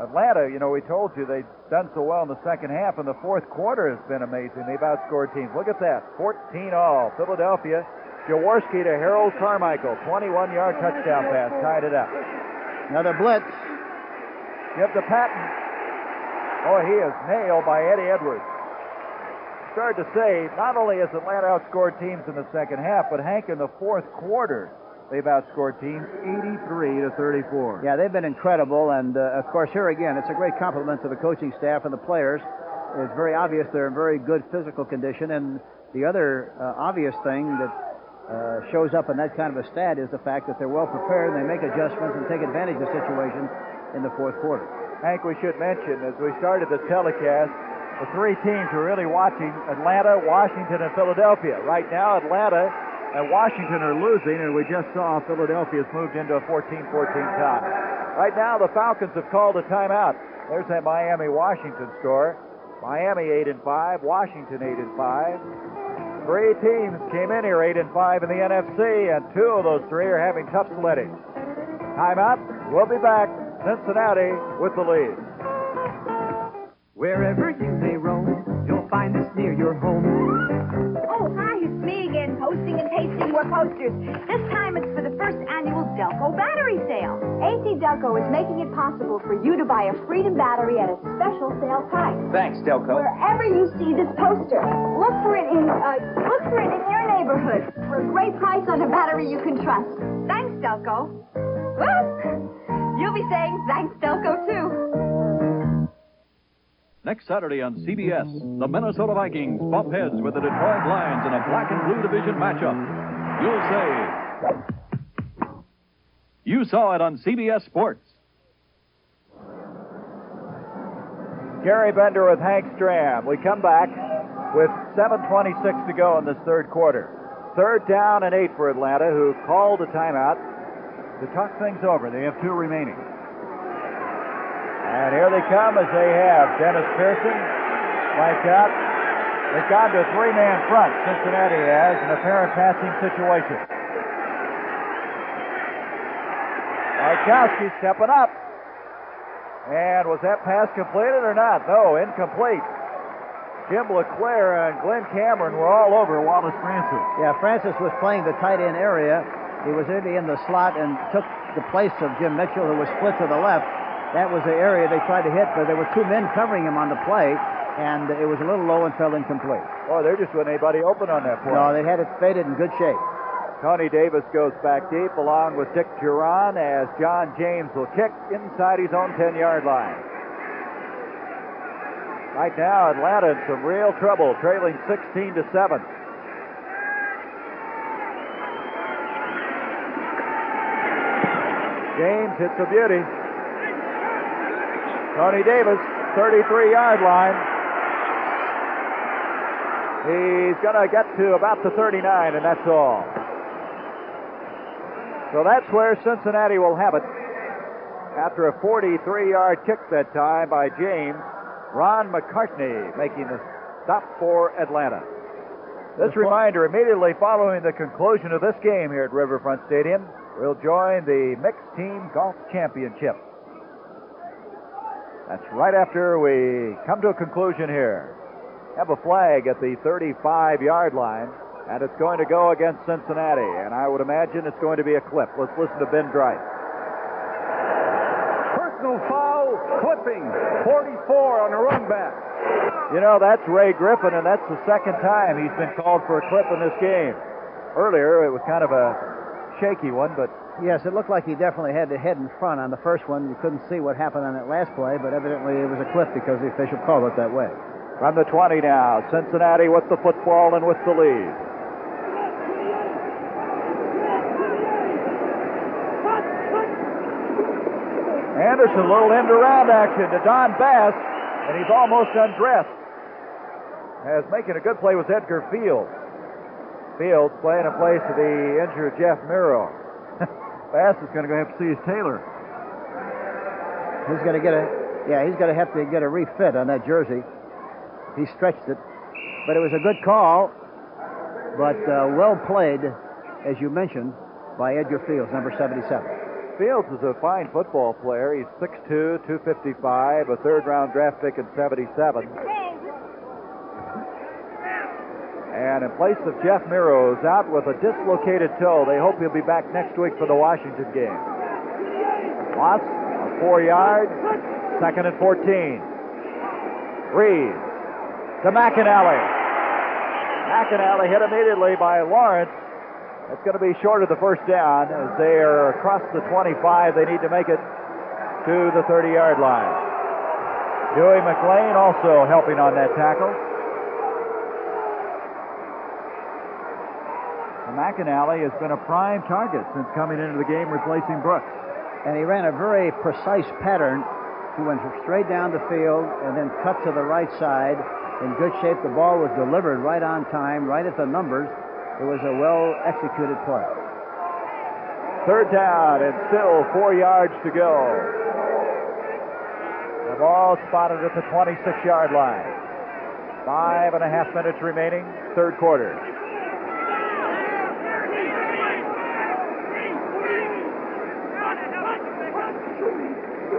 Atlanta, you know, we told you they'd done so well in the second half, and the fourth quarter has been amazing. They've outscored teams. Look at that, 14-all. Philadelphia, Jaworski to Harold Carmichael, 21-yard touchdown pass, tied it up. Another blitz. Give to Patton. Oh, he is nailed by Eddie Edwards. Started to say, not only has Atlanta outscored teams in the second half, but Hank, in the fourth quarter, they've outscored teams 83-34. Yeah, they've been incredible, and of course, here again, it's a great compliment to the coaching staff and the players. It's very obvious they're in very good physical condition, and the other obvious thing that shows up in that kind of a stat is the fact that they're well prepared, and they make adjustments and take advantage of situations in the fourth quarter. Hank, we should mention, as we started the telecast, the three teams are really watching: Atlanta, Washington, and Philadelphia. Right now, Atlanta and Washington are losing, and we just saw Philadelphia's moved into a 14-14 tie. Right now, the Falcons have called a timeout. There's that Miami-Washington score. Miami 8-5, Washington 8-5. Three teams came in here 8-5 in the NFC, and two of those three are having tough sledding. Timeout. We'll be back. Cincinnati with the lead. Wherever you may roam, you'll find us near your home. Oh, hi, it's me again, posting and pasting more posters. This time it's for the first annual Delco battery sale. AC Delco is making it possible for you to buy a Freedom battery at a special sale price. Thanks, Delco. Wherever you see this poster, look for it in your neighborhood for a great price on a battery you can trust. Thanks, Delco. Whoop! You'll be saying thanks, Delco, too. Next Saturday on CBS, the Minnesota Vikings bump heads with the Detroit Lions in a black and blue division matchup. You'll say, you saw it on CBS Sports. Gary Bender with Hank Stram. We come back with 7:26 to go in this third quarter. Third down and 8 for Atlanta, who called a timeout to talk things over. They have 2 remaining. And here they come as they have Dennis Pearson flanked out. They've gone to a 3-man front. Cincinnati has an apparent passing situation. Bartkowski stepping up. And was that pass completed or not? No, incomplete. Jim LeClaire and Glenn Cameron were all over Wallace Francis. Yeah, Francis was playing the tight end area. He was really in the slot and took the place of Jim Mitchell, who was split to the left. That was the area they tried to hit, but there were two men covering him on the play, and it was a little low and fell incomplete. Oh, there just wasn't anybody open on that play. No, they had it faded in good shape. Tony Davis goes back deep along with Dick Duran as John James will kick inside his own 10-yard line. Right now, Atlanta in some real trouble, trailing 16-7. James hits a beauty. Tony Davis, 33-yard line. He's going to get to about the 39, and that's all. So that's where Cincinnati will have it. After a 43-yard kick that time by James, Ron McCartney making the stop for Atlanta. This reminder, immediately following the conclusion of this game here at Riverfront Stadium, we'll join the Mixed Team Golf Championship. That's right after we come to a conclusion here. Have a flag at the 35-yard line, and it's going to go against Cincinnati, and I would imagine it's going to be a clip. Let's listen to Ben Dright. Personal foul, clipping, 44 on the run back. You know, that's Ray Griffin, and that's the second time he's been called for a clip in this game. Earlier, it was kind of a shaky one, but... Yes, it looked like he definitely had the head in front on the first one. You couldn't see what happened on that last play, but evidently it was a clip because the official called it that way. From the 20 now, Cincinnati with the football and with the lead. Anderson, a little end-around action to Don Bass, and he's almost undressed. As making a good play was Edgar Fields. Fields playing in place of the injured Jeff Miro. Bass is going to go have to see his tailor. He's going to get he's going to have to get a refit on that jersey. He stretched it, but it was a good call, but well played, as you mentioned, by Edgar Fields, number 77. Fields is a fine football player. He's 6'2", 255, a third-round draft pick in 77. And in place of Jeff Miro, who's out with a dislocated toe. They hope he'll be back next week for the Washington game. Moss, 4 yards, 2nd and 14. Reeves to McAnally. McAnally hit immediately by Lawrence. It's going to be short of the first down as they are across the 25. They need to make it to the 30-yard line. Dewey McLean also helping on that tackle. McAnally has been a prime target since coming into the game replacing Brooks. And he ran a very precise pattern. He went straight down the field and then cut to the right side in good shape. The ball was delivered right on time, right at the numbers. It was a well-executed play. Third down and still 4 yards to go. The ball spotted at the 26-yard line. 5.5 minutes remaining, third quarter.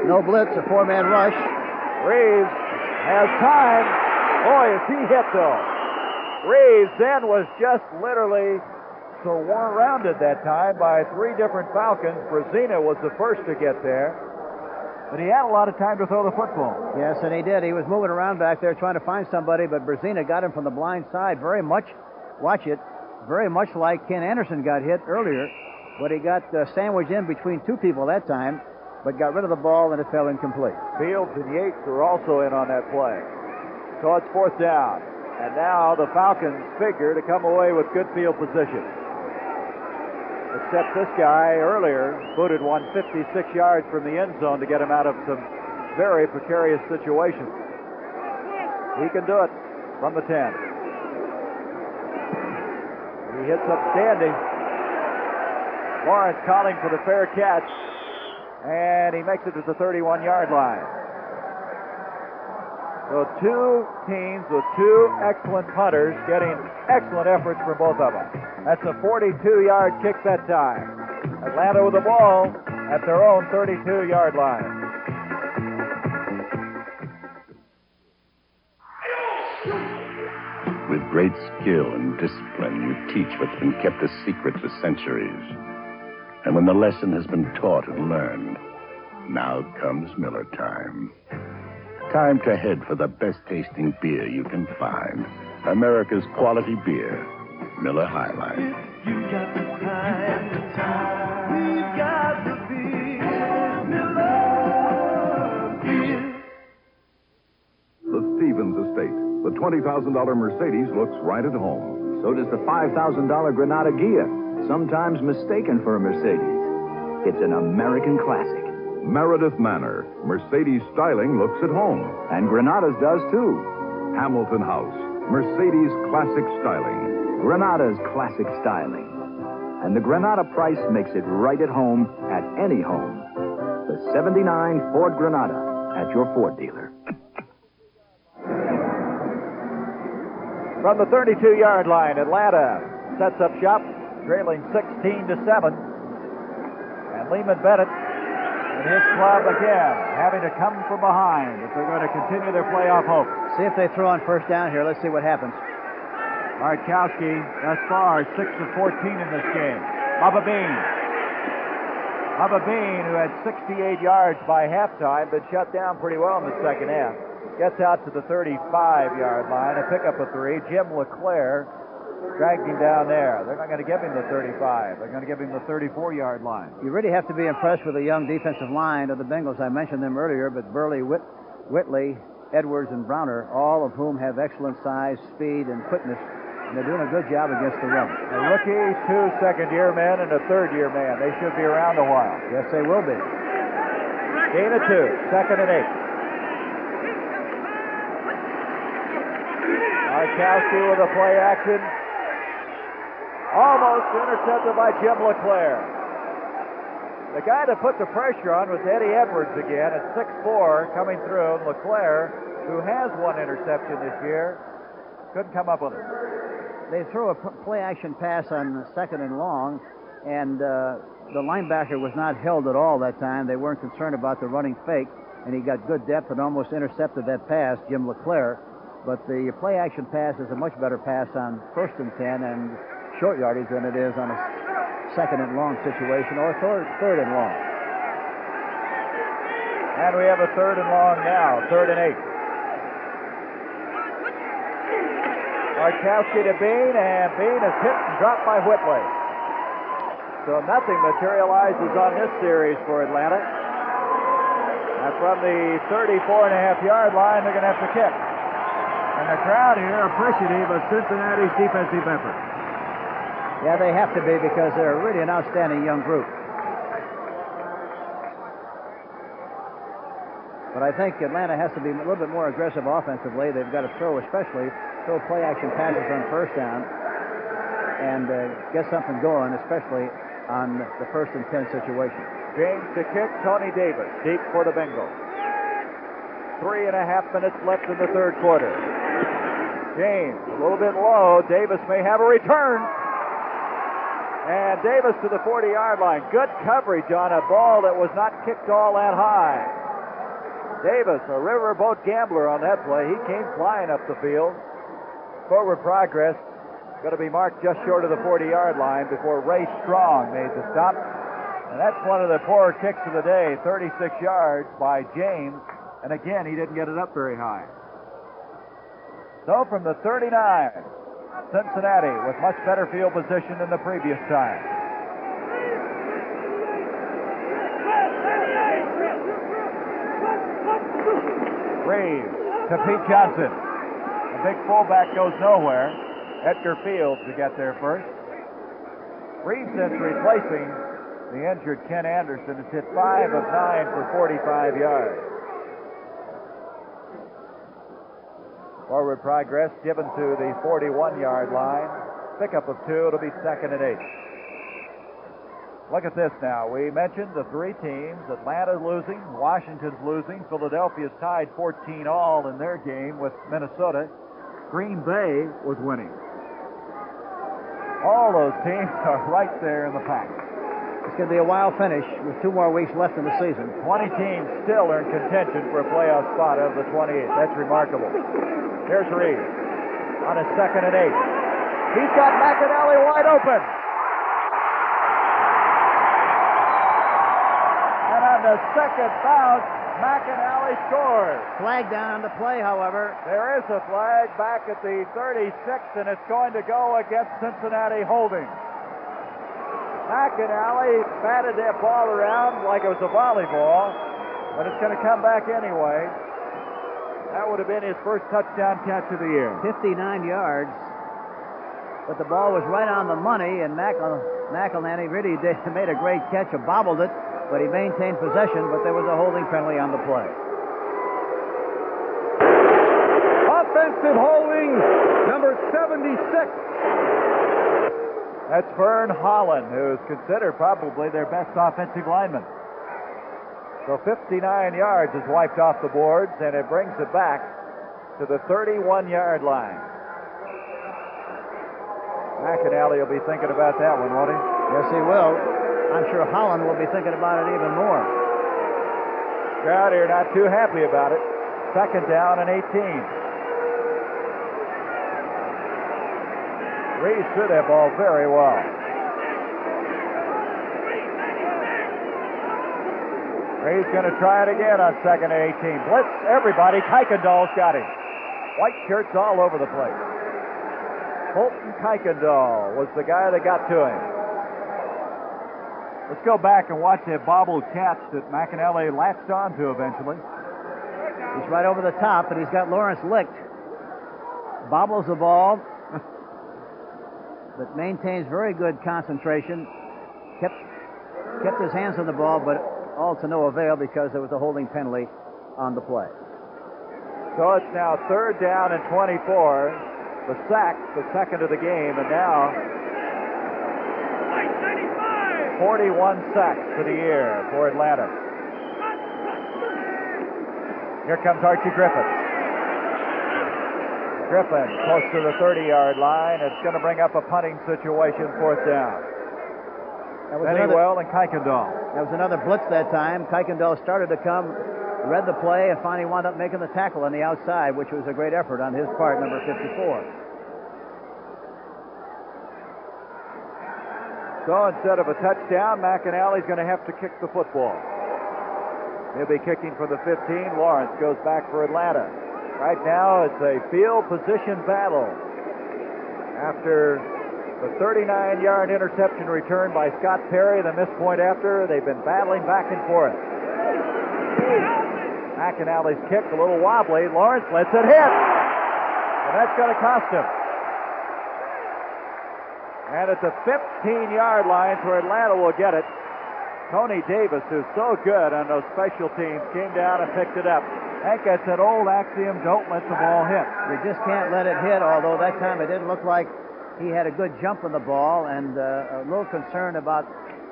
No blitz, a four-man rush. Reeves has time. Boy, is he hit, though. Reeves then was just literally surrounded that time by 3 different Falcons. Brazina was the first to get there. But he had a lot of time to throw the football. Yes, and he did. He was moving around back there trying to find somebody, but Brazina got him from the blind side very much. Watch it. Very much like Ken Anderson got hit earlier, but he got sandwiched in between 2 people that time, but got rid of the ball, and it fell incomplete. Fields and Yates were also in on that play. So it's fourth down. And now the Falcons figure to come away with good field position. Except this guy earlier booted one 56 yards from the end zone to get him out of some very precarious situations. He can do it from the 10. He hits upstanding. Lawrence calling for the fair catch. And he makes it to the 31-yard line. So 2 teams with 2 excellent punters getting excellent efforts from both of them. That's a 42-yard kick that time. Atlanta with the ball at their own 32-yard line. great skill and discipline, you teach what's been kept a secret for centuries. And when the lesson has been taught and learned, now comes Miller time. Time to head for the best tasting beer you can find. America's quality beer, Miller High Life. You got the time, we've got the beer, Miller beer. The Stevens Estate. The $20,000 Mercedes looks right at home. So does the $5,000 Granada Gia, sometimes mistaken for a Mercedes. It's an American classic. Meredith Manor. Mercedes styling looks at home. And Granada's does too. Hamilton House. Mercedes classic styling. Granada's classic styling. And the Granada price makes it right at home at any home. The 79 Ford Granada at your Ford dealer. From the 32-yard line, Atlanta sets up shop, trailing 16-7. And Lehman Bennett and his club again having to come from behind if they're going to continue their playoff hopes. See if they throw on first down here. Let's see what happens. Markowski, thus far, 6 of 14 in this game. Bubba Bean. Bubba Bean, who had 68 yards by halftime, but shut down pretty well in the second half. Gets out to the 35-yard line, a pickup of 3. Jim LeClaire dragged him down there. They're not going to give him the 35. They're going to give him the 34-yard line. You really have to be impressed with the young defensive line of the Bengals. I mentioned them earlier, but Burley, Whitley, Edwards, and Browner, all of whom have excellent size, speed, and quickness, and they're doing a good job against the run. A rookie, 2 second-year men, and a third-year man. They should be around a while. Yes, they will be. Gain of 2, 2nd and 8. Markowski with a play action. Almost intercepted by Jim LeClaire. The guy that put the pressure on was Eddie Edwards again at 6'4", coming through. And LeClaire, who has 1 interception this year, couldn't come up with it. They threw a play-action pass on 2nd and long, and the linebacker was not held at all that time. They weren't concerned about the running fake, and he got good depth and almost intercepted that pass, Jim LeClaire. But the play-action pass is a much better pass on 1st and 10 and short yardage than it is on a 2nd and long situation or 3rd and long. And we have a 3rd and long now, 3rd and 8. Markowski to Bean, and Bean is hit and dropped by Whitley. So nothing materializes on this series for Atlanta. And from the 34.5-yard line, they're going to have to kick. And the crowd here appreciative of Cincinnati's defensive effort. Yeah, they have to be because they're really an outstanding young group. But I think Atlanta has to be a little bit more aggressive offensively. They've got to throw, especially throw play-action passes on 1st down and get something going, especially on the 1st and 10 situation. James to kick, Tony Davis, deep for the Bengals. 3.5 minutes left in the 3rd quarter. James, a little bit low. Davis may have a return. And Davis to the 40-yard line. Good coverage on a ball that was not kicked all that high. Davis, a riverboat gambler on that play. He came flying up the field. Forward progress. Going to be marked just short of the 40-yard line before Ray Strong made the stop. And that's one of the poorer kicks of the day. 36 yards by James. And again, he didn't get it up very high. So from the 39, Cincinnati with much better field position than the previous time. Reeves to Pete Johnson. The big fullback goes nowhere. Edgar Fields to get there first. Reeves since replacing the injured Ken Anderson has hit 5 of 9 for 45 yards. Forward progress given to the 41-yard line. Pickup of 2. It'll be 2nd and 8. Look at this now. We mentioned the 3 teams. Atlanta losing. Washington's losing. Philadelphia's tied 14 all in their game with Minnesota. Green Bay was winning. All those teams are right there in the pack. It's going to be a wild finish with 2 more weeks left in the season. 20 teams still are in contention for a playoff spot out of the 28. That's remarkable. Here's Reeves. on a 2nd and 8. He's got McAnally wide open. And on the second bounce, McAnally scores. Flag down on the play, however. There is a flag back at the 36, and it's going to go against Cincinnati holding. McAnally batted that ball around like it was a volleyball, but it's going to come back anyway. That would have been his first touchdown catch of the year. 59 yards, but the ball was right on the money, and McElhenney really made a great catch, bobbled it, but he maintained possession, but there was a holding penalty on the play. Offensive holding, number 76. That's Vern Holland, who is considered probably their best offensive lineman. So 59 yards is wiped off the boards, and it brings it back to the 31-yard line. McAnally will be thinking about that one, won't he? Yes, he will. I'm sure Holland will be thinking about it even more. Crowd here not too happy about it. 2nd down and 18. Reed threw that ball very well. Reed's going to try it again on 2nd and 18. Blitz everybody. Kuykendall's got him. White shirts all over the place. Fulton Kuykendall was the guy that got to him. Let's go back and watch that bobbled catch that McAnally latched onto eventually. He's right over the top, and he's got Lawrence licked. Bobbles the ball, but maintains very good concentration. Kept his hands on the ball, but all to no avail because there was a holding penalty on the play. So it's now 3rd down and 24. The sack, the second of the game, and now 41 sacks for the year for Atlanta. Here comes Archie Griffin. Griffin close to the 30-yard line. It's going to bring up a punting situation, 4th down. Pennywell and Kuykendall. That was another blitz that time. Kuykendall started to come, read the play, and finally wound up making the tackle on the outside, which was a great effort on his part, number 54. So instead of a touchdown, McAnally's going to have to kick the football. He'll be kicking for the 15. Lawrence goes back for Atlanta. Right now, it's a field position battle. After the 39-yard interception return by Scott Perry, the missed point after, they've been battling back and forth. McAnally's kick a little wobbly. Lawrence lets it hit. And that's going to cost him. And at the 15-yard line where Atlanta will get it, Tony Davis, who's so good on those special teams, came down and picked it up. I think that's an old axiom, don't let the ball hit. You just can't let it hit, although that time it didn't look like he had a good jump on the ball and a little concerned about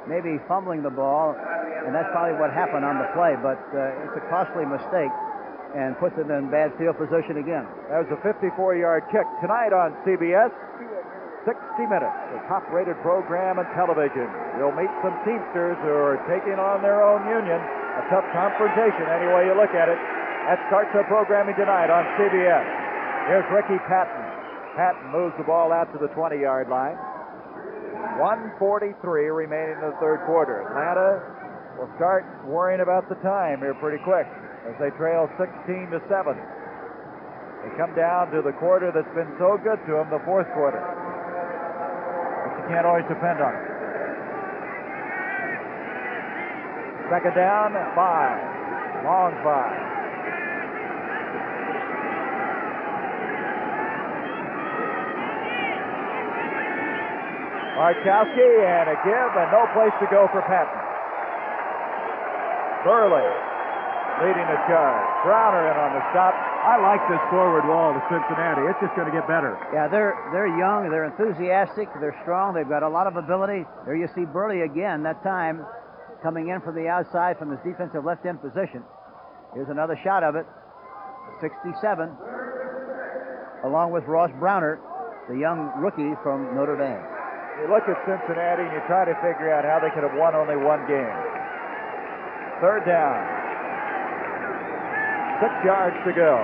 maybe fumbling the ball, and that's probably what happened on the play, but it's a costly mistake and puts it in bad field position again. That was a 54-yard kick. Tonight on CBS, 60 Minutes, the top-rated program on television. You'll meet some Teamsters who are taking on their own union. A tough confrontation any way you look at it. That starts our programming tonight on CBS. Here's Ricky Patton. Patton moves the ball out to the 20-yard line. 1:43 remaining in the 3rd quarter. Atlanta will start worrying about the time here pretty quick as they trail 16-7. They come down to the quarter that's been so good to them, the 4th quarter. But you can't always depend on it. 2nd down, 5. Long 5. Markowski and a give and no place to go for Patton. Burley leading the charge. Browner in on the stop. I like this forward wall to Cincinnati. It's just going to get better. Yeah, they're young, they're enthusiastic, they're strong, they've got a lot of ability. There you see Burley again, that time coming in from the outside from his defensive left end position. Here's another shot of it. 67, along with Ross Browner, the young rookie from Notre Dame. You look at Cincinnati and you try to figure out how they could have won only one game. 3rd down. 6 yards to go.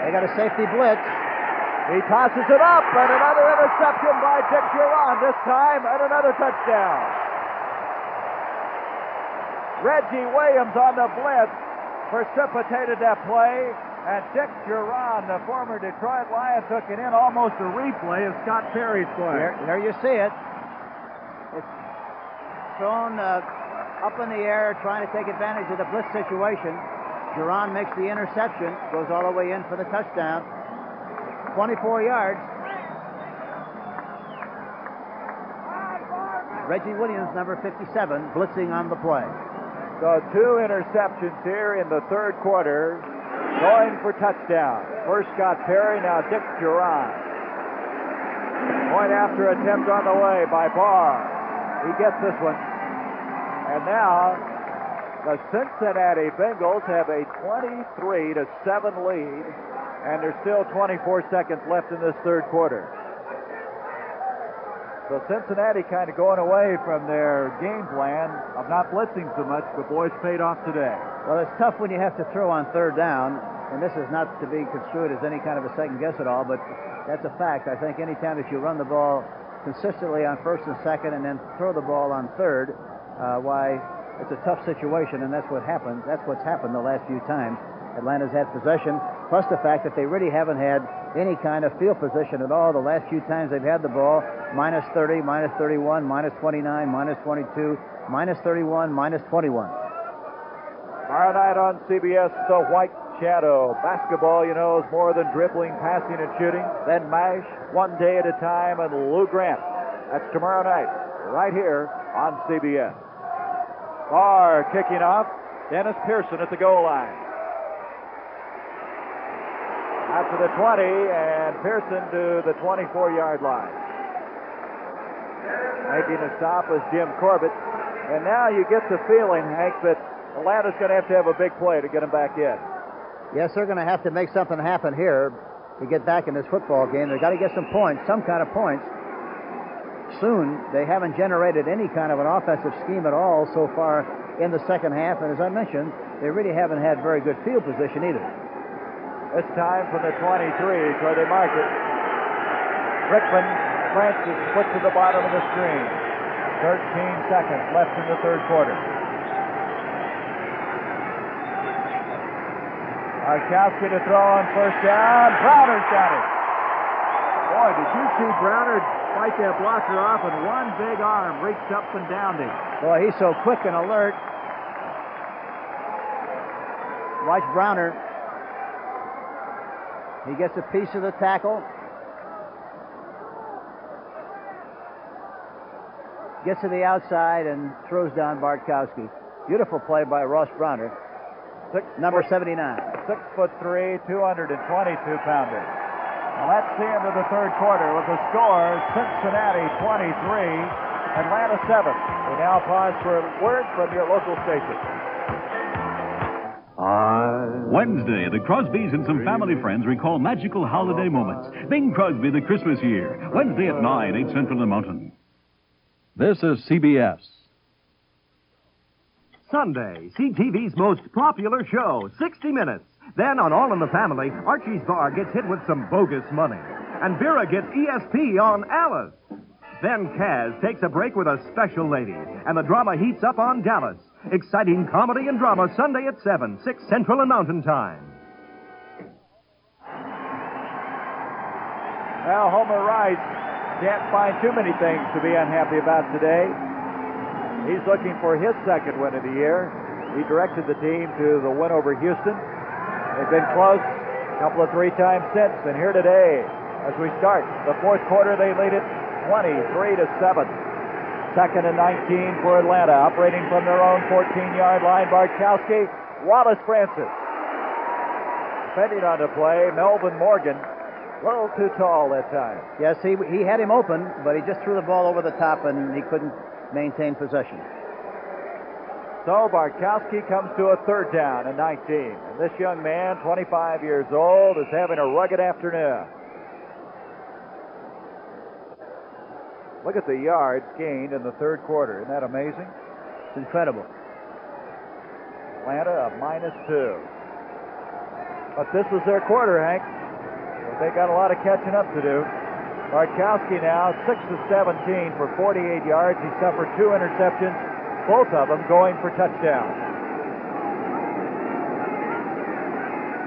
They got a safety blitz. He tosses it up, and another interception by Dick Duran this time, and another touchdown. Reggie Williams on the blitz precipitated that play, and Dick Duran, the former Detroit Lion, took it in, almost a replay of Scott Perry's play. There you see it. It's thrown up in the air, trying to take advantage of the blitz situation. Duran makes the interception, goes all the way in for the touchdown. 24 yards. Reggie Williams, number 57, blitzing on the play. So 2 interceptions here in the third quarter, going for touchdown. First Scott Perry, now Dick Duran. Point after attempt on the way by Barr. He gets this one. And now the Cincinnati Bengals have a 23-7 lead, and there's still 24 seconds left in this third quarter. So Cincinnati kind of going away from their game plan of not blitzing so much, but boys paid off today. Well, it's tough when you have to throw on third down, and this is not to be construed as any kind of a second guess at all, but that's a fact. I think any time that you run the ball consistently on first and second and then throw the ball on third, why, it's a tough situation, and that's what happened. That's what's happened the last few times. Atlanta's had possession, plus the fact that they really haven't had any kind of field position at all the last few times they've had the ball. Minus 30, minus 31, minus 29, minus 22, minus 31, minus 21. Tomorrow night on CBS, The White Shadow. Basketball, you know, is more than dribbling, passing, and shooting. Then MASH, One Day at a Time, and Lou Grant. That's tomorrow night, right here on CBS. Barr kicking off. Dennis Pearson at the goal line. After the 20, and Pearson to the 24-yard line. Making a stop was Jim Corbett. And now you get the feeling, Hank, that Atlanta's going to have a big play to get him back in. Yes, they're going to have to make something happen here to get back in this football game. They've got to get some points, some kind of points. Soon, they haven't generated any kind of an offensive scheme at all so far in the second half. And as I mentioned, they really haven't had very good field position either. This time from the 23 where they mark it. Rickman Francis put to the bottom of the screen. 13 seconds left in the third quarter. Arkowski to throw on first down. Browner's got it. Boy, did you see Browner fight that blocker off, and one big arm reached up and down him. Boy, he's so quick and alert. Watch Browner. He gets a piece of the tackle. Gets to the outside and throws down Bartkowski. Beautiful play by Ross Browner. Number 79. 6'3", 222-pounder. Well, that's the end of the third quarter with the score, Cincinnati 23, Atlanta 7. We now pause for a word from your local station. Wednesday, the Crosbys and some family friends recall magical holiday moments. Bing Crosby, The Christmas Year. Wednesday at 9, 8 Central and Mountain. This is CBS. Sunday, CTV's most popular show, 60 Minutes. Then on All in the Family, Archie's Bar gets hit with some bogus money. And Vera gets ESP on Alice. Then Kaz takes a break with a special lady. And the drama heats up on Dallas. Exciting comedy and drama Sunday at 7, 6 Central and Mountain Time. Well, Homer Rice can't find too many things to be unhappy about today. He's looking for his second win of the year. He directed the team to the win over Houston. They've been close a couple of 3 times since. And here today, as we start the fourth quarter, they lead it 23-7. Second and 19 for Atlanta. Operating from their own 14-yard line, Bartkowski. Wallace Francis. Defending on the play, Melvin Morgan. A little too tall that time. Yes, he had him open, but he just threw the ball over the top, and he couldn't maintain possession. So Bartkowski comes to a third down and 19. And this young man, 25 years old, is having a rugged afternoon. Look at the yards gained in the third quarter. Isn't that amazing? It's incredible. Atlanta a -2. But this was their quarter, Hank. But they got a lot of catching up to do. Bartkowski now 6 of 17 for 48 yards. He suffered 2 interceptions, both of them going for touchdowns.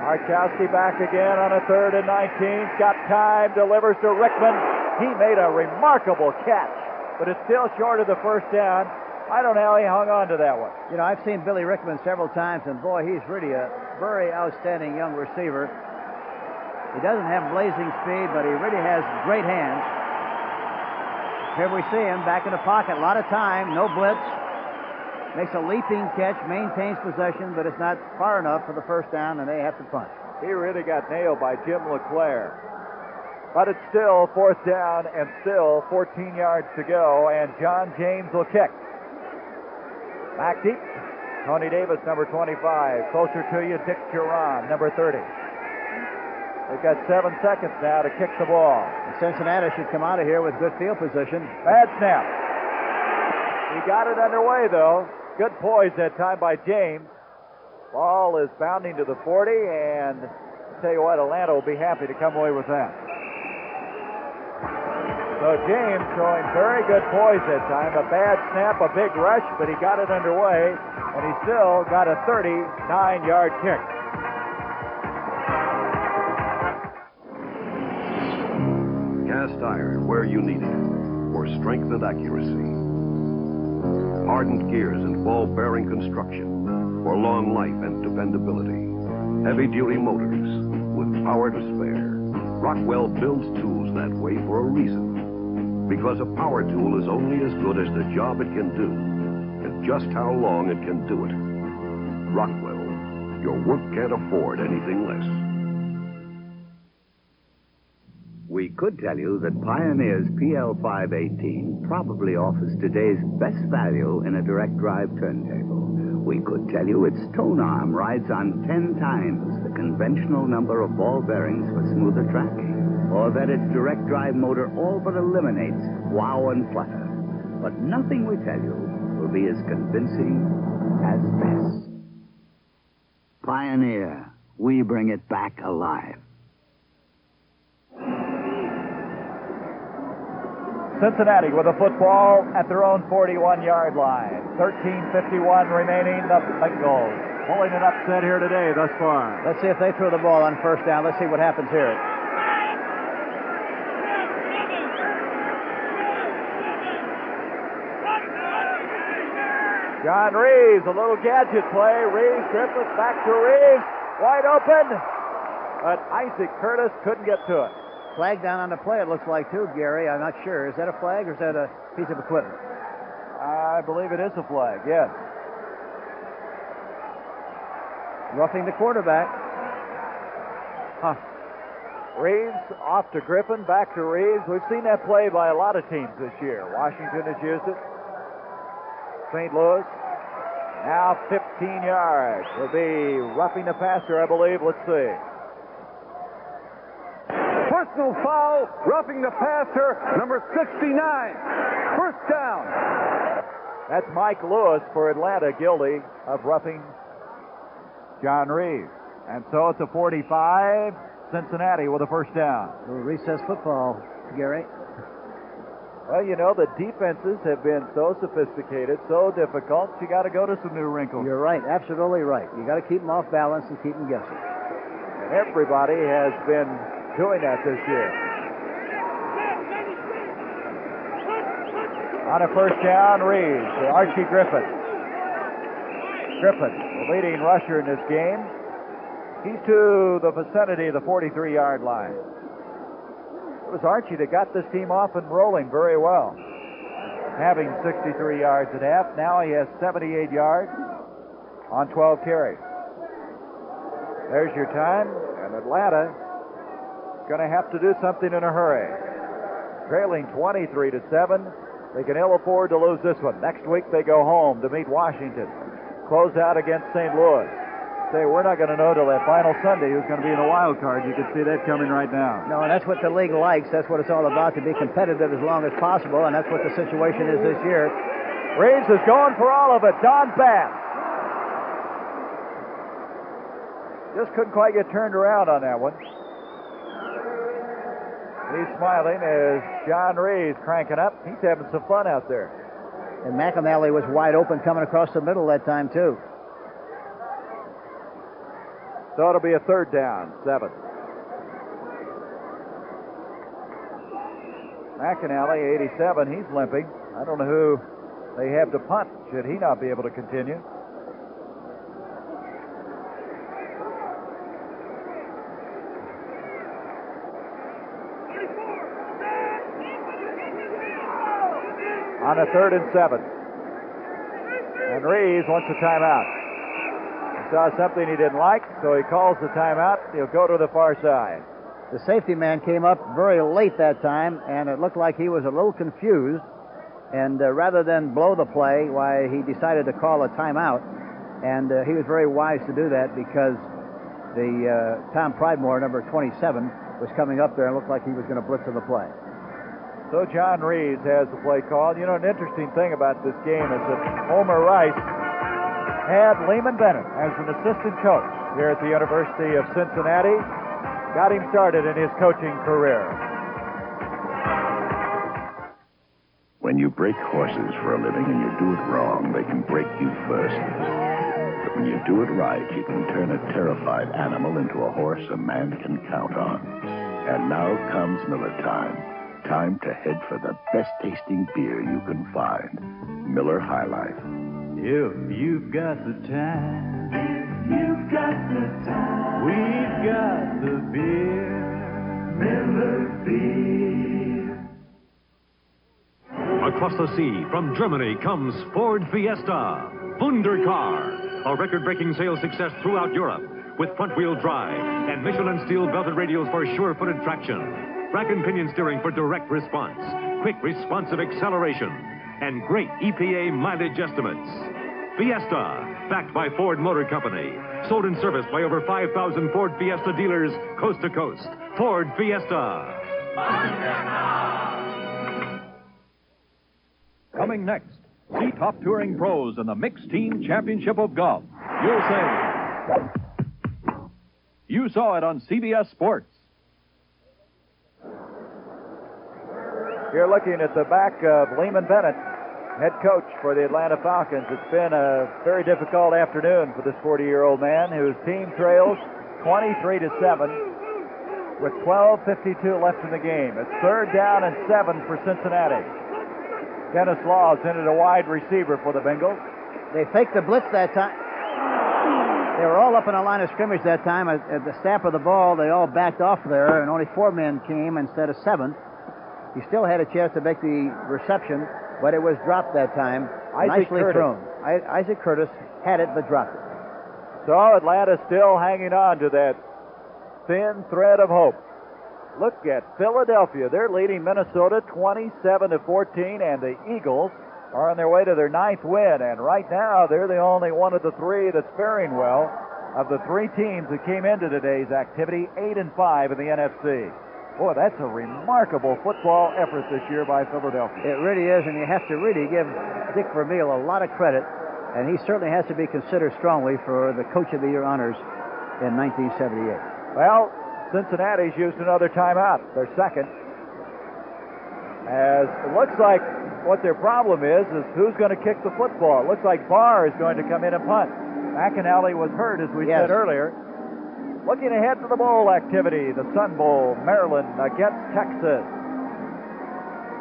Bartkowski back again on a 3rd and 19. Got time, delivers to Rickman. He made a remarkable catch, but it's still short of the first down. I don't know how he hung on to that one. You know, I've seen Billy Rickman several times, and boy, he's really a very outstanding young receiver. He doesn't have blazing speed, but he really has great hands. Here we see him back in the pocket. A lot of time, no blitz. Makes a leaping catch, maintains possession, but it's not far enough for the first down, and they have to punt. He really got nailed by Jim LeClaire. But it's still 4th down and still 14 yards to go, and John James will kick. Back deep, Tony Davis, number 25. Closer to you, Dick Duran, number 30. They've got 7 seconds now to kick the ball. Cincinnati should come out of here with good field position. Bad snap. He got it underway, though. Good poise that time by James. Ball is bounding to the 40, and I'll tell you what, Atlanta will be happy to come away with that. So James showing very good poise that time. A bad snap, a big rush, but he got it underway, and he still got a 39-yard kick. Cast iron where you need it for strength and accuracy. Hardened gears and ball-bearing construction for long life and dependability. Heavy-duty motors with power to spare. Rockwell builds tools that way for a reason. Because a power tool is only as good as the job it can do and just how long it can do it. Rockwell, your work can't afford anything less. We could tell you that Pioneer's PL518 probably offers today's best value in a direct drive turntable. We could tell you its tone arm rides on 10 times the conventional number of ball bearings for smoother tracking, or that its direct drive motor all but eliminates wow and flutter. But nothing we tell you will be as convincing as this. Pioneer, we bring it back alive. Cincinnati with a football at their own 41-yard line. 13:51 remaining. The Bengals pulling an upset here today thus far. Let's see if they throw the ball on first down. Let's see what happens here. John Reeves, a little gadget play. Reeves, Griffith, back to Reeves. Wide open. But Isaac Curtis couldn't get to it. Flag down on the play, it looks like, too, Gary. I'm not sure. Is that a flag or is that a piece of equipment? I believe it is a flag, yes. Roughing the quarterback. Huh. Reeves off to Griffin, back to Reeves. We've seen that play by a lot of teams this year. Washington has used it. St. Louis. Now 15 yards. Will be roughing the passer, I believe. Let's see. Personal foul, roughing the passer, number 69. First down. That's Mike Lewis for Atlanta, guilty of roughing John Reeves. And so it's a 45, Cincinnati with a first down. A little recess football, Gary. Well, you know, the defenses have been so sophisticated, so difficult, you got to go to some new wrinkles. You're right, absolutely right. You got to keep them off balance and keep them guessing. And everybody has been doing that this year. On a first down, Reeves to Archie Griffin. Griffin, the leading rusher in this game. He's to the vicinity of the 43-yard line. It was Archie that got this team off and rolling very well. Having 63 yards at half, now he has 78 yards on 12 carries. There's your time, and Atlanta going to have to do something in a hurry. Trailing 23-7. They can ill afford to lose this one. Next week they go home to meet Washington. Close out against St. Louis. Say, we're not going to know till that final Sunday who's going to be in the wild card. You can see that coming right now. No, and that's what the league likes. That's what it's all about, to be competitive as long as possible, and that's what the situation is this year. Reeves is going for all of it. Don Bass. Just couldn't quite get turned around on that one. He's smiling as John Reeves cranking up. He's having some fun out there. And McAnally was wide open coming across the middle that time, too. So it'll be a 3rd down, 7. McAnally, 87, he's limping. I don't know who they have to punt should he not be able to continue. On a 3rd and 7. And Reeves wants a timeout. He saw something he didn't like, so he calls the timeout. He'll go to the far side. The safety man came up very late that time, and it looked like he was a little confused. And rather than blow the play, why, he decided to call a timeout. And he was very wise to do that because the Tom Pridemore, number 27, was coming up there and looked like he was going to blitz on the play. So John Reeves has the play called. You know, an interesting thing about this game is that Homer Rice had Lehman Bennett as an assistant coach here at the University of Cincinnati. Got him started in his coaching career. When you break horses for a living and you do it wrong, they can break you first. But when you do it right, you can turn a terrified animal into a horse a man can count on. And now comes Miller time. Time to head for the best tasting beer you can find. Miller High Life. If you've got the time, you've got the time, we've got the beer, Miller Beer. Across the sea, from Germany, comes Ford Fiesta. Wundercar. A record-breaking sales success throughout Europe with front-wheel drive and Michelin steel belted radials for sure-footed traction. Rack and pinion steering for direct response, quick responsive acceleration, and great EPA mileage estimates. Fiesta, backed by Ford Motor Company. Sold and serviced by over 5,000 Ford Fiesta dealers coast to coast. Ford Fiesta. Coming next, see top touring pros in the Mixed Team Championship of Golf. You'll say, you saw it on CBS Sports. You're looking at the back of Lehman Bennett, head coach for the Atlanta Falcons. It's been a very difficult afternoon for this 40-year-old man whose team trails 23-7 with 12:52 left in the game. It's 3rd down and 7 for Cincinnati. Dennis Laws entered a wide receiver for the Bengals. They faked the blitz that time. They were all up in a line of scrimmage that time. At the snap of the ball, they all backed off there, and only 4 men came instead of 7. He still had a chance to make the reception, but it was dropped that time. Nicely thrown. Isaac Curtis had it, but dropped it. So Atlanta still hanging on to that thin thread of hope. Look at Philadelphia. They're leading Minnesota 27-14, and the Eagles are on their way to their 9th win. And right now, they're the only one of the 3 that's faring well. Of the 3 teams that came into today's activity, 8-5 in the NFC. Boy, that's a remarkable football effort this year by Philadelphia. It really is, and you have to really give Dick Vermeil a lot of credit, and he certainly has to be considered strongly for the Coach of the Year honors in 1978. Well, Cincinnati's used another timeout, their second. As it looks like what their problem is who's going to kick the football. It looks like Barr is going to come in and punt. McAnally was hurt, as we said earlier. Looking ahead to the bowl activity, the Sun Bowl, Maryland against Texas.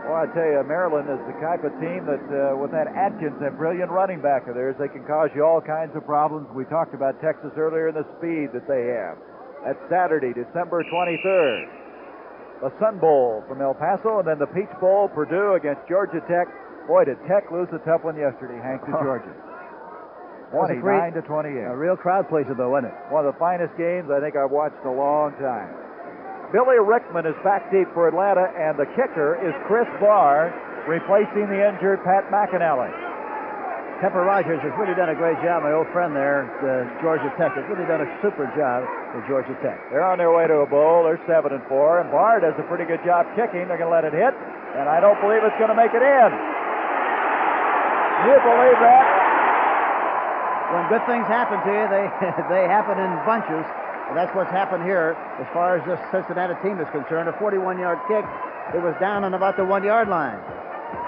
Well, I tell you, Maryland is the type of team that, with that Atkins, that brilliant running back of theirs, they can cause you all kinds of problems. We talked about Texas earlier and the speed that they have. That's Saturday, December 23rd. The Sun Bowl from El Paso, and then the Peach Bowl, Purdue against Georgia Tech. Boy, did Tech lose a tough one yesterday, Hank, to Georgia. 29-28. A real crowd pleaser, though, wasn't it? One of the finest games I think I've watched in a long time. Billy Rickman is back deep for Atlanta, and the kicker is Chris Barr, replacing the injured Pat McAnally. Pepper Rogers has really done a great job. My old friend there at Georgia Tech has really done a super job at Georgia Tech. They're on their way to a bowl. They're 7-4, and Barr does a pretty good job kicking. They're going to let it hit, and I don't believe it's going to make it in. You believe that? When good things happen to you, they happen in bunches. And that's what's happened here as far as this Cincinnati team is concerned. A 41-yard kick. It was down on about the 1-yard line.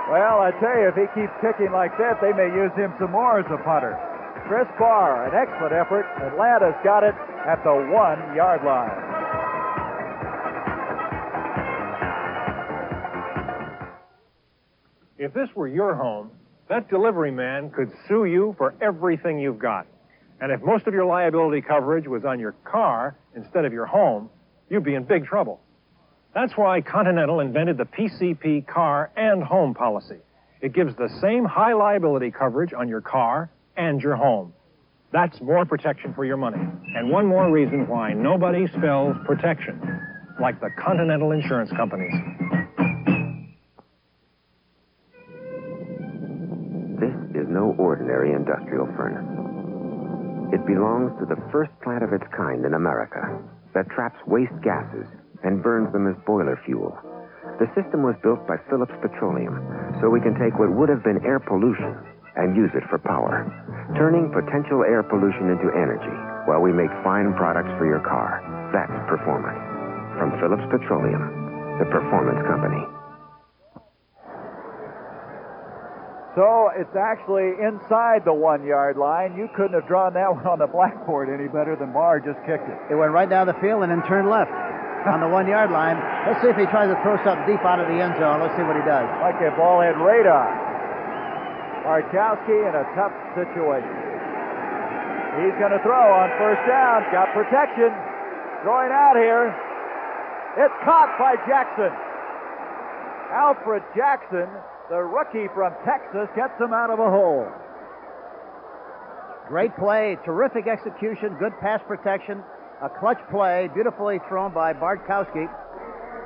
Well, I tell you, if he keeps kicking like that, they may use him some more as a punter. Chris Barr, an excellent effort. Atlanta's got it at the 1-yard line. If this were your home, that delivery man could sue you for everything you've got. And if most of your liability coverage was on your car instead of your home, you'd be in big trouble. That's why Continental invented the PCP car and home policy. It gives the same high liability coverage on your car and your home. That's more protection for your money. And one more reason why nobody spells protection like the Continental Insurance Companies. This is no ordinary industrial furnace. It belongs to the first plant of its kind in America that traps waste gases and burns them as boiler fuel. The system was built by Phillips Petroleum, so we can take what would have been air pollution and use it for power, turning potential air pollution into energy while we make fine products for your car. That's performance. From Phillips Petroleum, the performance company. So it's actually inside the 1-yard line. You couldn't have drawn that one on the blackboard any better than Barr just kicked it. It went right down the field and then turned left on the 1-yard line. Let's see if he tries to throw something deep out of the end zone. Let's see what he does. Like that ball had radar. Bartkowski in a tough situation. He's going to throw on first down. Got protection. Throwing out here. It's caught by Jackson. Alfred Jackson, the rookie from Texas, gets him out of a hole. Great play, terrific execution, good pass protection, a clutch play, beautifully thrown by Bartkowski.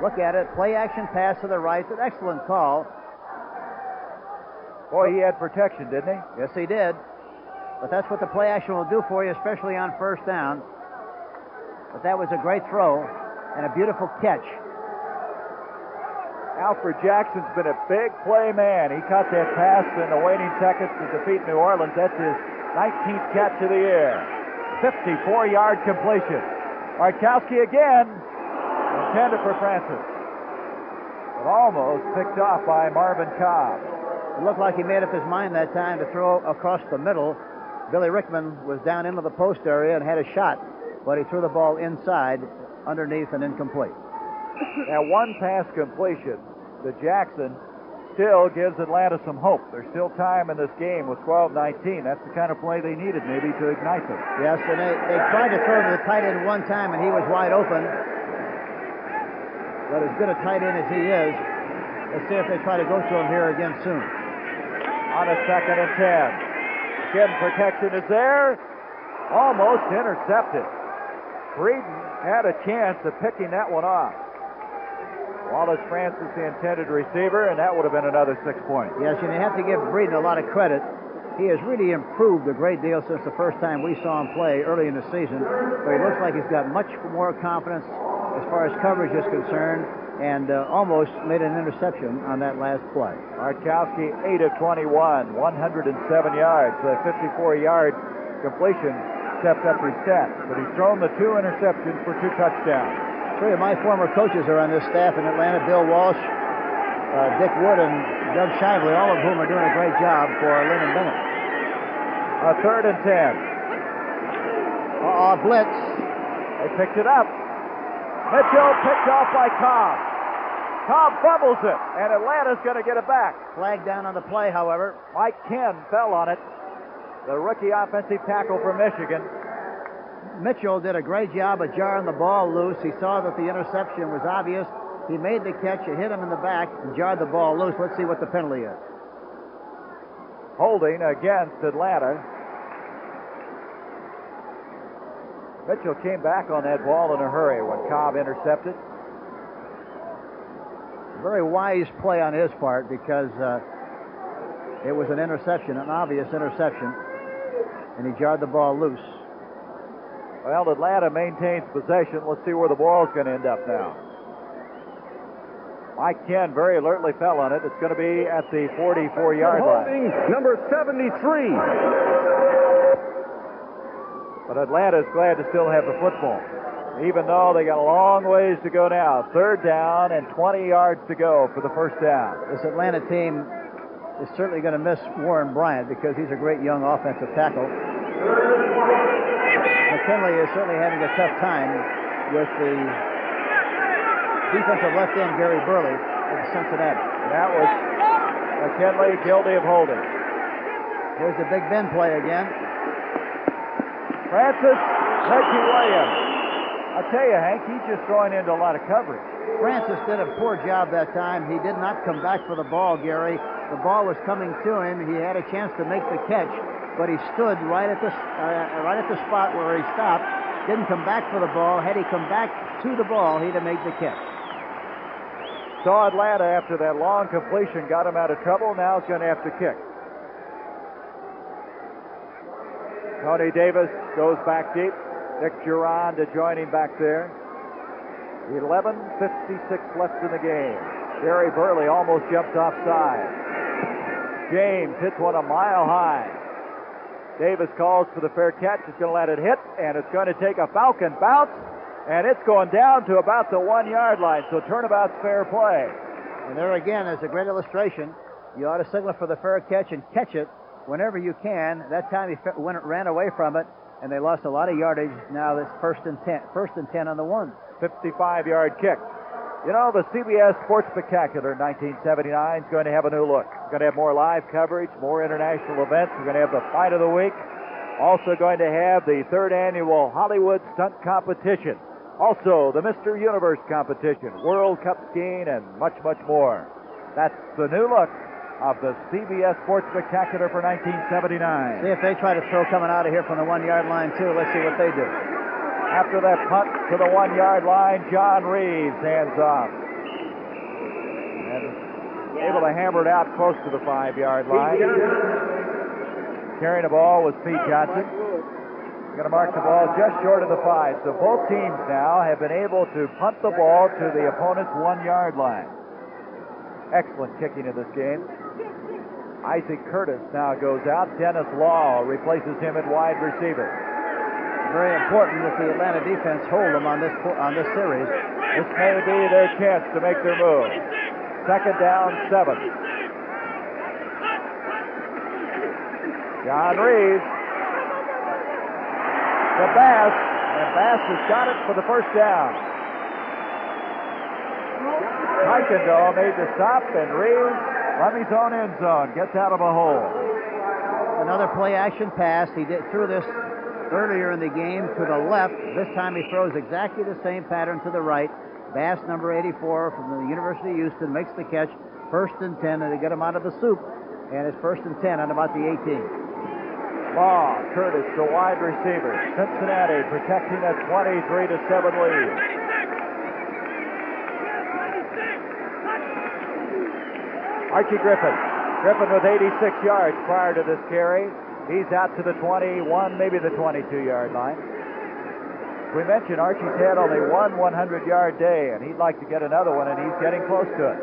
Look at it, play action pass to the right, an excellent call. Boy, he had protection, didn't he? Yes, he did. But that's what the play action will do for you, especially on first down. But that was a great throw and a beautiful catch. Alfred Jackson's been a big play man. He caught that pass in the waning seconds to defeat New Orleans. That's his 19th catch of the year. 54-yard completion. Bartkowski again, intended for Francis. But almost picked off by Marvin Cobb. It looked like he made up his mind that time to throw across the middle. Billy Rickman was down into the post area and had a shot, but he threw the ball inside, underneath, and incomplete. That one pass completion to Jackson still gives Atlanta some hope. There's still time in this game with 12-19. That's the kind of play they needed maybe to ignite them. Yes, and they tried to throw to the tight end one time, and he was wide open. But as good a tight end as he is, let's see if they try to go to him here again soon. On a 2nd and 10. Again, protection is there. Almost intercepted. Breeden had a chance of picking that one off. Wallace Francis, the intended receiver, and that would have been another 6 points. Yes, and you have to give Breeden a lot of credit. He has really improved a great deal since the first time we saw him play early in the season. But he looks like he's got much more confidence as far as coverage is concerned, and almost made an interception on that last play. Bartkowski, 8 of 21, 107 yards. The 54-yard completion stepped up his stats, but he's thrown the 2 interceptions for 2 touchdowns. 3 of my former coaches are on this staff in Atlanta, Bill Walsh, Dick Wood, and Doug Shively, all of whom are doing a great job for Lyndon Bennett. A 3rd and 10. Blitz. They picked it up. Mitchell picked off by Cobb. Cobb fumbles it, and Atlanta's going to get it back. Flag down on the play, however. Mike Ken fell on it. The rookie offensive tackle from Michigan. Mitchell did a great job of jarring the ball loose. He saw that the interception was obvious. He made the catch. It hit him in the back and jarred the ball loose. Let's see what the penalty is. Holding against Atlanta. Mitchell came back on that ball in a hurry when Cobb intercepted. Very wise play on his part because it was an interception, an obvious interception, and he jarred the ball loose. Well, Atlanta maintains possession. Let's see where the ball's going to end up now. Mike Ken very alertly fell on it. It's going to be at the 44-yard line. Holding number 73. But Atlanta's glad to still have the football, even though they got a long ways to go now. 3rd down and 20 yards to go for the first down. This Atlanta team is certainly going to miss Warren Bryant because he's a great young offensive tackle. McKinley is certainly having a tough time with the defensive left end, Gary Burley, of Cincinnati. That was McKinley guilty of holding. Here's the Big Ben play again. Francis Reggie Williams. I tell you, Hank, he's just throwing into a lot of coverage. Francis did a poor job that time. He did not come back for the ball, Gary. The ball was coming to him. He had a chance to make the catch, but he stood right at the spot where he stopped. Didn't come back for the ball. Had he come back to the ball, he'd have made the catch. Saw Atlanta after that long completion, got him out of trouble. Now he's going to have to kick. Tony Davis goes back deep. Nick Giron to join him back there. 11:56 left in the game. Gary Burley almost jumps offside. James hits one a mile high. Davis calls for the fair catch. He's going to let it hit, and it's going to take a Falcon bounce, and it's going down to about the 1 yard line. So turnabout's fair play. And there again is a great illustration. You ought to signal for the fair catch and catch it whenever you can. That time he ran away from it, and they lost a lot of yardage. Now it's 1st and 10. 1st and 10 on the 1. 55-yard kick. You know, the CBS Sports Spectacular 1979 is going to have a new look. It's going to have more live coverage, more international events. We're going to have the fight of the week. Also going to have the 3rd annual Hollywood Stunt Competition. Also, the Mr. Universe competition, World Cup skiing, and much, much more. That's the new look of the CBS Sports Spectacular for 1979. See if they try to throw coming out of here from the 1 yard line, too. Let's see what they do. After that punt to the 1 yard line, John Reeves hands off. And able to hammer it out close to the 5 yard line. Carrying the ball was Pete Johnson. Going to mark the ball just short of the 5. So both teams now have been able to punt the ball to the opponent's 1 yard line. Excellent kicking in this game. Isaac Curtis now goes out. Dennis Law replaces him at wide receiver. Very important that the Atlanta defense hold them on this series. This may be their chance to make their move. 2nd down, 7. John Reeves to Bass, and Bass has got it for the 1st down. Kuykendall made the stop, and Reeves from his own end zone gets out of a hole. Another play-action pass. He threw this earlier in the game to the left. This time he throws exactly the same pattern to the right. Bass, number 84 from the University of Houston, makes the catch. 1st and 10, and they get him out of the soup. And it's 1st and 10 on about the 18. Law, Curtis, the wide receiver. Cincinnati protecting a 23-7 lead. Archie Griffin. Griffin with 86 yards prior to this carry. He's out to the 21, maybe the 22-yard line. We mentioned Archie's had only one 100-yard day, and he'd like to get another one, and he's getting close to it.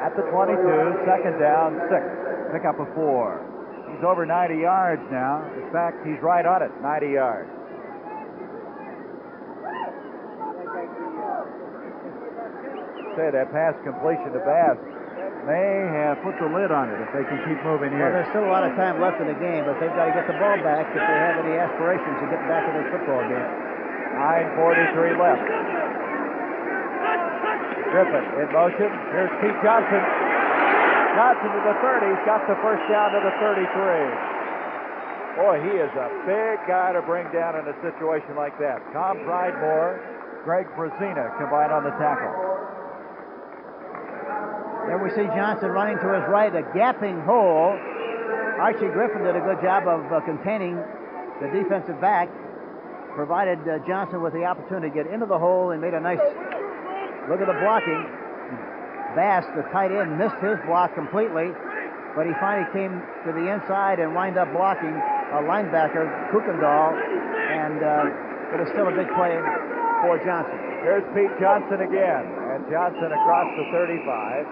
At the 22, 2nd down, 6. Pick up a 4. He's over 90 yards now. In fact, he's right on it, 90 yards. Say that pass completion to Bass may have put the lid on it if they can keep moving here. Well, there's still a lot of time left in the game, but they've got to get the ball back if they have any aspirations of getting back in this football game. 9:43 left. Griffin in motion. Here's Pete Johnson. Johnson to the 30. He's got the 1st down to the 33. Boy, he is a big guy to bring down in a situation like that. Tom Pridemore, Greg Brazina combined on the tackle. There we see Johnson running to his right, a gapping hole. Archie Griffin did a good job of containing the defensive back, provided Johnson with the opportunity to get into the hole and made a nice look at the blocking. Bass, the tight end, missed his block completely, but he finally came to the inside and wound up blocking a linebacker, Kuykendall, and it was still a big play for Johnson. Here's Pete Johnson again, and Johnson across the 35.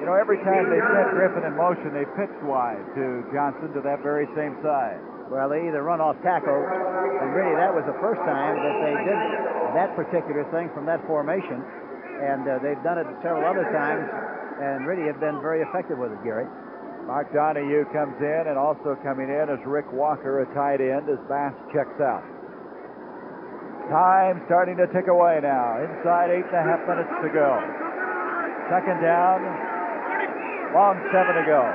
You know, every time they sent Griffin in motion, they pitched wide to Johnson to that very same side. Well, they either run off tackle, and really that was the first time that they did that particular thing from that formation, and they've done it several other times, and really have been very effective with it, Gary. Mark Donahue comes in, and also coming in is Rick Walker, a tight end, as Bass checks out. Time starting to tick away now. Inside 8.5 minutes to go. Second down, long 7 to go.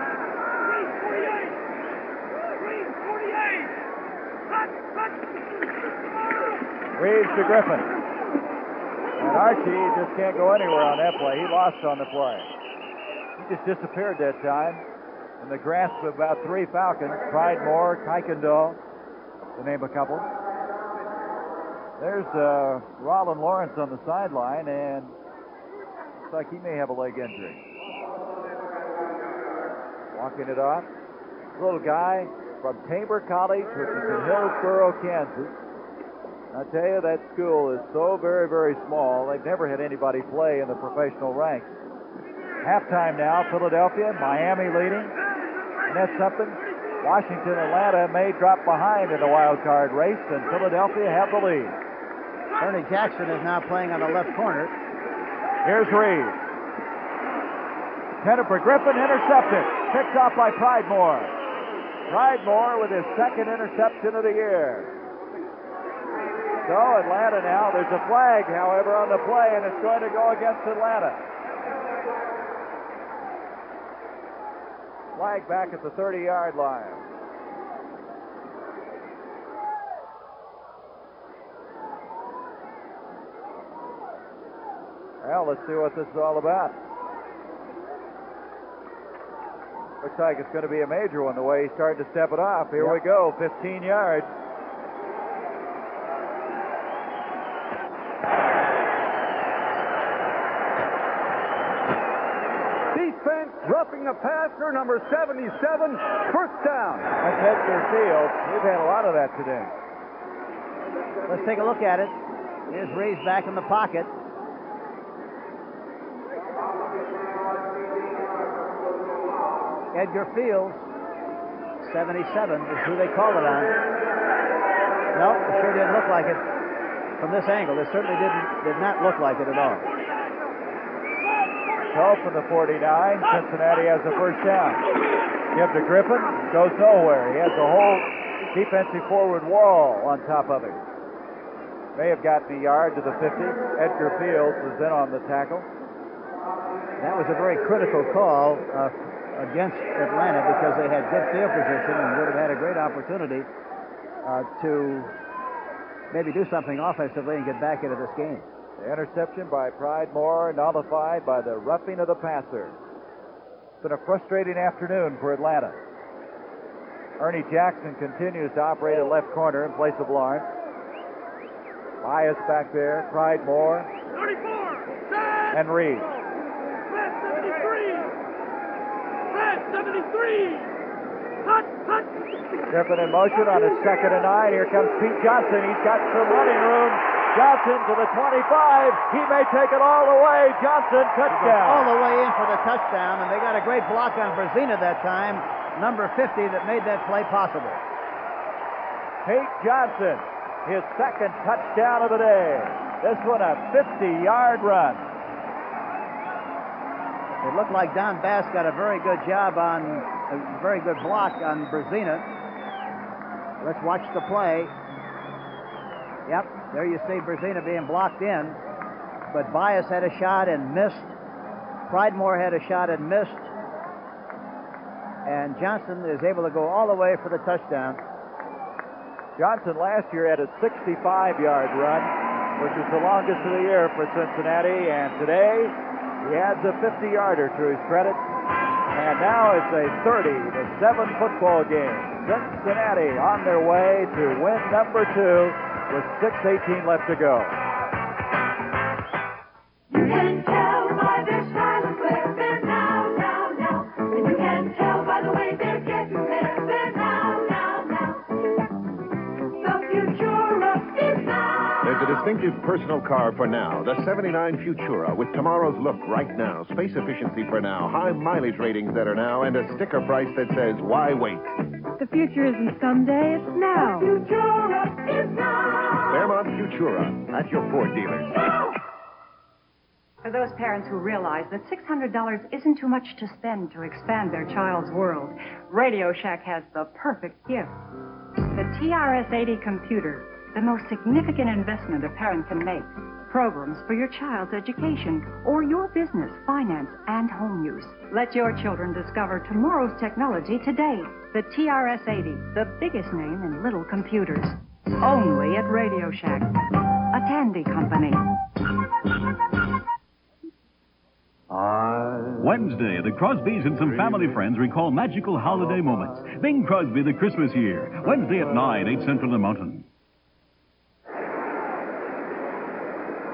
Reeves to Griffin. And Archie just can't go anywhere on that play. He lost on the play. He just disappeared that time in the grasp of about 3 Falcons. Pridemore, Kuykendall, to name a couple. There's Roland Lawrence on the sideline, and looks like he may have a leg injury. Walking it off. Little guy from Tabor College, which is in Hillsboro, Kansas. I tell you, that school is so very, very small. They've never had anybody play in the professional ranks. Halftime now, Philadelphia, Miami leading. And that's something. Washington, Atlanta may drop behind in the wild card race, and Philadelphia have the lead. Ernie Jackson is now playing on the left corner. Here's Reed. Headed for Griffin, intercepted. Picked off by Pridemore. Pridemore with his second interception of the year. So Atlanta now, there's a flag, however, on the play, and it's going to go against Atlanta. Flag back at the 30-yard line. Well, let's see what this is all about. Looks like it's going to be a major one the way he's starting to step it off. Here we go, 15 yards. Defense roughing the passer, number 77, first down. That's Edgar Fields. We've had a lot of that today. Let's take a look at it. Here's Reeves back in the pocket. Edgar Fields, 77 is who they called it on. No, it sure didn't look like it from this angle. It certainly did not look like it at all. So from the 49, Cincinnati has the first down. Give to Griffin, goes nowhere. He has the whole defensive forward wall on top of him. May have gotten a yard to the 50. Edgar Fields was in on the tackle. That was a very critical call against Atlanta because they had good field position and would have had a great opportunity to maybe do something offensively and get back into this game. The interception by Pridemore nullified by the roughing of the passer. It's been a frustrating afternoon for Atlanta. Ernie Jackson continues to operate at left corner in place of Lawrence. Bias back there, Pridemore, 34, and Reed. 73. Hut. Griffin in motion on his 2nd and 9. Here comes Pete Johnson. He's got some running room. Johnson to the 25. He may take it all the way. Johnson, touchdown. All the way in for the touchdown, and they got a great block on Brzezina that time, number 50, that made that play possible. Pete Johnson, his 2nd touchdown of the day. This one a 50-yard run. It looked like Don Bass got a very good job on, a very good block on Brzezina. Let's watch the play. Yep, there you see Brzezina being blocked in. But Bias had a shot and missed. Pridemore had a shot and missed. And Johnson is able to go all the way for the touchdown. Johnson last year had a 65-yard run, which is the longest of the year for Cincinnati. And today, he adds a 50-yarder to his credit. And now it's a 30-7 football game. Cincinnati on their way to win number 2 with 6:18 left to go. You can tell by their style of play. They're now. And you can tell by the way they're getting there. They're now. The Futura is now. There's a distinctive personal car for now, the 79 Futura, with tomorrow's look right now, space efficiency for now, high mileage ratings that are now, and a sticker price that says, why wait? The future isn't someday, it's now. Futura is now. Fairmont Futura at your Ford dealers. For those parents who realize that $600 isn't too much to spend to expand their child's world, Radio Shack has the perfect gift. The TRS-80 computer, the most significant investment a parent can make. Programs for your child's education or your business, finance, and home use. Let your children discover tomorrow's technology today. The TRS-80, the biggest name in little computers. Only at Radio Shack, a Tandy company. Wednesday, the Crosbys and some family friends recall magical holiday moments. Bing Crosby, The Christmas Year. Wednesday at 9, 8 Central and Mountain.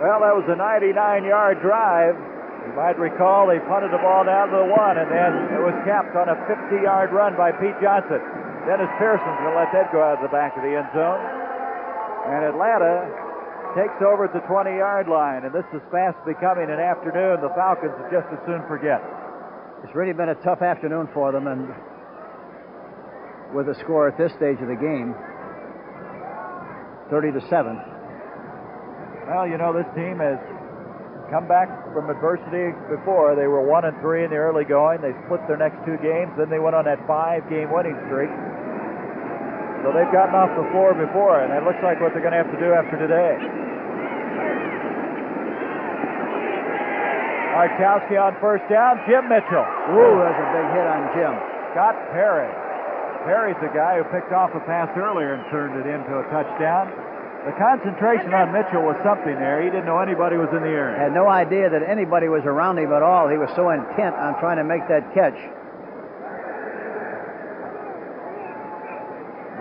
Well, that was a 99-yard drive. You might recall they punted the ball down to the 1, and then it was capped on a 50-yard run by Pete Johnson. Dennis Pearson's going to let that go out of the back of the end zone. And Atlanta takes over at the 20-yard line, and this is fast becoming an afternoon the Falcons would just as soon forget. It's really been a tough afternoon for them, and with a score at this stage of the game, 30-7. Well, you know, this team has come back from adversity before. They were 1-3 in the early going. They split their next 2 games. Then they went on that 5-game winning streak. So they've gotten off the floor before, and it looks like what they're going to have to do after today. Markowski on first down. Jim Mitchell. Ooh, that's a big hit on Jim. Scott Perry. Perry's the guy who picked off a pass earlier and turned it into a touchdown. The concentration on Mitchell was something there. He didn't know anybody was in the area. Had no idea that anybody was around him at all. He was so intent on trying to make that catch.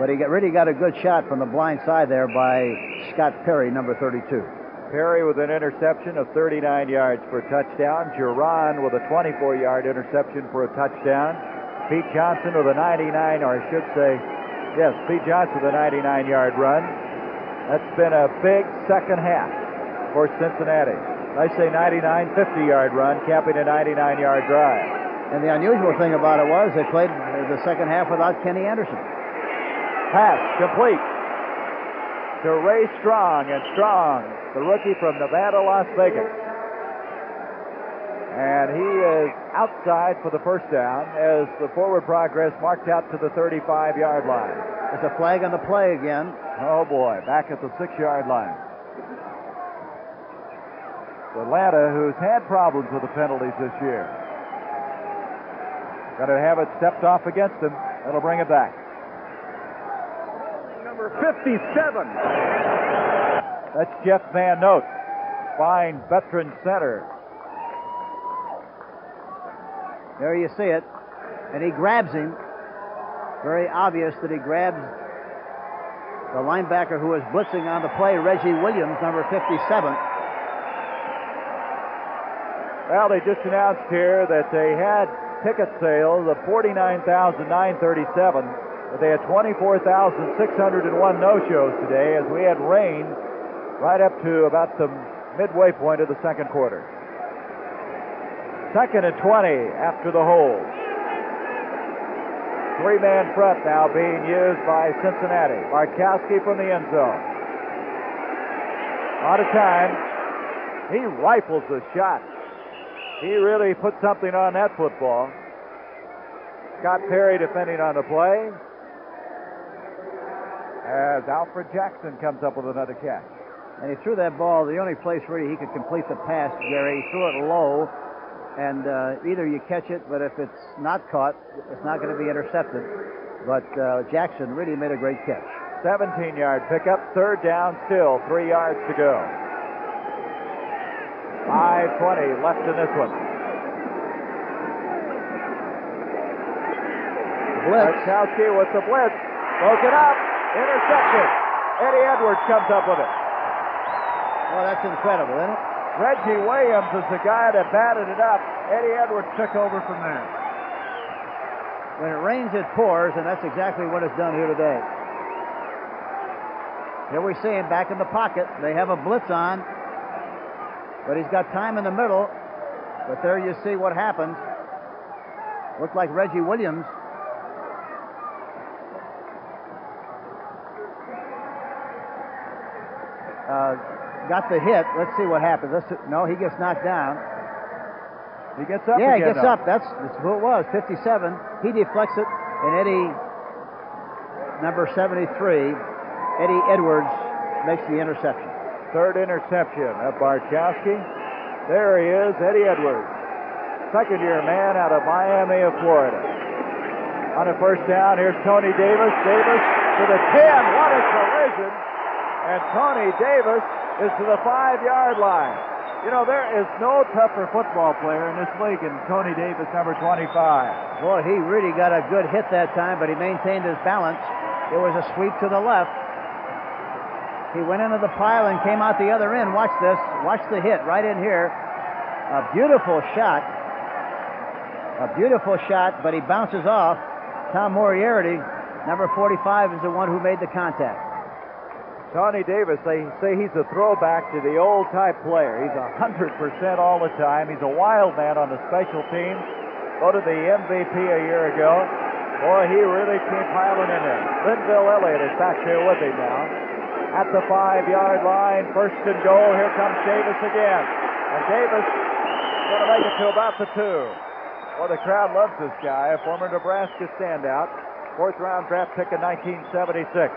But he really got a good shot from the blind side there by Scott Perry, number 32. Perry with an interception of 39 yards for a touchdown. Giron with a 24-yard interception for a touchdown. Pete Johnson with a 99, or I should say, yes, Pete Johnson with a 99-yard run. That's been a big second half for Cincinnati. I say 99, 50-yard run, capping a 99-yard drive. And the unusual thing about it was they played the second half without Kenny Anderson. Pass complete to Ray Strong, and Strong, the rookie from Nevada, Las Vegas. And he is outside for the first down as the forward progress marked out to the 35-yard line. There's a flag on the play again. Oh, boy, back at the 6-yard line. Atlanta, who's had problems with the penalties this year. Got to have it stepped off against them. That'll bring it back. Number 57. That's Jeff Van Note, fine veteran center. There you see it. And he grabs him. Very obvious that he grabs the linebacker who was blitzing on the play, Reggie Williams, number 57. Well, they just announced here that they had ticket sales of 49,937, but they had 24,601 no-shows today as we had rain right up to about the midway point of the second quarter. 2nd and 20 after the hold. 3-man front now being used by Cincinnati. Markowski from the end zone. Out of time. He rifles the shot. He really put something on that football. Scott Perry defending on the play. As Alfred Jackson comes up with another catch. And he threw that ball, the only place where he could complete the pass, Gary, he threw it low. And either you catch it, but if it's not caught, it's not going to be intercepted. But Jackson really made a great catch. 17-yard pickup, 3rd down still, 3 yards to go. 5:20 left in this one. Blitz. Markowski with the blitz. Broken up. Intercepted. Eddie Edwards comes up with it. Oh, that's incredible, isn't it? Reggie Williams is the guy that batted it up. Eddie Edwards took over from there. When it rains, it pours, and that's exactly what it's done here today. Here we see him back in the pocket. They have a blitz on, but he's got time in the middle. But there you see what happens. Looked like Reggie Williams got the hit. Let's see what happens. No, he gets knocked down. He gets up Yeah, again, he gets though. up. That's who it was, 57. He deflects it, and Eddie, number 73, Eddie Edwards, makes the interception. Third interception of Bartkowski. There he is, Eddie Edwards. Second-year man out of Miami of Florida. On a first down, here's Tony Davis. Davis to the 10. What a collision. And Tony Davis is to the 5-yard line. You know, there is no tougher football player in this league than Tony Davis, number 25. Boy, he really got a good hit that time, but he maintained his balance. It was a sweep to the left. He went into the pile and came out the other end. Watch this. Watch the hit right in here. A beautiful shot. A beautiful shot, but he bounces off. Tom Moriarty, number 45, is the one who made the contact. Tony Davis, they say he's a throwback to the old-type player. He's 100% all the time. He's a wild man on the special teams. Voted the MVP a year ago. Boy, he really came piling in there. Linville Elliott is back there with him now. At the 5-yard line, first and goal. Here comes Davis again. And Davis is going to make it to about the 2. Well, the crowd loves this guy, a former Nebraska standout. 4th-round draft pick in 1976.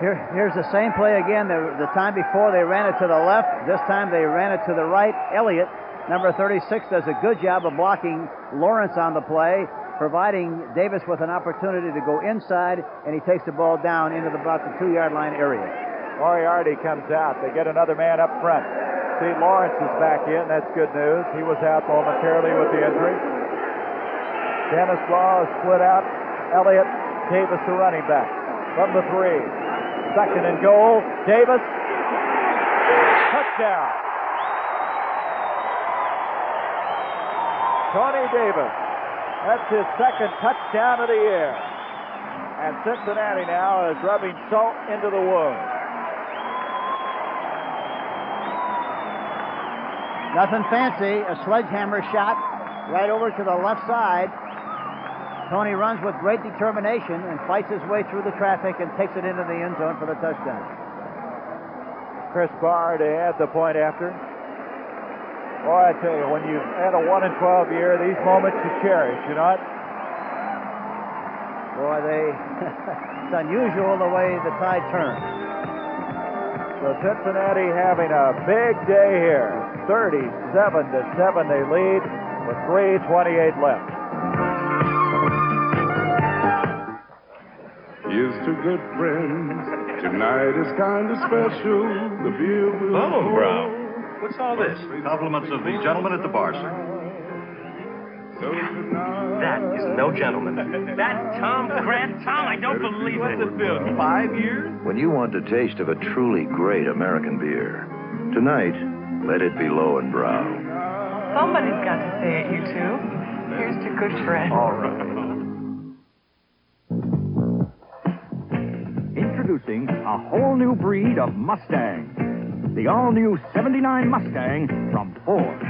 Here's the same play again. The time before they ran it to the left. This time they ran it to the right. Elliott, number 36, does a good job of blocking Lawrence on the play, providing Davis with an opportunity to go inside, and he takes the ball down into about the 2-yard line area. Moriarty comes out. They get another man up front. See, Lawrence is back in. That's good news. He was out momentarily with the injury. Dennis Law is split out. Elliott, Davis the running back. From the 3. Second and goal. Davis. Touchdown. Tony Davis. That's his second touchdown of the year. And Cincinnati now is rubbing salt into the wound. Nothing fancy. A sledgehammer shot right over to the left side. Tony runs with great determination and fights his way through the traffic and takes it into the end zone for the touchdown. Chris Barr to add the point after. Boy, I tell you, when you've had a 1-12 year, these moments you cherish, you know it? Boy, it's unusual the way the tide turns. So Cincinnati having a big day here. 37-7 they lead with 3:28 left. Here's to good friends. Tonight is kind of special. The beer will. Oh, Brown. What's all this? Compliments of the gentleman at the bar, sir. That is no gentleman. That's Tom Grant. Tom, I don't believe it. What's it been, 5 years? When you want a taste of a truly great American beer, tonight, let it be low and brow. Somebody's got to say it, you two. Here's to good friends. All right. Introducing a whole new breed of Mustang. The all-new 79 Mustang from Ford.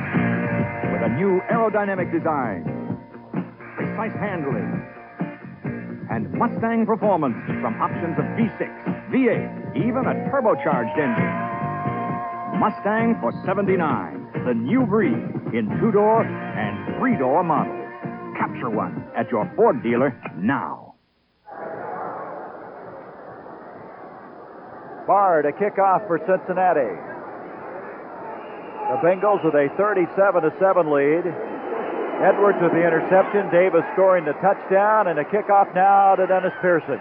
With a new aerodynamic design, precise handling, and Mustang performance from options of V6, V8, even a turbocharged engine. Mustang for 79, the new breed in 2-door and 3-door models. Capture one at your Ford dealer now. Barr to kick off for Cincinnati. The Bengals with a 37-7 lead. Edwards with the interception. Davis scoring the touchdown, and a kickoff now to Dennis Pearson.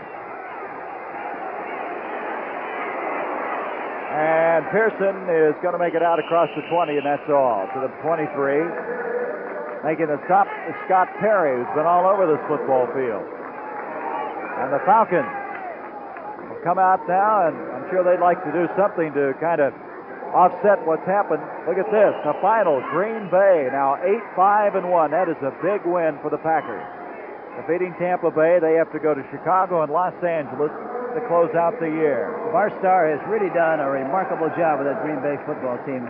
And Pearson is going to make it out across the 20, and that's all. To the 23. Making the stop is Scott Perry, who's been all over this football field. And the Falcons will come out now, and I'm sure they'd like to do something to kind of offset what's happened. Look at this. The final, Green Bay, now 8-5-1. That is a big win for the Packers. Defeating Tampa Bay, they have to go to Chicago and Los Angeles to close out the year. Barstar has really done a remarkable job with that Green Bay football team.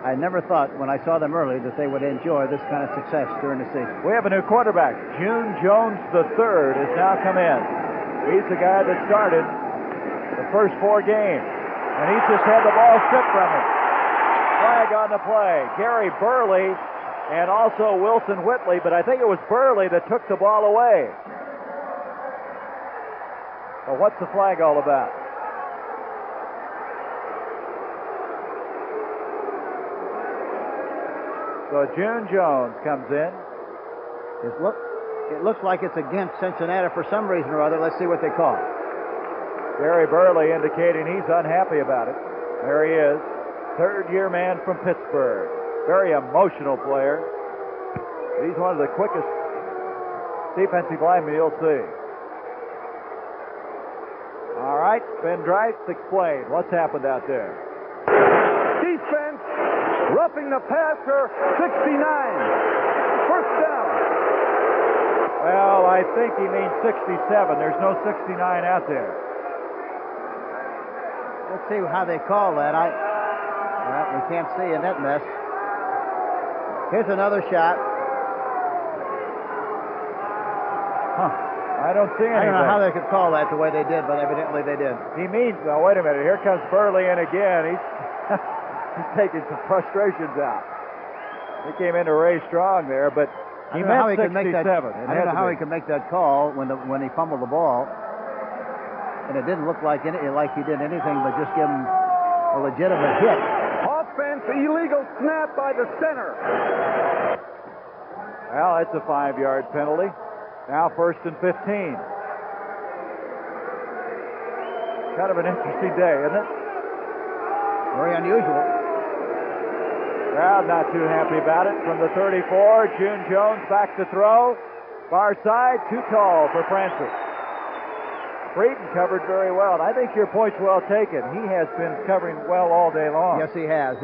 I never thought when I saw them early that they would enjoy this kind of success during the season. We have a new quarterback. June Jones III has now come in. He's the guy that started the first 4 games. And he's just had the ball stripped from him. Flag on the play. Gary Burley and also Wilson Whitley, but I think it was Burley that took the ball away. So what's the flag all about? So June Jones comes in. It looks like it's against Cincinnati for some reason or other. Let's see what they call. Gary Burley indicating he's unhappy about it. There he is. Third-year man from Pittsburgh. Very emotional player. He's one of the quickest defensive linemen you'll see. All right, Ben Dreitz, explain. What's happened out there? Defense, roughing the passer, 69. First down. Well, I think he means 67. There's no 69 out there. Let's see how they call that. Well, we can't see in that mess. Here's another shot. I don't see anything. I don't know how they could call that the way they did, but evidently they did. He means, now wait a minute, here comes Burley in again. He's taking some frustrations out. He came in to Ray Strong there, but he meant 67. I don't know how he could make that call when he fumbled the ball. And it didn't look like he did anything but just give him a legitimate hit. Offense, illegal snap by the center. Well, it's a 5-yard penalty. Now 1st and 15. Kind of an interesting day, isn't it? Very unusual. Crowd not too happy about it. From the 34, June Jones back to throw. Far side, too tall for Francis. Breeden covered very well, and I think your point's well taken. He has been covering well all day long. Yes, he has.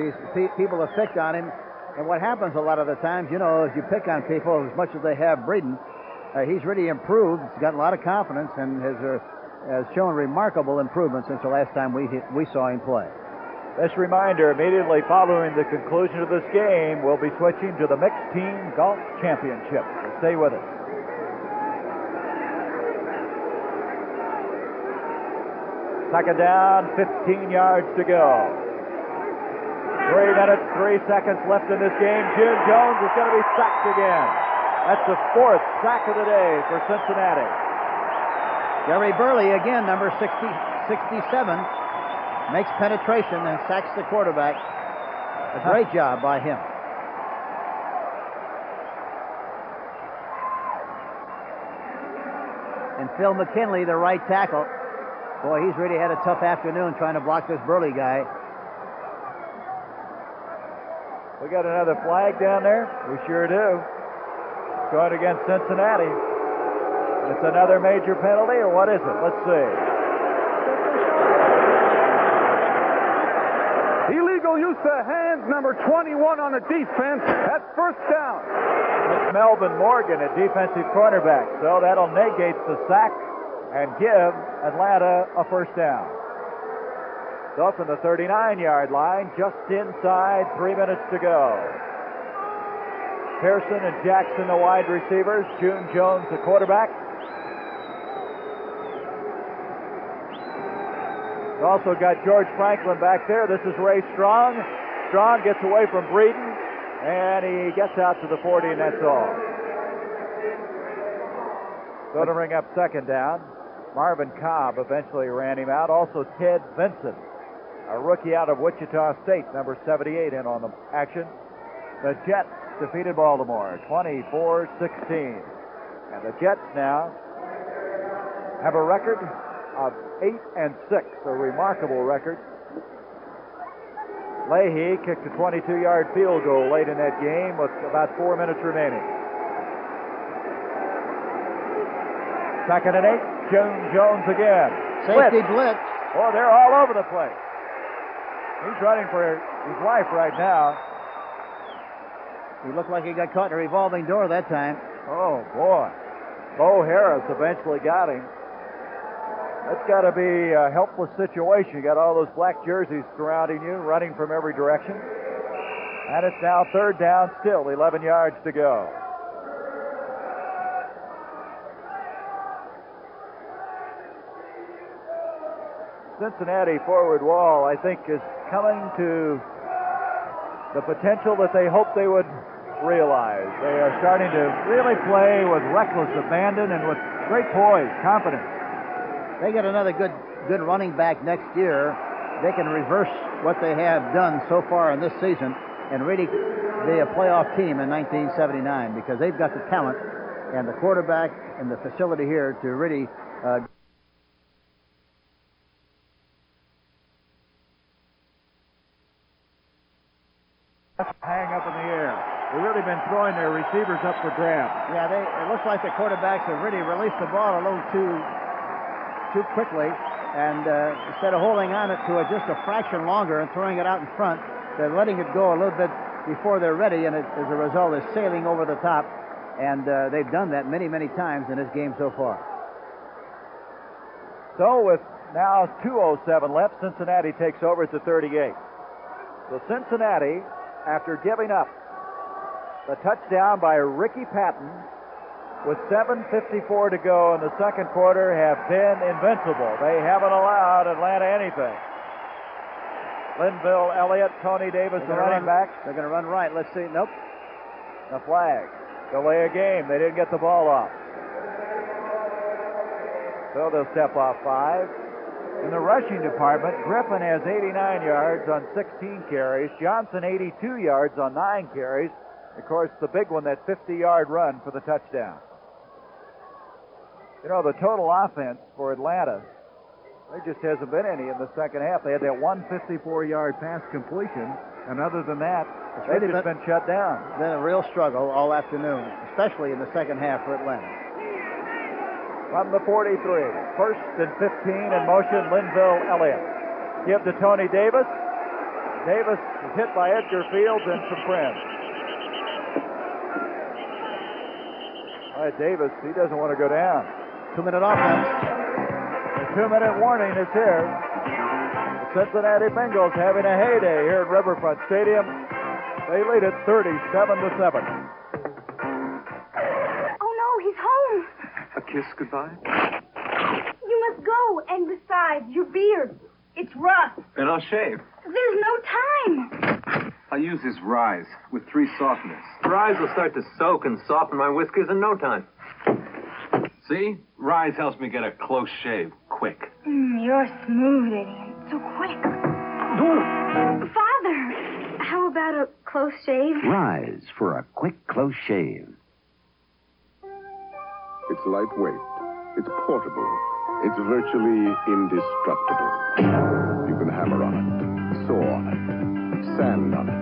People have picked on him, and what happens a lot of the times, as you pick on people as much as they have Breeden, he's really improved. He's got a lot of confidence and has shown remarkable improvement since the last time we saw him play. This reminder, immediately following the conclusion of this game, we'll be switching to the Mixed Team Golf Championship. So stay with us. Second down, 15 yards to go. 3 minutes, 3 seconds left in this game. June Jones is going to be sacked again. That's the 4th sack of the day for Cincinnati. Gary Burley, again, number 67, makes penetration and sacks the quarterback. A great job by him. And Phil McKinley, the right tackle. Boy, he's really had a tough afternoon trying to block this Burley guy. We got another flag down there. We sure do. Going against Cincinnati. It's another major penalty, or what is it? Let's see. Illegal use of hands, number 21 on the defense. That's first down. It's Melvin Morgan, a defensive cornerback. So that'll negate the sack and give Atlanta a first down. So from the 39-yard line, just inside, 3 minutes to go. Pearson and Jackson, the wide receivers. June Jones, the quarterback. We've also got George Franklin back there. This is Ray Strong. Strong gets away from Breeden, and he gets out to the 40, and that's all. So to bring up second down, Marvin Cobb eventually ran him out. Also Ted Vincent, a rookie out of Wichita State, number 78, in on the action. The Jets defeated Baltimore 24-16. And the Jets now have a record of 8-6, a remarkable record. Leahy kicked a 22-yard field goal late in that game with about 4 minutes remaining. Second and 8, June Jones again. Safety blitz. Oh, they're all over the place. He's running for his life right now. He looked like he got caught in a revolving door that time. Oh, boy. Bo Harris eventually got him. That's got to be a helpless situation. You got all those black jerseys surrounding you, running from every direction. And it's now third down still, 11 yards to go. Cincinnati forward wall, I think, is coming to the potential that they hoped they would realize. They are starting to really play with reckless abandon and with great poise, confidence. They get another good running back next year. They can reverse what they have done so far in this season and really be a playoff team in 1979 because they've got the talent and the quarterback and the facility here to really hang up in the air. They've really been throwing their receivers up for grabs. Yeah, it looks like the quarterbacks have really released the ball a little too quickly, and instead of holding on it to it just a fraction longer and throwing it out in front, they're letting it go a little bit before they're ready, and as a result, is sailing over the top, and they've done that many, many times in this game so far. So with now 2:07 left, Cincinnati takes over at the 38. So Cincinnati, after giving up the touchdown by Ricky Patton with 7:54 to go in the second quarter, have been invincible. They haven't allowed Atlanta anything. Linville, Elliott, Tony Davis, the running backs. They're going to run right. Let's see. Nope. A flag. Delay a game. They didn't get the ball off. So they'll step off 5. In the rushing department, Griffin has 89 yards on 16 carries. Johnson 82 yards on 9 carries. Of course, the big one, that 50-yard run for the touchdown. You know, the total offense for Atlanta, there just hasn't been any in the second half. They had that 154-yard pass completion, and other than that, they've just been shut down. Been a real struggle all afternoon, especially in the second half for Atlanta. From the 43, first and 15 in motion, Linville, Elliott. Give to Tony Davis. Davis is hit by Edgar Fields and some friends. All right, Davis, he doesn't want to go down. 2-minute offense. The 2-minute warning is here. The Cincinnati Bengals having a heyday here at Riverfront Stadium. They lead it 37-7. Oh no, he's home. A kiss goodbye? You must go, and besides, your beard, it's rough. And I'll shave. There's no time. I'll use this Rise with 3 softeners. Rise will start to soak and soften my whiskers in no time. See? Rise helps me get a close shave quick. You're smooth, Eddie. So quick. Father, how about a close shave? Rise for a quick, close shave. It's lightweight. It's portable. It's virtually indestructible. You can hammer on it, saw on it, sand on it,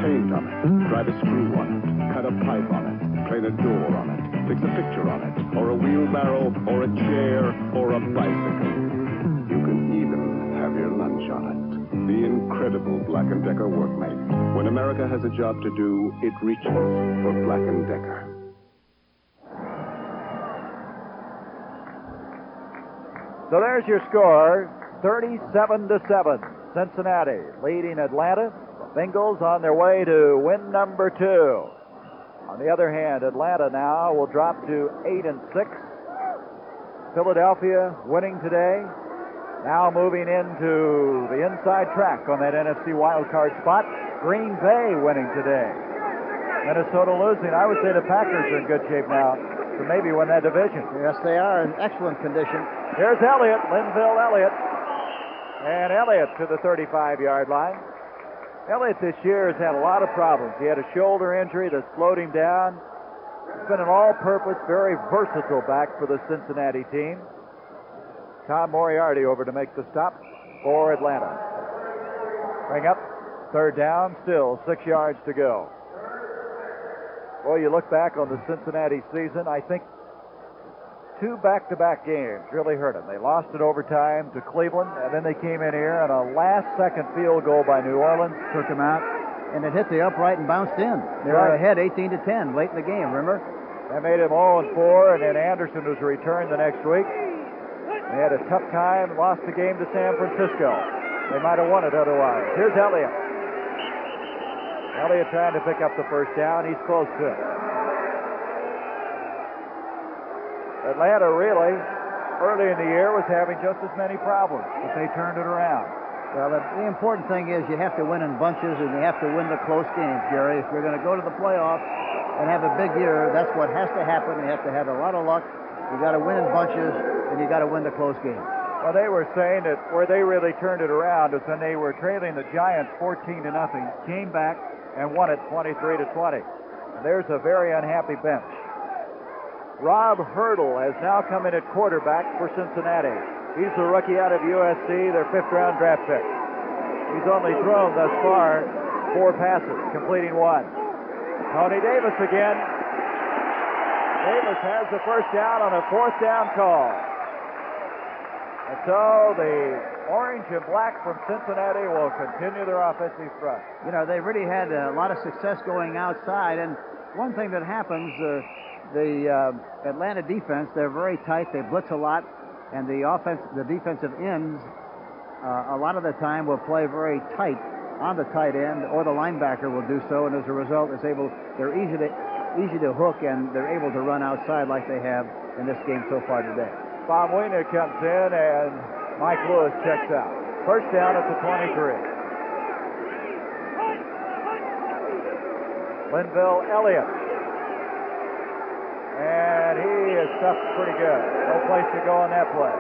paint on it, drive a screw on it, cut a pipe on it, clean a door on it, fix a picture on it, or a wheelbarrow, or a chair, or a bicycle. You can even have your lunch on it. The incredible Black & Decker workmate. When America has a job to do, it reaches for Black & Decker. So there's your score, 37-7. Cincinnati leading Atlanta. The Bengals on their way to win number 2. On the other hand, Atlanta now will drop to 8-6. Philadelphia winning today. Now moving into the inside track on that NFC wildcard spot. Green Bay winning today. Minnesota losing. I would say the Packers are in good shape now to maybe win that division. Yes, they are in excellent condition. Here's Elliott, Linville Elliott. And Elliott to the 35-yard line. Elliott this year has had a lot of problems. He had a shoulder injury that slowed him down. He's been an all-purpose, very versatile back for the Cincinnati team. Tom Moriarty over to make the stop for Atlanta. Bring up, third down, still 6 yards to go. Boy, you look back on the Cincinnati season, I think 2 back-to-back games really hurt them. They lost it overtime to Cleveland, and then they came in here, and a last-second field goal by New Orleans took them out. And it hit the upright and bounced in. They were ahead 18-10 late in the game, remember? That made him 0-4, and then Anderson was returned the next week. They had a tough time, lost the game to San Francisco. They might have won it otherwise. Here's Elliott. Elliott trying to pick up the first down. He's close to it. Atlanta really early in the year was having just as many problems, but they turned it around. Well, the important thing is you have to win in bunches and you have to win the close games, Jerry. If you're going to go to the playoffs and have a big year, that's what has to happen. You have to have a lot of luck. You got to win in bunches and you got to win the close games. Well, they were saying that where they really turned it around is when they were trailing the Giants 14-0, came back and won it 23-20. And there's a very unhappy bench. Rob Hurdle has now come in at quarterback for Cincinnati. He's the rookie out of USC, their 5th-round draft pick. He's only thrown thus far 4 passes, completing 1. Tony Davis again. Davis has the first down on a 4th down call. And so the orange and black from Cincinnati will continue their offensive thrust. You know, they really had a lot of success going outside. And one thing that happens, the Atlanta defense, they're very tight. They blitz a lot. And the defensive ends, a lot of the time will play very tight on the tight end, or the linebacker will do so. And as a result, they're easy to hook, and they're able to run outside like they have in this game so far today. Bob Wiener comes in, and Mike Lewis checks out. First down at the 23. Linville Elliott. And he is stuffed pretty good. No place to go on that play.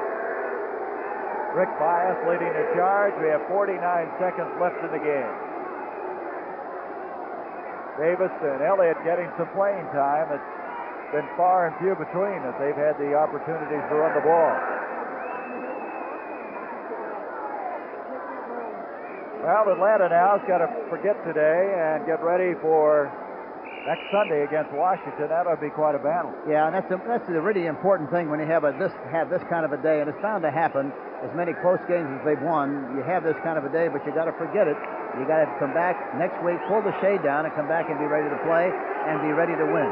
Rick Bias leading the charge. We have 49 seconds left in the game. Davis and Elliott getting some playing time. It's been far and few between as they've had the opportunities to run the ball. Well, Atlanta now has got to forget today and get ready for next Sunday against Washington. That'll be quite a battle. Yeah, and that's the really important thing when you have this kind of a day, and it's bound to happen. As many close games as they've won, you have this kind of a day, but you got to forget it. You got to come back next week, pull the shade down, and come back and be ready to play and be ready to win.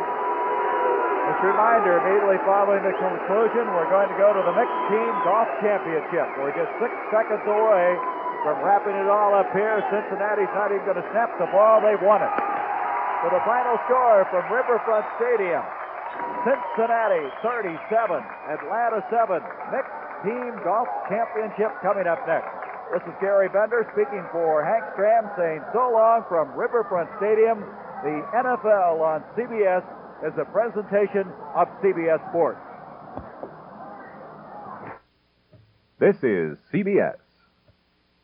Just a reminder, immediately following the conclusion, we're going to go to the Mixed Team Golf Championship. We're just 6 seconds away from wrapping it all up here. Cincinnati's not even going to snap the ball. They've won it. For the final score from Riverfront Stadium, Cincinnati 37, Atlanta 7. Mixed Team Golf Championship coming up next. This is Gary Bender speaking for Hank Stram, saying so long from Riverfront Stadium. The NFL on CBS is a presentation of CBS Sports. This is CBS.